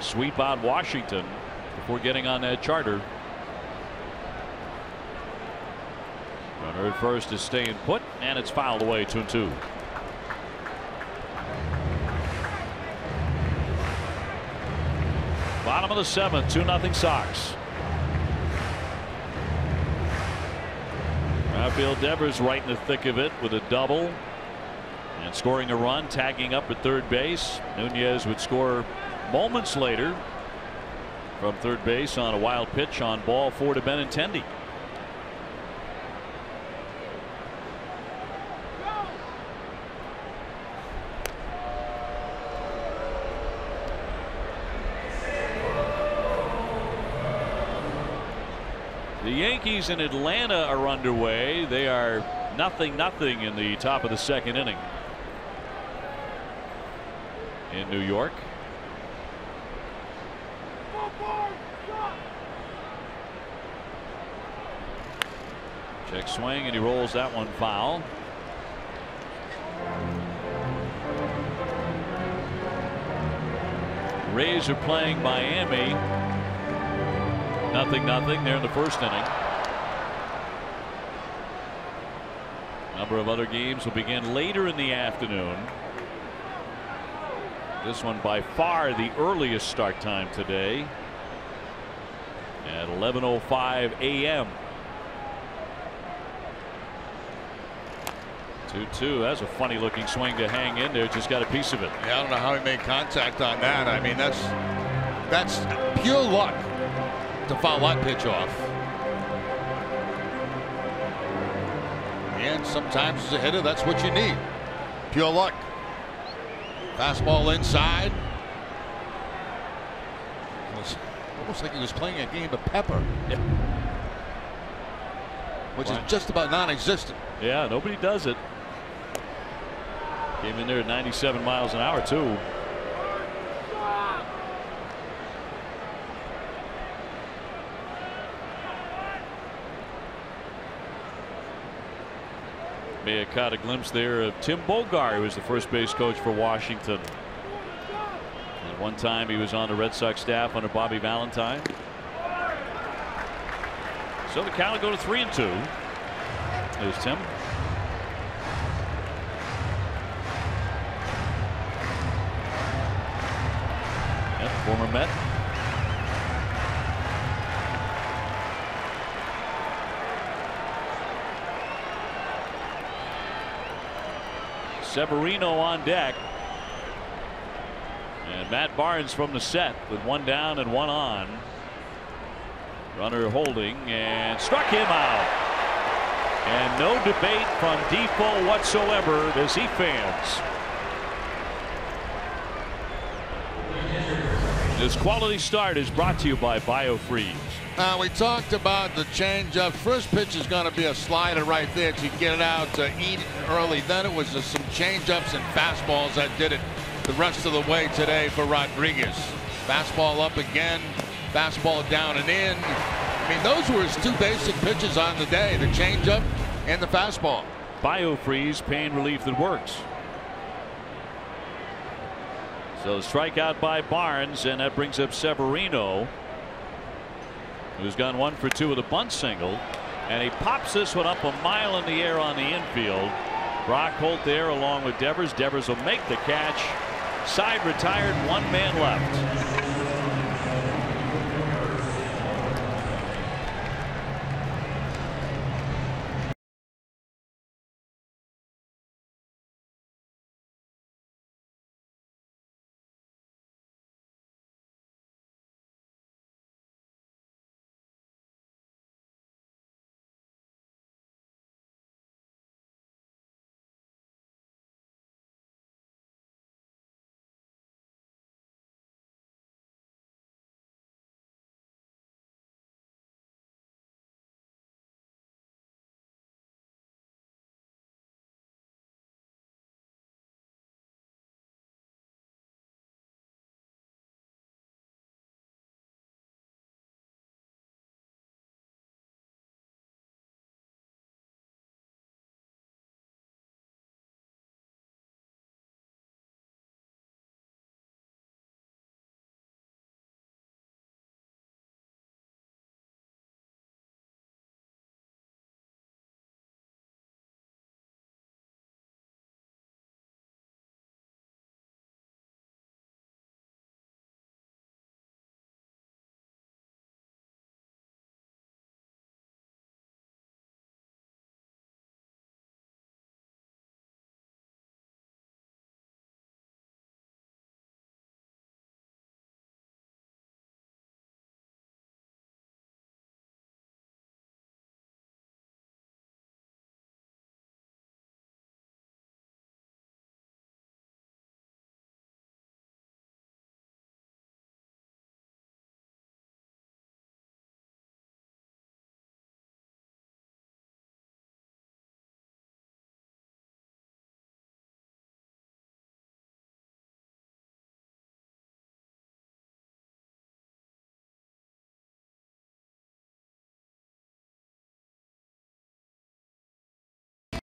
sweep out Washington before getting on that charter. Runner at first is staying put, and it's fouled away. 2-2. Bottom of the 7th, 2-0 Sox. Rafael Devers right in the thick of it with a double and scoring a run, tagging up at third base. Nunez would score moments later from third base on a wild pitch on ball 4 to Benintendi. The Yankees in Atlanta are underway. They are 0-0 in the top of the 2nd inning in New York. Check swing, and he rolls that one foul. Rays are playing Miami. 0-0 there in the 1st inning. A number of other games will begin later in the afternoon. This one by far the earliest start time today at 11:05 a.m. 2-2. That's a funny looking swing to hang in there. Just got a piece of it. Yeah, I don't know how he made contact on that. I mean, that's pure luck to foul that pitch off. And sometimes as a hitter, that's what you need. Pure luck. Fastball inside. It was almost like he was playing a game of pepper. Yeah. Which is just about non-existent. Yeah, nobody does it. Came in there at 97 miles an hour too. May have caught a glimpse there of Tim Bogar, who was the first base coach for Washington. At one time he was on the Red Sox staff under Bobby Valentine. So the count will go to 3-2. There's Tim. Yep, former Met. Severino on deck. And Matt Barnes from the set with 1 down and 1 on. Runner holding and struck him out. And no debate from Defoe whatsoever. The Z fans. This quality start is brought to you by BioFreeze. We talked about the changeup. First pitch is going to be a slider right there to get it out to eat early. Then it was some changeups and fastballs that did it the rest of the way today for Rodriguez. Fastball up again. Fastball down and in. I mean, those were his 2 basic pitches on the day, the changeup and the fastball. BioFreeze, pain relief that works. So strikeout by Barnes, and that brings up Severino, who's gone 1 for 2 with a bunt single, and he pops this one up a mile in the air on the infield. Brock Holt there along with Devers. Devers will make the catch. Side retired, 1 man left.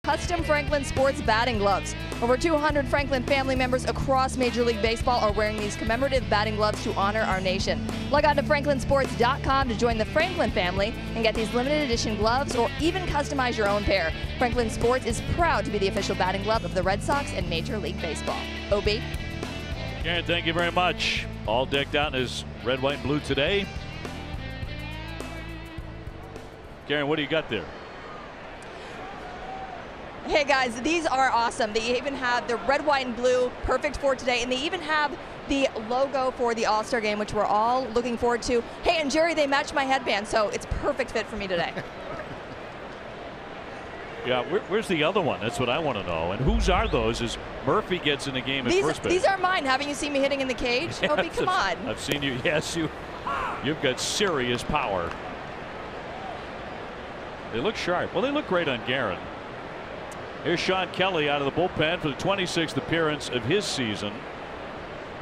Custom Franklin Sports batting gloves. Over 200 Franklin family members across Major League Baseball are wearing these commemorative batting gloves to honor our nation. Log on to franklinsports.com to join the Franklin family and get these limited edition gloves or even customize your own pair. Franklin Sports is proud to be the official batting glove of the Red Sox and Major League Baseball. OB. Karen, thank you very much. All decked out in his red, white, and blue today. Karen, what do you got there? Hey guys, these are awesome. They even have the red, white, and blue, perfect for today, and they even have the logo for the All-Star game, which we're all looking forward to. Hey, and Jerry, they match my headband, so it's perfect fit for me today. Yeah, where's the other one? That's what I want to know. And whose are those as Murphy gets in the game at first base? These are mine. Haven't you seen me hitting in the cage? Yes, Opie, come on. I've seen you. Yes, you've got serious power. They look sharp. Well, they look great on Guerin. Here's Sean Kelly out of the bullpen for the 26th appearance of his season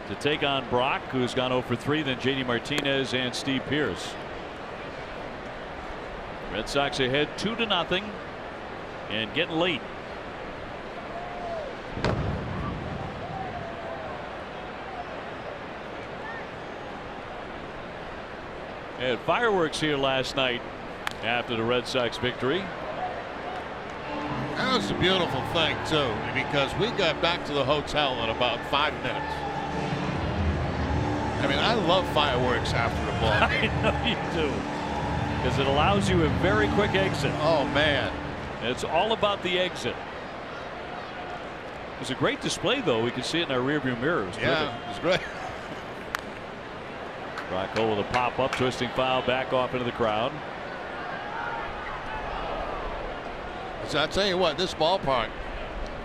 to take on Brock, who's gone 0 for 3, then JD Martinez and Steve Pearce. Red Sox ahead 2-0 and getting late. They had fireworks here last night after the Red Sox victory. That was a beautiful thing, too, because we got back to the hotel in about 5 minutes. I mean, I love fireworks after the ball game. I know you do, because it allows you a very quick exit. Oh, man. It's all about the exit. It was a great display, though. We could see it in our rearview mirror. It was yeah, it was great. Rocco with a pop-up, twisting foul, back off into the crowd. So I tell you what, this ballpark,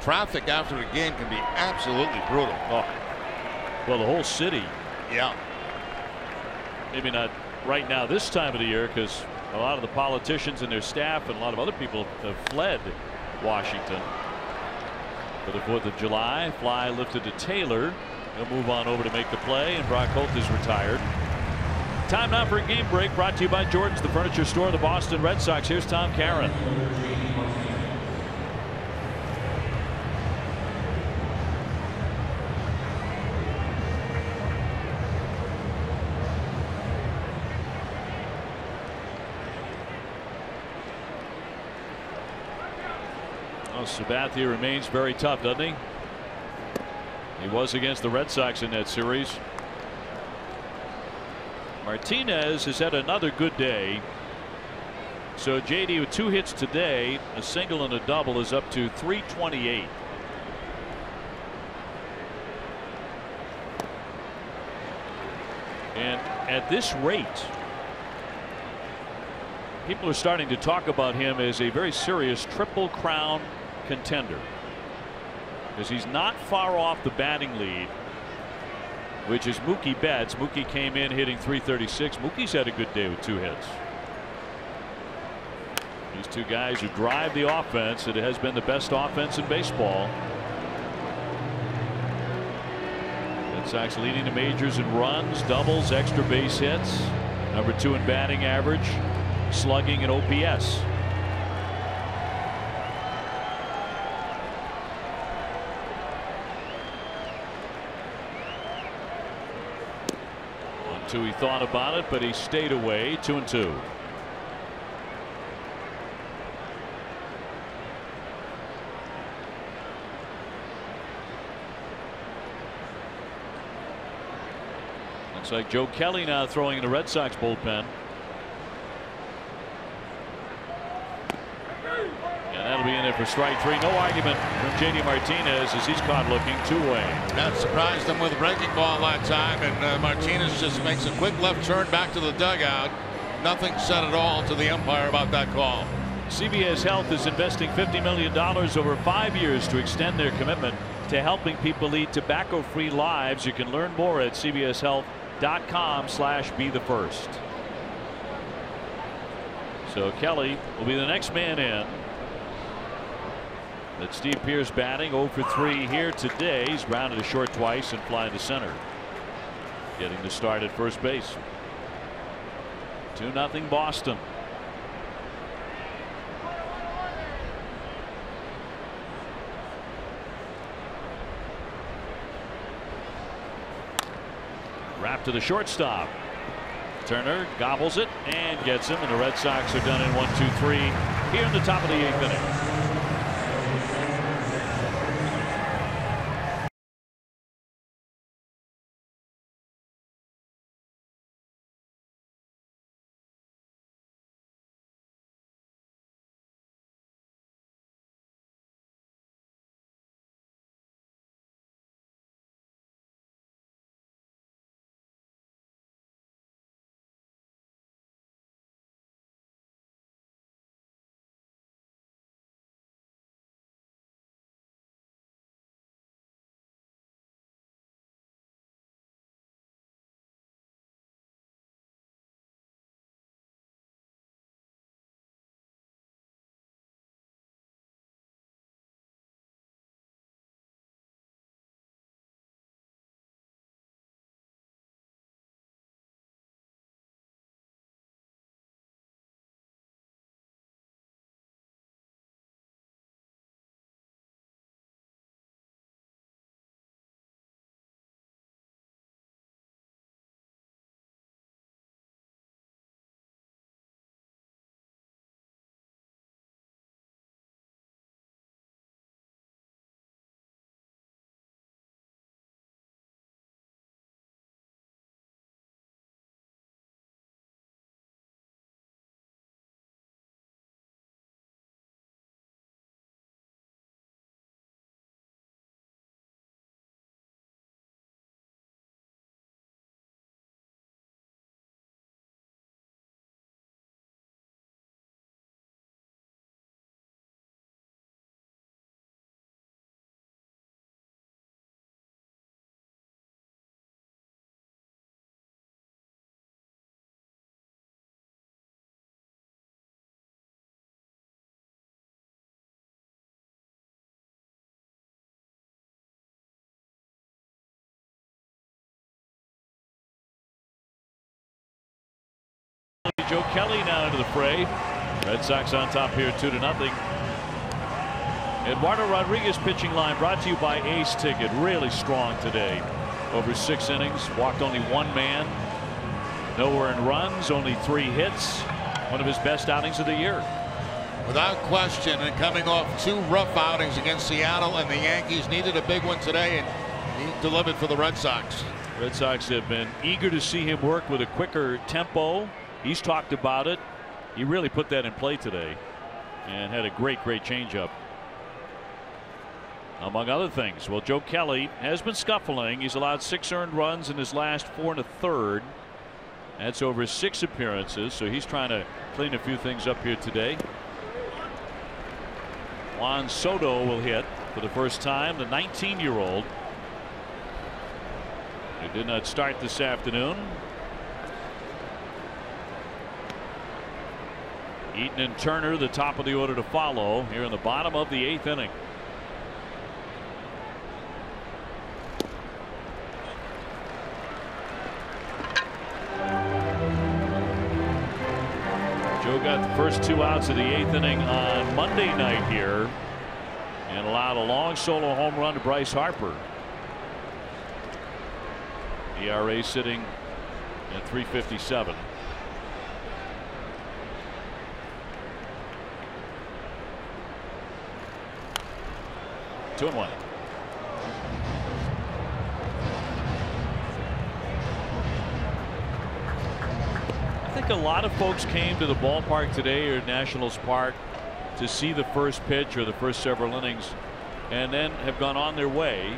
traffic after the game can be absolutely brutal. Oh, well, the whole city. Yeah. Maybe not right now this time of the year, because a lot of the politicians and their staff and a lot of other people have fled Washington. For the 4th of July, fly lifted to Taylor. He'll move on over to make the play, and Brock Holt is retired. Time now for a game break, brought to you by Jordan's, the furniture store of the Boston Red Sox. Here's Tom Caron. Sabathia remains very tough, doesn't he? He was against the Red Sox in that series. Martinez has had another good day. So JD with 2 hits today, a single and a double, is up to 328. And at this rate, people are starting to talk about him as a very serious Triple Crown contender, because he's not far off the batting lead, which is Mookie Betts. Mookie came in hitting .336. Mookie's had a good day with 2 hits. These two guys who drive the offense. It has been the best offense in baseball. Red Sox leading the majors in runs, doubles, extra base hits, number 2 in batting average, slugging, and OPS. He thought about it, but he stayed away. 2-2. Looks like Joe Kelly now throwing in the Red Sox bullpen. That'll be in there for strike 3. No argument from JD Martinez as he's caught looking 2-way. That surprised him with a breaking ball that time, and Martinez just makes a quick left turn back to the dugout. Nothing said at all to the umpire about that call. CVS Health is investing $50 million over 5 years to extend their commitment to helping people lead tobacco-free lives. You can learn more at cvshealth.com/be-the-first. So Kelly will be the next man in. But Steve Pearce batting 0 for 3 here today. He's grounded a short twice and flying to center. Getting the start at first base. 2-0 Boston. Wrap to the shortstop. Turner gobbles it and gets him, and the Red Sox are done in 1-2-3 here in the top of the 8th inning. Joe Kelly now into the fray. Red Sox on top here 2-0. Eduardo Rodriguez pitching line brought to you by Ace Ticket. Really strong today. Over 6 innings, walked only 1 man. No earned runs, only 3 hits. One of his best outings of the year. Without question, and coming off 2 rough outings against Seattle, and the Yankees needed a big one today, and he delivered for the Red Sox. Red Sox have been eager to see him work with a quicker tempo. He's talked about it. He really put that in play today and had a great changeup, among other things. Well, Joe Kelly has been scuffling. He's allowed 6 earned runs in his last 4 1/3. That's over 6 appearances, so he's trying to clean a few things up here today. Juan Soto will hit for the first time, the 19-year-old. He did not start this afternoon. Eaton and Turner the top of the order to follow here in the bottom of the 8th inning. Joe got the first 2 outs of the 8th inning on Monday night here and allowed a long solo home run to Bryce Harper. ERA sitting at 3.57. 2-1. I think a lot of folks came to the ballpark today or Nationals Park to see the first pitch or the first several innings and then have gone on their way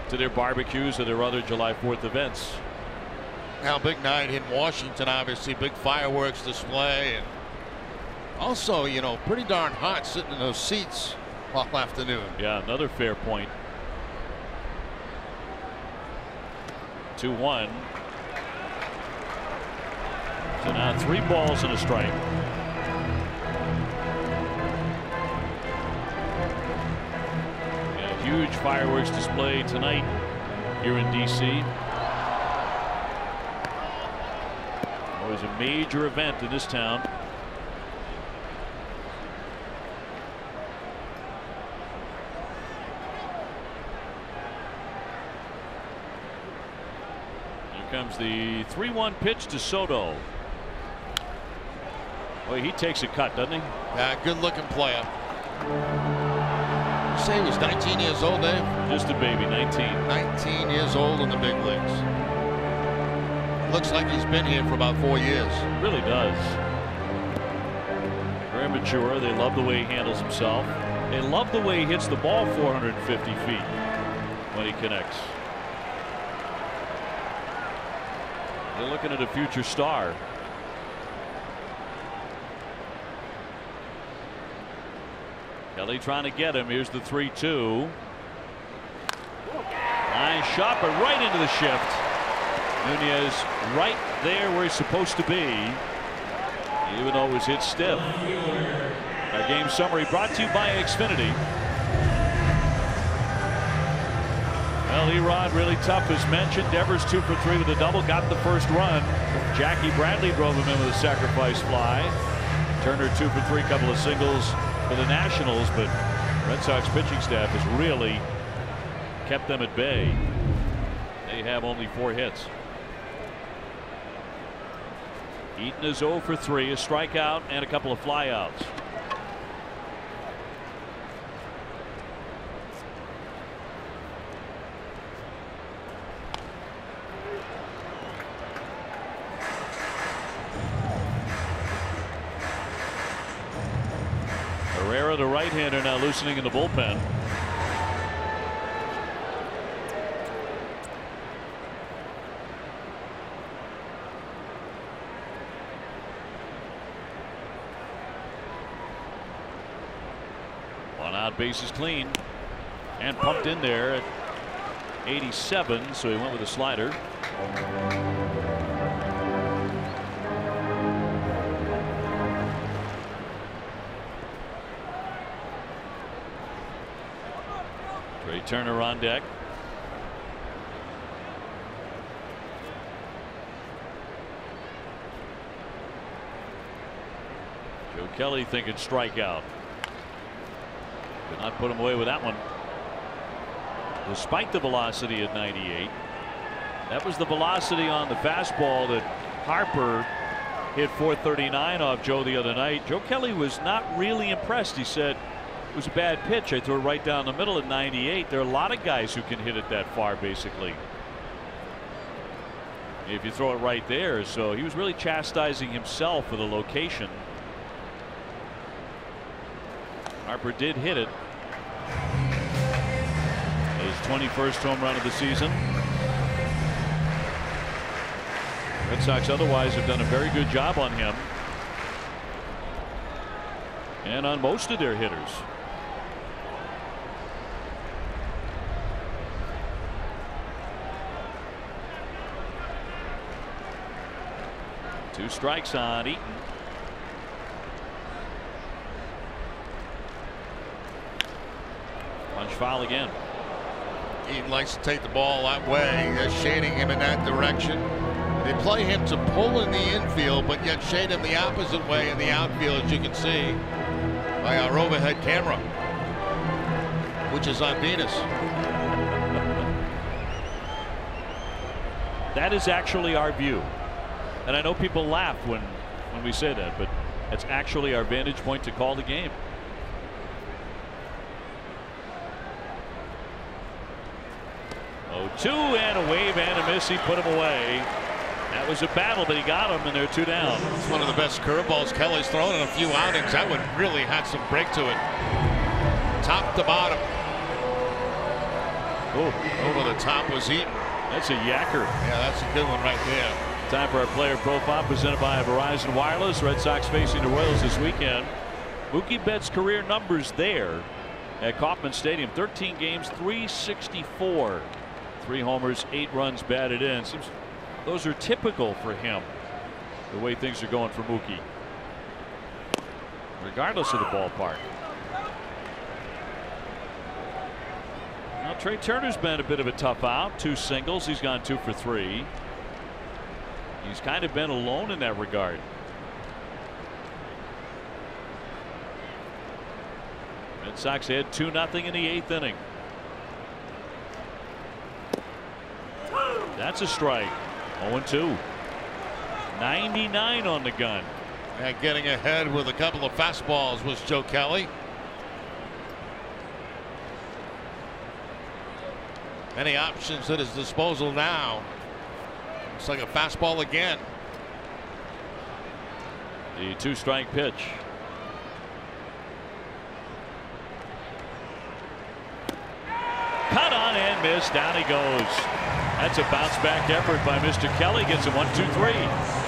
to their barbecues or their other July 4th events. Now, big night in Washington, obviously, big fireworks display, and also, you know, pretty darn hot sitting in those seats all afternoon. Yeah, another fair point. 2-1. So now 3 balls and a strike. And a huge fireworks display tonight here in D.C. Always a major event in this town. comes the 3-1 pitch to Soto. Boy, he takes a cut, doesn't he? Yeah, good looking player. You say he was 19 years old, Dave? Just a baby, 19. 19 years old in the big leagues. Looks like he's been here for about 4 years. Really does. Very mature. They love the way he handles himself. They love the way he hits the ball 450 feet when he connects. They're looking at a future star. Kelly trying to get him. Here's the 3-2. Line shot, but right into the shift. Nunez right there where he's supposed to be, even though it was hit stiff. Our game summary brought to you by Xfinity. Well, Erod really tough as mentioned. Devers 2 for 3 with a double, got the first run. Jackie Bradley drove him in with a sacrifice fly. Turner 2 for 3, couple of singles for the Nationals, but Red Sox pitching staff has really kept them at bay. They have only 4 hits. Eaton is 0 for 3, a strikeout and a couple of flyouts. Herrera, the right-hander, now loosening in the bullpen. One out, bases clean, and pumped in there at 87, so he went with a slider. Trey Turner on deck. Joe Kelly thinking strikeout. Could not put him away with that one. Despite the velocity at 98. That was the velocity on the fastball that Harper hit 439 off Joe the other night. Joe Kelly was not really impressed. He said it was a bad pitch. I threw it right down the middle at 98. There are a lot of guys who can hit it that far, basically, if you throw it right there. So he was really chastising himself for the location. Harper did hit it. His 21st home run of the season. Red Sox otherwise have done a very good job on him and on most of their hitters. Two strikes on Eaton. Punch foul again. Eaton likes to take the ball that way. They're shading him in that direction. They play him to pull in the infield, but yet shade him the opposite way in the outfield, as you can see by our overhead camera, which is on Venus. That is actually our view. And I know people laugh when we say that, but that's actually our vantage point to call the game. Oh, 2 and a wave and a miss. He put him away. That was a battle, but he got him, and they're 2 down. It's one of the best curveballs Kelly's thrown in a few outings. That one really had some break to it. Top to bottom. Oh, over the top was Eaton. That's a yacker. Yeah, that's a good one right there. Time for our player profile presented by Verizon Wireless. Red Sox facing the Royals this weekend. Mookie Betts' career numbers there at Kauffman Stadium. 13 games, 364. 3 homers, 8 runs batted in. Seems those are typical for him, the way things are going for Mookie, regardless of the ballpark. Now Trey Turner's been a bit of a tough out. 2 singles. He's gone 2 for 3. He's kind of been alone in that regard. Red Sox had 2-0 in the 8th inning. That's a strike. 0-2. 99 on the gun. And getting ahead with a couple of fastballs was Joe Kelly. Many options at his disposal now. Looks like a fastball again. The 2-strike pitch. Cut on and missed. Down he goes. That's a bounce back effort by Mr. Kelly. Gets him 1-2-3.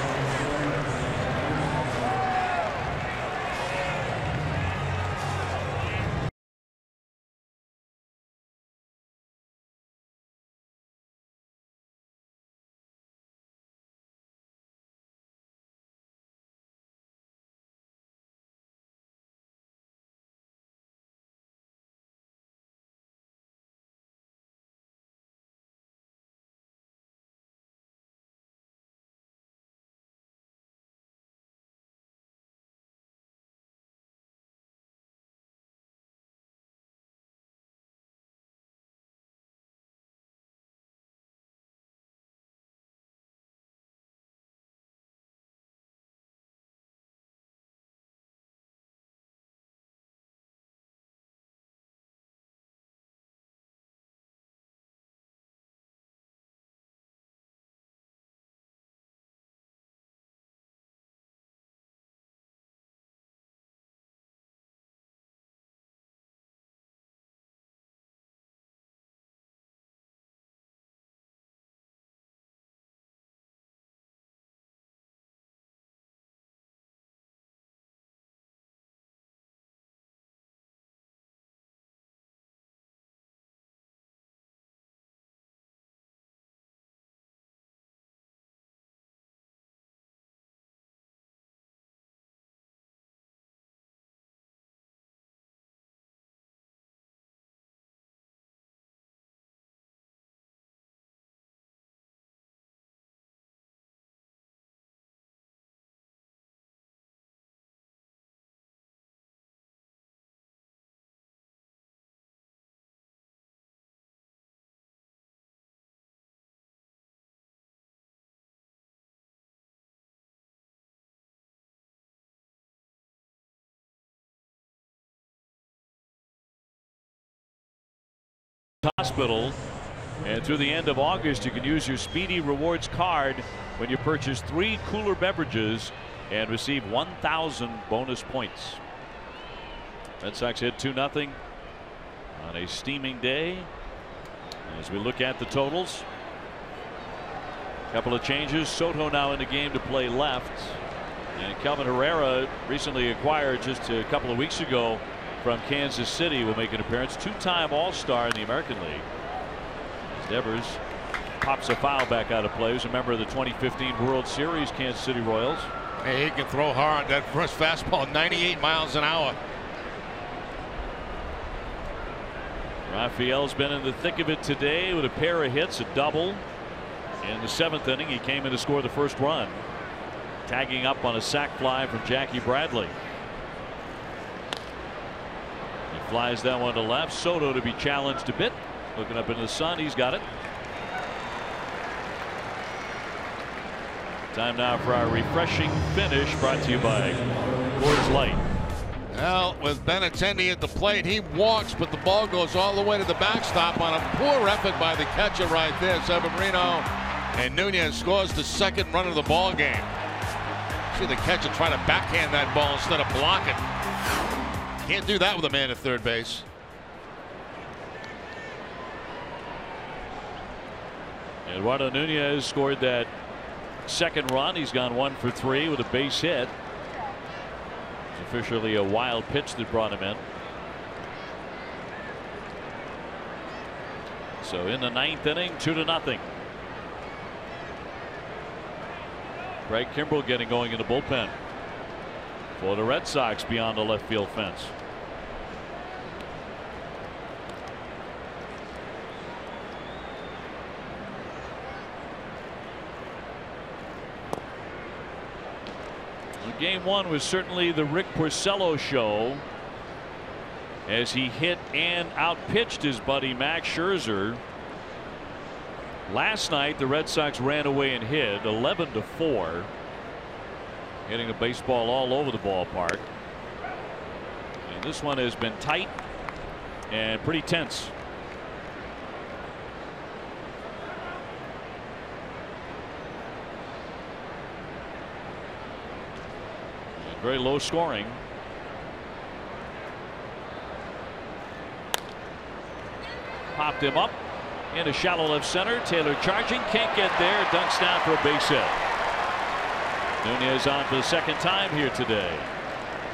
Hospital, and through the end of August you can use your Speedy Rewards card when you purchase 3 cooler beverages and receive 1,000 bonus points. Red Sox hit 2-0 on a steaming day. As we look at the totals, a couple of changes. Soto now in the game to play left, and Kelvin Herrera, recently acquired just a couple of weeks ago from Kansas City, will make an appearance. 2-time All-Star in the American League. As Devers pops a foul back out of play. He's a member of the 2015 World Series Kansas City Royals. Hey, he can throw hard. That first fastball, 98 miles an hour. Raphael's been in the thick of it today with a pair of hits, a double. In the 7th inning, he came in to score the first run, tagging up on a sac fly from Jackie Bradley. Flies that one to left. Soto to be challenged a bit. Looking up into the sun. He's got it. Time now for our refreshing finish, brought to you by Coors Light. Well, with Benintendi at the plate, he walks, but the ball goes all the way to the backstop on a poor effort by the catcher right there, Severino. And Nunez scores the second run of the ball game. See the catcher try to backhand that ball instead of block it. Can't do that with a man at third base. Eduardo Nunez scored that second run. He's gone 1 for 3 with a base hit. It's officially a wild pitch that brought him in. So in the 9th inning, 2-0. Craig Kimbrell getting going in the bullpen for the Red Sox beyond the left field fence. Game 1 was certainly the Rick Porcello show, as he hit and outpitched his buddy Max Scherzer. Last night the Red Sox ran away and hit 11-4, hitting the baseball all over the ballpark. And this one has been tight and pretty tense. And very low scoring. Popped him up into shallow left center. Taylor charging, can't get there. Dunks down for a base hit. Nunez on for the second time here today.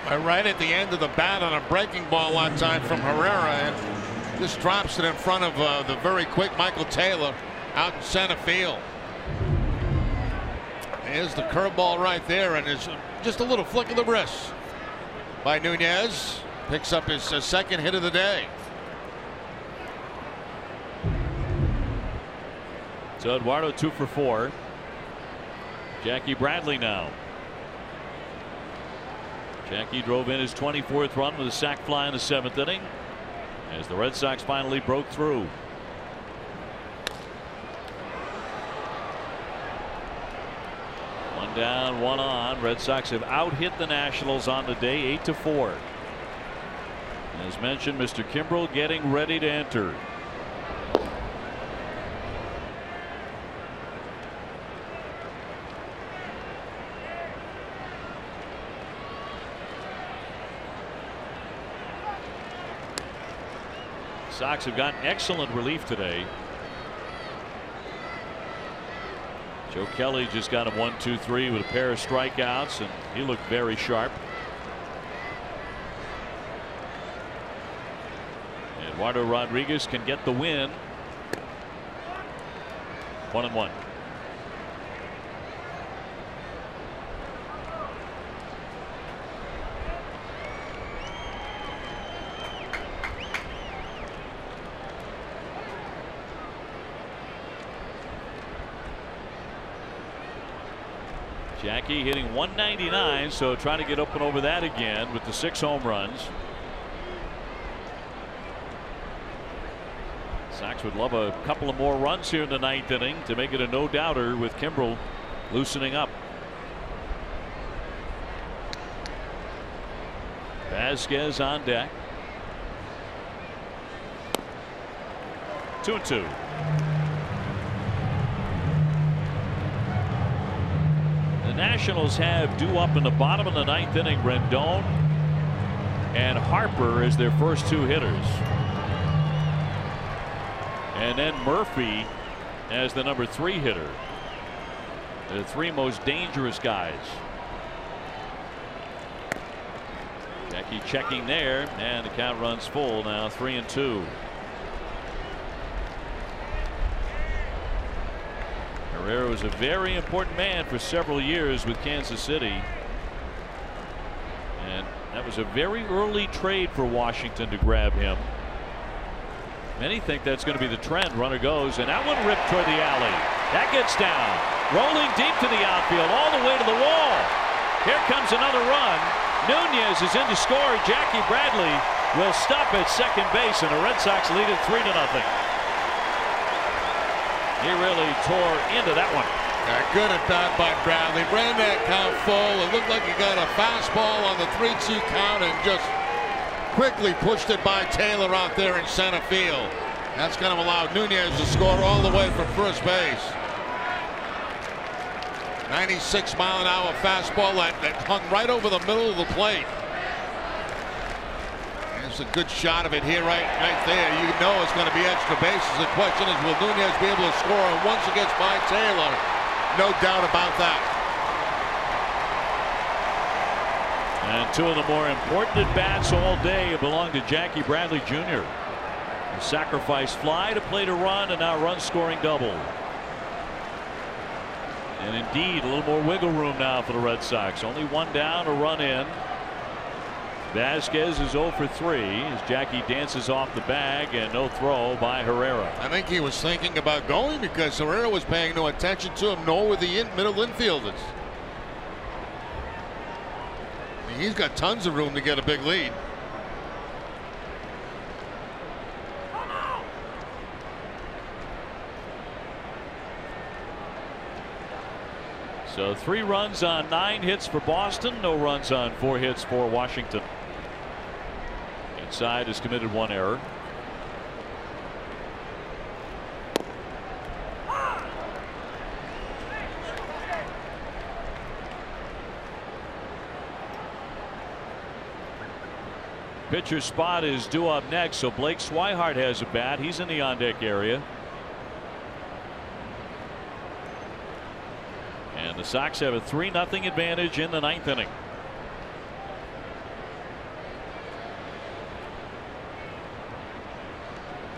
Right at the end of the bat on a breaking ball one time from Herrera, and just drops it in front of the very quick Michael Taylor out in center field. Here's the curveball right there, and it's just a little flick of the wrist by Nunez. Picks up his second hit of the day. So Eduardo 2 for 4. Jackie Bradley now. Jackie drove in his 24th run with a sac fly in the 7th inning as the Red Sox finally broke through. One down, one on. Red Sox have out-hit the Nationals on the day 8-4. As mentioned, Mr. Kimbrel getting ready to enter. Sox have gotten excellent relief today. Joe Kelly just got him 1-2-3 with a pair of strikeouts, and he looked very sharp. Eduardo Rodriguez can get the win. 1-1. Jackie hitting 199, so trying to get up and over that again with the 6 home runs. Sox would love a couple of more runs here in the 9th inning to make it a no-doubter with Kimbrel loosening up. Vasquez on deck. 2-2. The Nationals have due up in the bottom of the 9th inning Rendon and Harper as their first 2 hitters. And then Murphy as the number 3 hitter. The 3 most dangerous guys. Jackie checking there, and the count runs full now, 3-2. Herrera was a very important man for several years with Kansas City. And that was a very early trade for Washington to grab him. Many think that's going to be the trend. Runner goes, and that one ripped toward the alley. That gets down. Rolling deep to the outfield, all the way to the wall. Here comes another run. Nunez is in to score. Jackie Bradley will stop at second base, and the Red Sox lead it 3-0. He really tore into that one. Good at bat by Bradley. Ran that count full. It looked like he got a fastball on the 3-2 count and just quickly pushed it by Taylor out there in center field. That's going to allow Nunez to score all the way from first base. 96-mile-an-hour fastball that hung right over the middle of the plate. There's a good shot of it here right there. You know it's going to be extra bases. The question is, will Nunez be able to score? And once it gets by Taylor, no doubt about that. And 2 of the more important at-bats all day belong to Jackie Bradley Jr. A sacrifice fly to play to run, and now run scoring double. And indeed, a little more wiggle room now for the Red Sox. Only 1 down, a run in. Vasquez is 0 for 3 as Jackie dances off the bag, and no throw by Herrera. I think he was thinking about going because Herrera was paying no attention to him, nor were the middle infielders. I mean, he's got tons of room to get a big lead. So 3 runs on 9 hits for Boston, no runs on 4 hits for Washington. Inside has committed 1 error. Pitcher's spot is due up next, so Blake Swihart has a bat. He's in the on deck area. And the Sox have a 3-0 advantage in the 9th inning.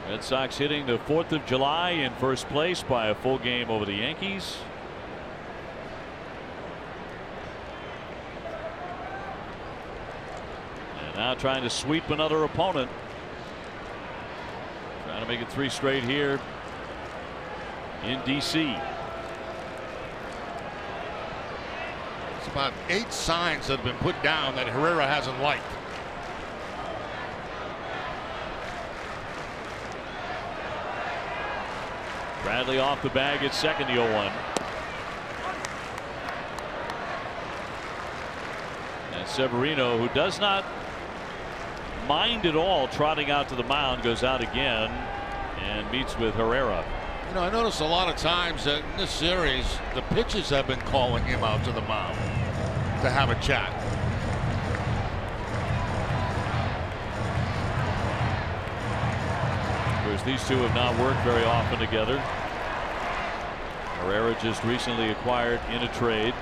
Red Sox hitting the 4th of July in first place by a full game over the Yankees. And now trying to sweep another opponent. Trying to make it 3 straight here in D.C. It's about 8 signs that have been put down that Herrera hasn't liked. Bradley off the bag at second, the 0-1. And Severino, who does not mind at all trotting out to the mound, goes out again and meets with Herrera. You know, I noticed a lot of times that in this series, the pitchers have been calling him out to the mound to have a chat. Of course, these two have not worked very often together. Herrera just recently acquired in a trade.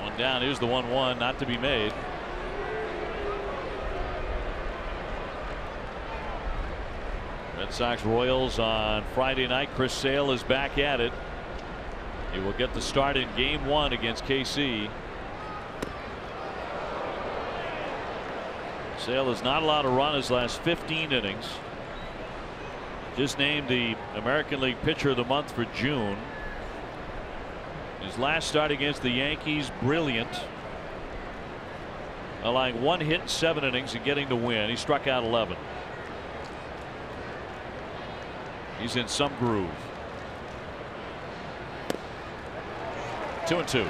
1 down. Here's the 1-1, not to be made. Red Sox Royals on Friday night. Chris Sale is back at it. He will get the start in game 1 against KC. Sale has not allowed a run his last 15 innings. Just named the American League Pitcher of the Month for June. His last start against the Yankees, brilliant. Allowing 1 hit in 7 innings and getting the win. He struck out 11. He's in some groove. 2-2.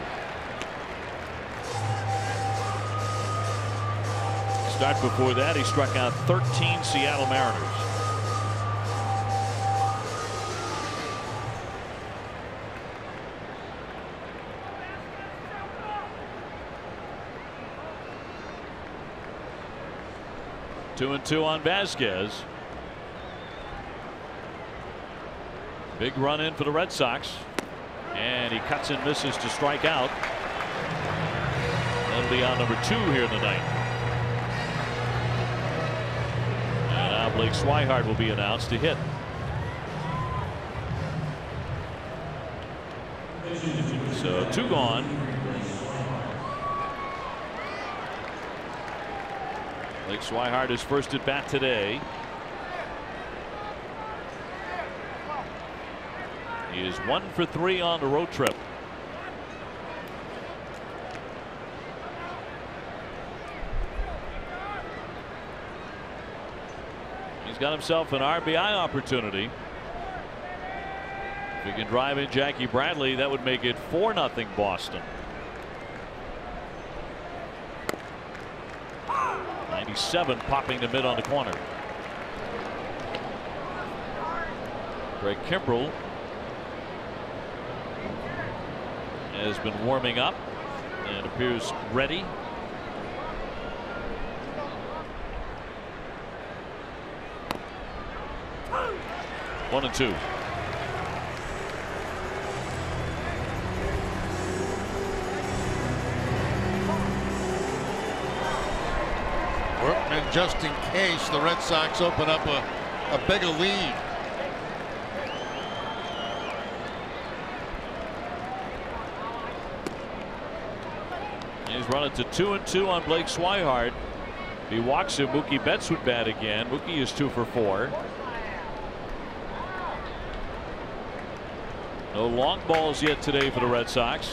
Start before that, he struck out 13 Seattle Mariners. Two and 2 on Vasquez. Big run in for the Red Sox. And he cuts and misses to strike out. That'll be on number 2 here in the 9th. And now Blake Swihart will be announced to hit. So 2 gone. Blake Swihart is first at bat today. He is 1 for 3 on the road trip. He's got himself an RBI opportunity. If he can drive in Jackie Bradley, that would make it 4-0 Boston. 97 popping to mid on the corner. Greg Kimbrell has been warming up and appears ready. One and 2. Workman, just in case the Red Sox open up a bigger lead. He's running to 2 and 2 on Blake Swihart. If he walks him, Mookie Betts would bat again. Mookie is 2 for 4. No long balls yet today for the Red Sox.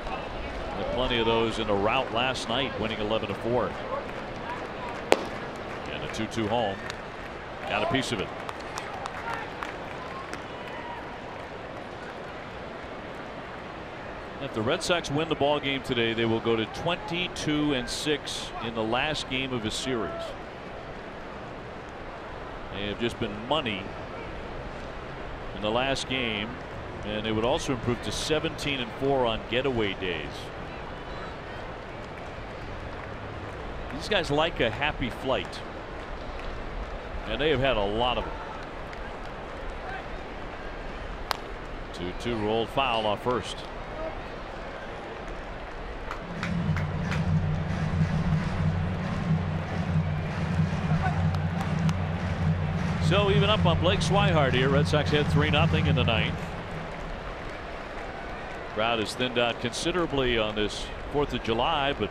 Had plenty of those in a rout last night, winning 11-4. And a 2-2 home. Got a piece of it. If the Red Sox win the ball game today, they will go to 22-6 in the last game of a series. They have just been money in the last game, and they would also improve to 17-4 on getaway days. These guys like a happy flight, and they have had a lot of them. 2-2 rolled foul off first. So even up on Blake Swihart here. Red Sox had 3-0 in the ninth. Crowd has thinned out considerably on this 4th of July, but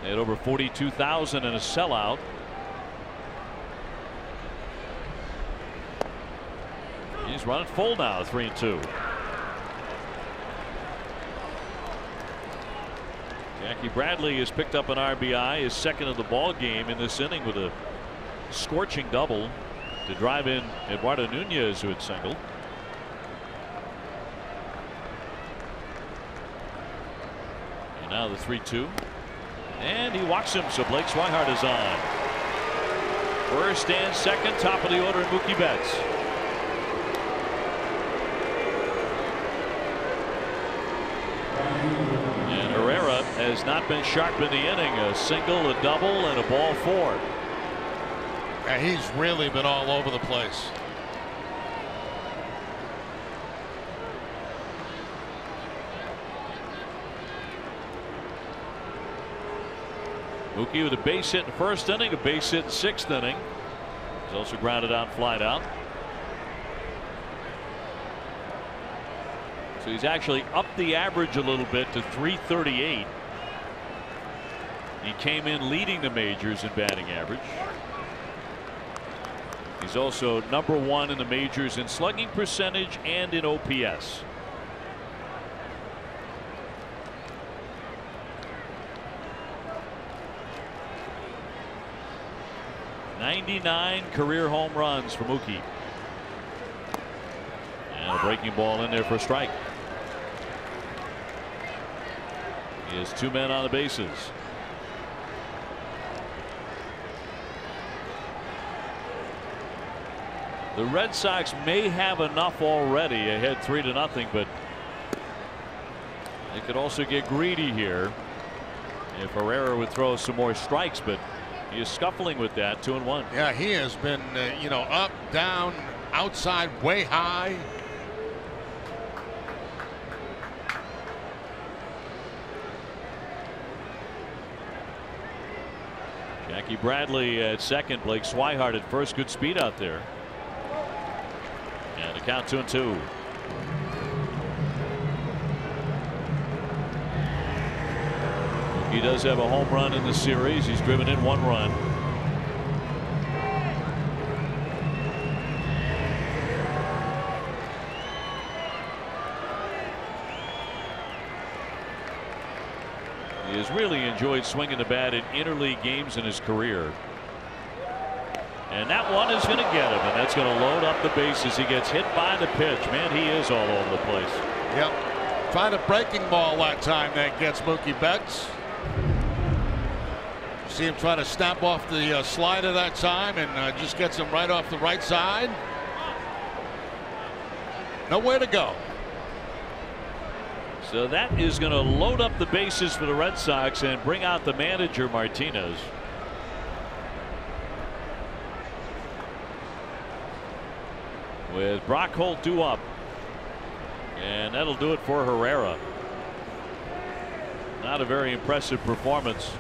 they had over 42,000 in a sellout. He's running full now, 3-2. Jackie Bradley has picked up an RBI, his second of the ball game in this inning, with a scorching double to drive in Eduardo Nunez, who had singled. And now the 3-2, and he walks him, so Blake Swihart is on. First and second, top of the order, Mookie Betts. And Herrera has not been sharp in the inning. A single, a double, and a ball four. And he's really been all over the place. Mookie with a base hit in the first inning, a base hit in the sixth inning. He's also grounded out, flied out. So he's actually upped the average a little bit to .338. He came in leading the majors in batting average. He's also #1 in the majors in slugging percentage and in OPS. '99 career home runs for Mookie. And a breaking ball in there for a strike. He has two men on the bases. The Red Sox may have enough already, ahead 3-0, but they could also get greedy here if Herrera would throw some more strikes, but he is scuffling with that. 2-1. Yeah, he has been, up, down, outside, way high. Jackie Bradley at second, Blake Swihart at first. Good speed out there. And the count 2-2. He does have a home run in the series. He's driven in 1 run. He has really enjoyed swinging the bat in interleague games in his career. And that one is going to get him, and that's going to load up the bases. He gets hit by the pitch. Man, he is all over the place. Yep. Tried a breaking ball that time that gets Mookie Betts. See him try to snap off the slider that time, and just gets him right off the right side. Nowhere to go. So that is going to load up the bases for the Red Sox and bring out the manager, Martinez. With Brock Holt due up, and that'll do it for Herrera. Not a very impressive performance.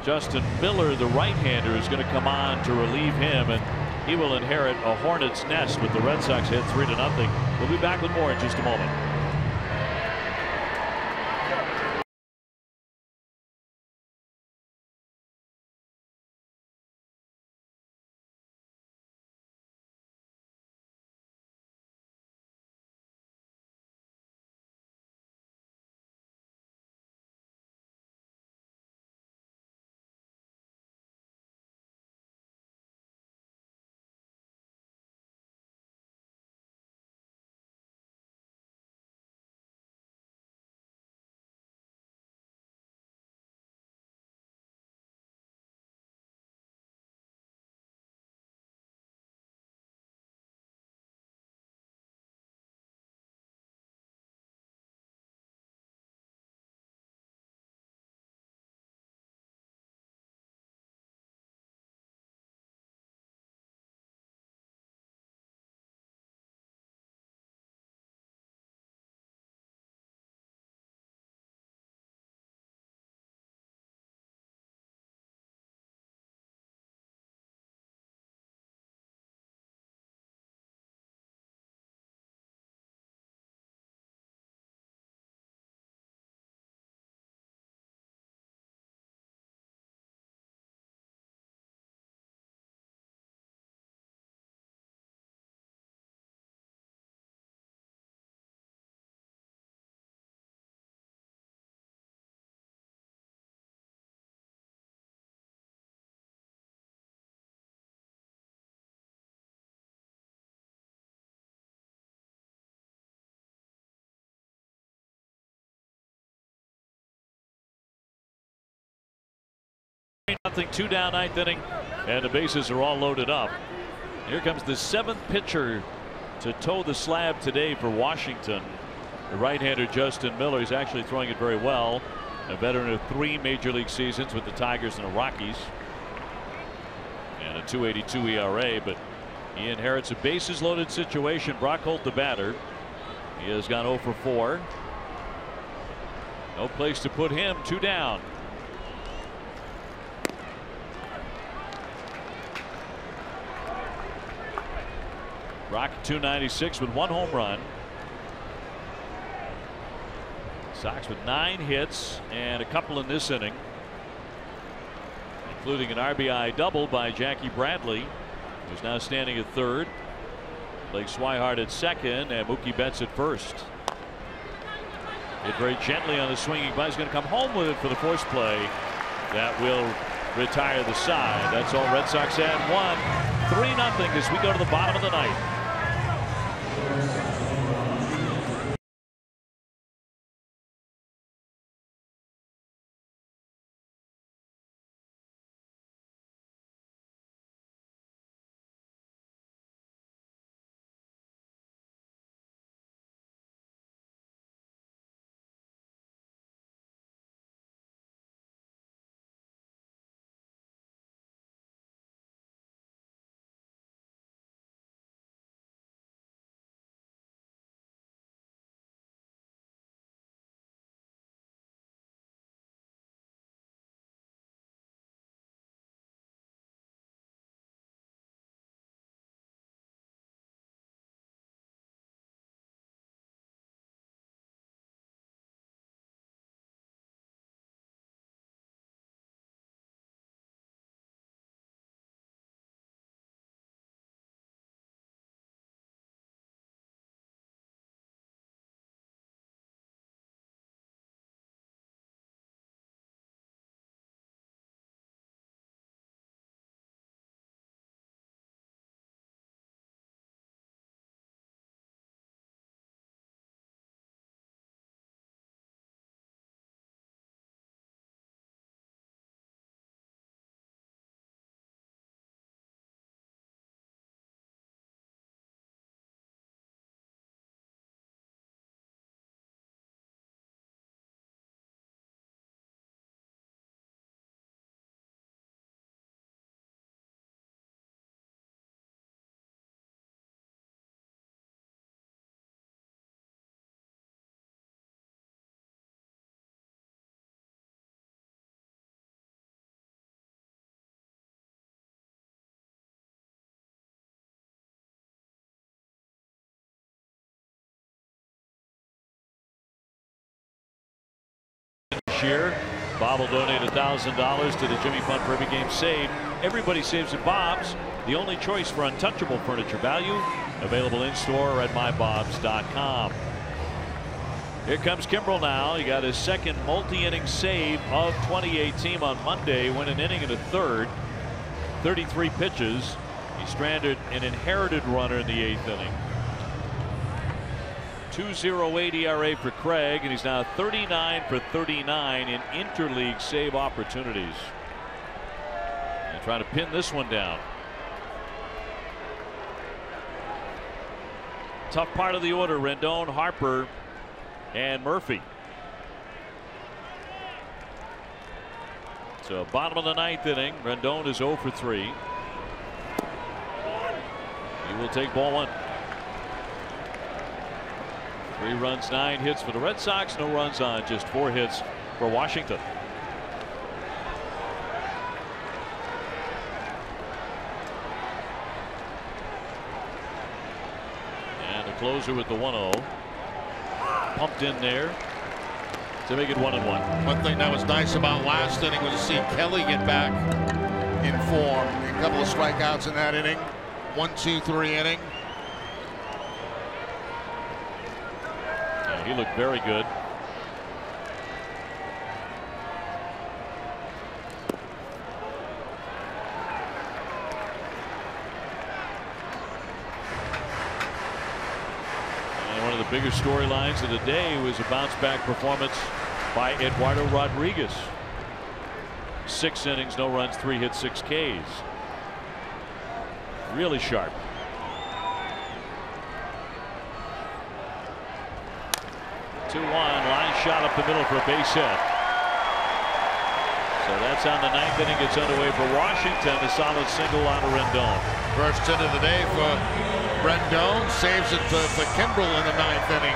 Justin Miller, the right-hander, is going to come on to relieve him, and he will inherit a hornet's nest with the Red Sox head 3-0. We'll be back with more in just a moment. Nothing, 2 down, 9th inning, and the bases are all loaded up. Here comes the 7th pitcher to toe the slab today for Washington. The right-hander Justin Miller is actually throwing it very well. A veteran of 3 major league seasons with the Tigers and the Rockies. And a .282 ERA, but he inherits a bases loaded situation. Brock Holt the batter. He has gone 0 for 4. No place to put him. 2 down. Brock at .296 with 1 home run. Sox with 9 hits and a couple in this inning, including an RBI double by Jackie Bradley, who's now standing at 3rd. Blake Swihart at 2nd and Mookie Betts at 1st. Hit very gently on the swinging bunt. He's going to come home with it for the force play. That will retire the side. That's all. Red Sox add 1. 3-0 as we go to the bottom of the ninth. Year. Bob will donate $1,000 to the Jimmy Fund for every game saved. Everybody saves at Bob's, the only choice for untouchable furniture value. Available in store or at mybobs.com. Here comes Kimbrel now. He got his 2nd multi-inning save of 2018 on Monday. Went an inning and a third. 33 pitches. He stranded an inherited runner in the 8th inning. 2.08 ERA for Craig, and he's now 39 for 39 in interleague save opportunities. And trying to pin this one down. Tough part of the order: Rendon, Harper, and Murphy. So bottom of the 9th inning, Rendon is 0 for 3. He will take ball 1. 3 runs, 9 hits for the Red Sox. No runs on just 4 hits for Washington. And the closer with the 1-0. Pumped in there to make it 1-1. One thing that was nice about last inning was to see Kelly get back in form. A couple of strikeouts in that inning. 1-2-3 inning. He looked very good. And one of the bigger storylines of the day was a bounce back performance by Eduardo Rodriguez. 6 innings, no runs, 3 hits, 6 Ks. Really sharp. Line shot up the middle for a base hit. So that's on the 9th inning. Gets underway for Washington. A solid single on Rendon. First hit of the day for Rendon. Saves it for Kimbrel in the 9th inning.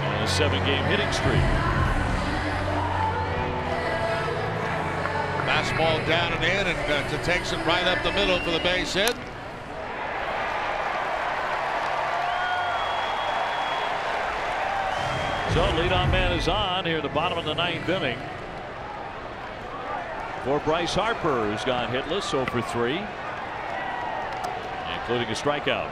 And a 7-game hitting streak. Fastball down and in, and takes it right up the middle for the base hit. So leadoff man is on here at the bottom of the 9th inning for Bryce Harper, who's gone hitless, 0 for 3, including a strikeout.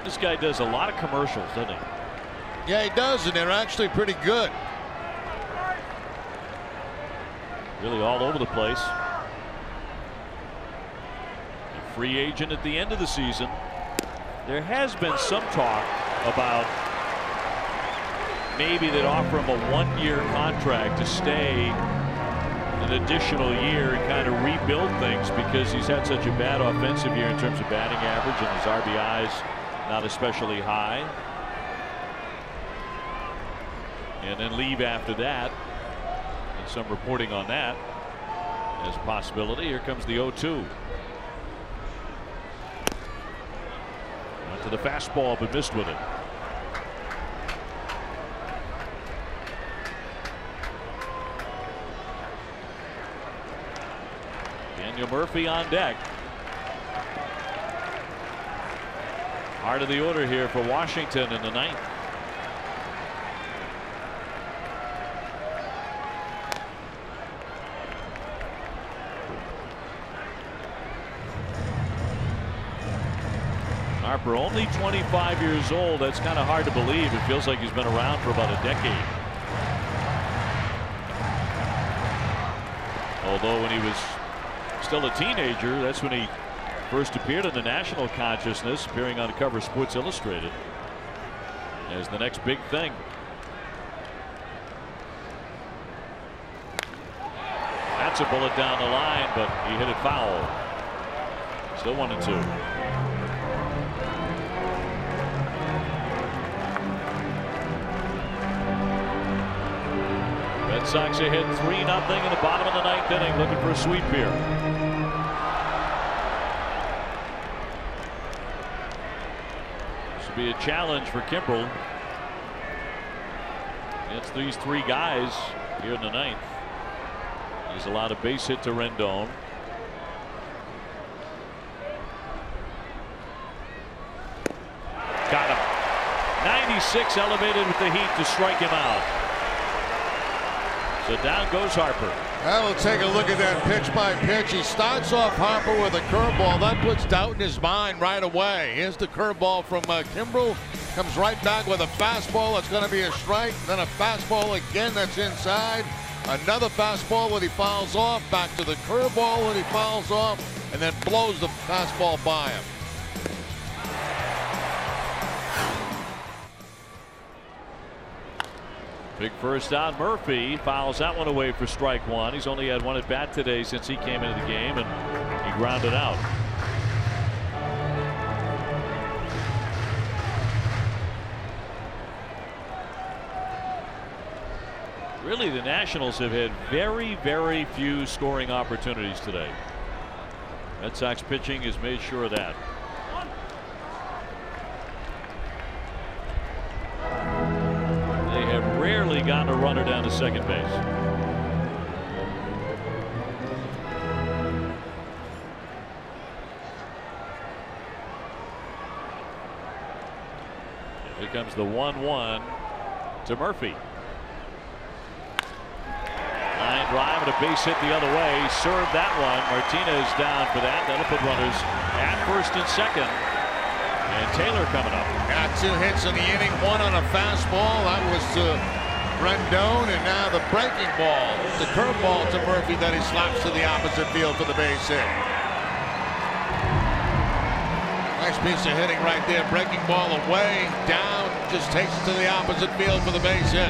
This guy does a lot of commercials, doesn't he? Yeah, he does, and they're actually pretty good. Really all over the place. A free agent at the end of the season. There has been some talk about maybe they'd offer him a 1-year contract to stay an additional year and kind of rebuild things, because he's had such a bad offensive year in terms of batting average, and his RBIs not especially high. And then leave after that. And some reporting on that as a possibility. Here comes the 0-2. Went to the fastball but missed with it. Daniel Murphy on deck. Heart of the order here for Washington in the 9th. Harper only 25 years old. That's kind of hard to believe. It feels like he's been around for about a decade. Although when he was still a teenager, that's when he first appeared in the national consciousness, appearing on the cover of Sports Illustrated as the next big thing. That's a bullet down the line, but he hit it foul. Still 1-2. Red Sox are hit 3-0 in the bottom of the 9th inning, looking for a sweep here. This will be a challenge for Kimbrel against these 3 guys here in the 9th. He's allowed a base hit to Rendon. Got him. 96 elevated with the heat to strike him out. So down goes Harper. Well, we'll take a look at that pitch by pitch. He starts off Harper with a curveball. That puts doubt in his mind right away. Here's the curveball from Kimbrel. Comes right back with a fastball. That's going to be a strike. Then a fastball again that's inside. Another fastball when he fouls off. Back to the curveball when he fouls off. And then blows the fastball by him. Big first out. Murphy fouls that one away for strike 1. He's only had 1 at bat today since he came into the game, and he grounded out. Really, the Nationals have had very, very few scoring opportunities today. Red Sox pitching has made sure of that. Rarely gotten a runner down to second base. Here comes the 1-1 to Murphy. Line drive and a base hit the other way. Served that one. Martinez down for that. That'll put runners at first and second. And Taylor coming up. Got 2 hits in the inning, 1 on a fastball. That was Rendon, and now the breaking ball. The curveball to Murphy that he slaps to the opposite field for the base hit. Nice piece of hitting right there. Breaking ball away, down, just takes it to the opposite field for the base hit.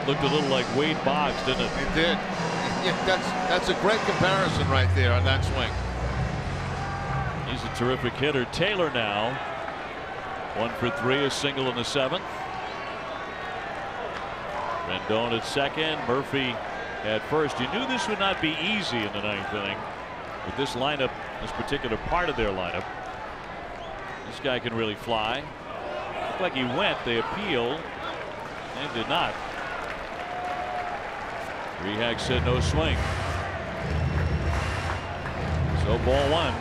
Looked a little like Wade Boggs, didn't it? It did. Yeah, that's a great comparison right there on that swing. He's a terrific hitter. Taylor now 1 for 3, a single in the 7th. Rendon at second, Murphy at first. You knew this would not be easy in the 9th inning with this lineup, this particular part of their lineup. This guy can really fly. Looked like he went. They appealed and did not. Rehag said no swing. So ball 1.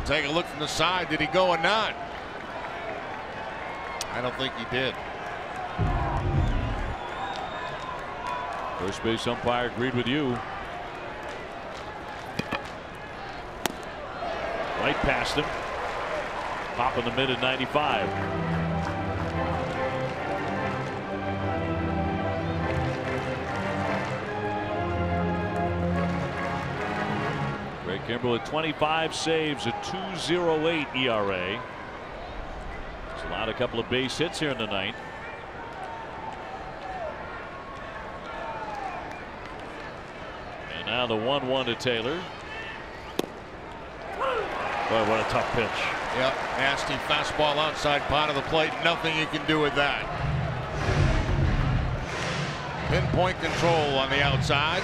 Take a look from the side. Did he go or not? I don't think he did. First base umpire agreed with you. Right past him. Pop in the mid at 95. Craig Kimbrell at 25 saves, a 2.08 ERA. He's allowed a couple of base hits here in the 9th. And now the 1-1 to Taylor. Boy, what a tough pitch. Yep, nasty fastball outside part of the plate. Nothing you can do with that. Pinpoint control on the outside.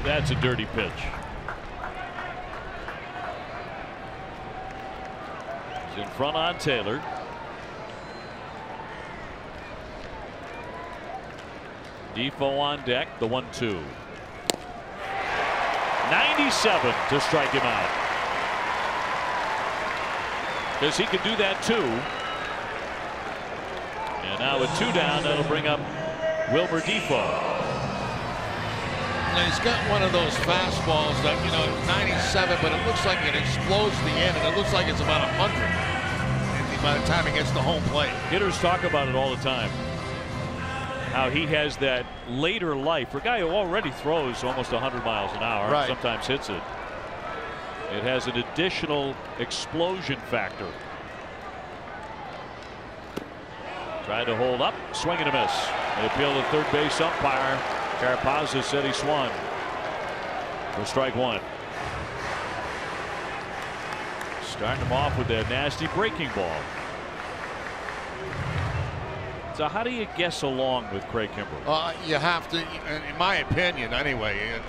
That's a dirty pitch. He's in front on Taylor. Defoe on deck, the 1-2. 97 to strike him out. Because he could do that too. And now with 2 down, that'll bring up Wilmer Defoe. Now he's got one of those fastballs that, you know, 97, but it looks like it explodes the end, and it looks like it's about 100 by the time he gets to home plate. Hitters talk about it all the time. How he has that later life for a guy who already throws almost 100 miles an hour, right. Sometimes hits it. It has an additional explosion factor. Tried to hold up, swing and a miss. They appeal to third base umpire. Carapazza said he swung for strike 1. Starting him off with that nasty breaking ball. So how do you guess along with Craig Kimbrell? You have to, in my opinion anyway.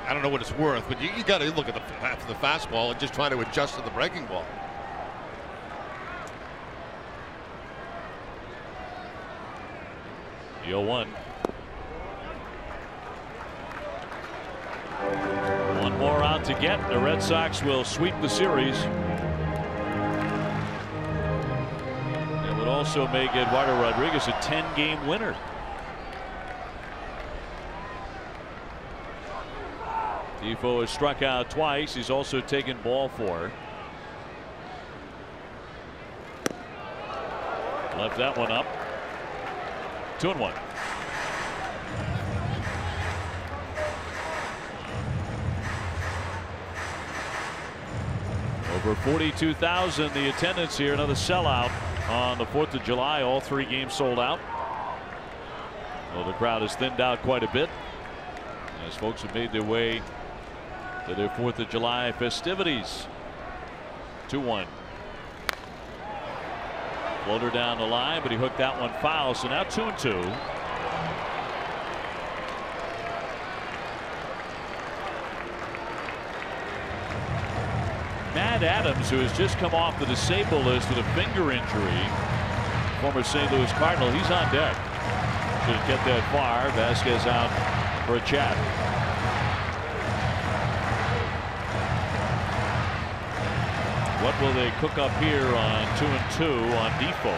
I don't know what it's worth, but you got to look at the fastball and just try to adjust to the breaking ball. The 0-1. One more out to get. The Red Sox will sweep the series. It would also make Eduardo Rodriguez a 10-game winner. Defoe has struck out twice. He's also taken ball 4. Left that one up. 2-1. Over 42,000 the attendance here. Another sellout on the 4th of July. All 3 games sold out. Well, the crowd has thinned out quite a bit as folks have made their way to their 4th of July festivities. 2-1. Floater down the line, but he hooked that one foul. So now 2-2. Matt Adams, who has just come off the disabled list with a finger injury, former St. Louis Cardinal, he's on deck. Shouldn't get that far. Vasquez out for a chat. What will they cook up here on 2-2 on Defoe?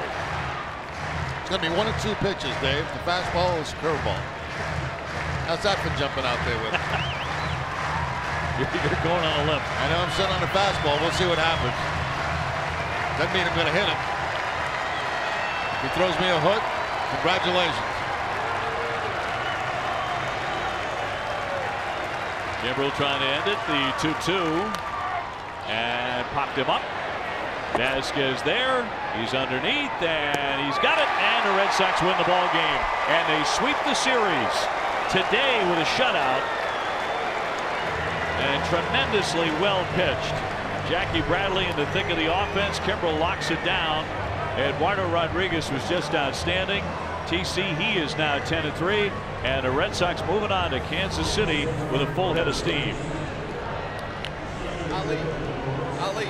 It's going to be 1 of 2 pitches, Dave. The fastball is curveball. How's that for jumping out there with? You're going on a limb. I know I'm sitting on a fastball. We'll see what happens. Doesn't mean I'm going to hit it. If he throws me a hook, congratulations. Kimbrel trying to end it. The 2-2. And popped him up. Vasquez there. He's underneath, and he's got it. And the Red Sox win the ball game. And they sweep the series today with a shutout. And tremendously well pitched. Jackie Bradley in the thick of the offense. Kimbrel locks it down. Eduardo Rodriguez was just outstanding. TC, he is now 10-3. And the Red Sox moving on to Kansas City with a full head of steam. Ali.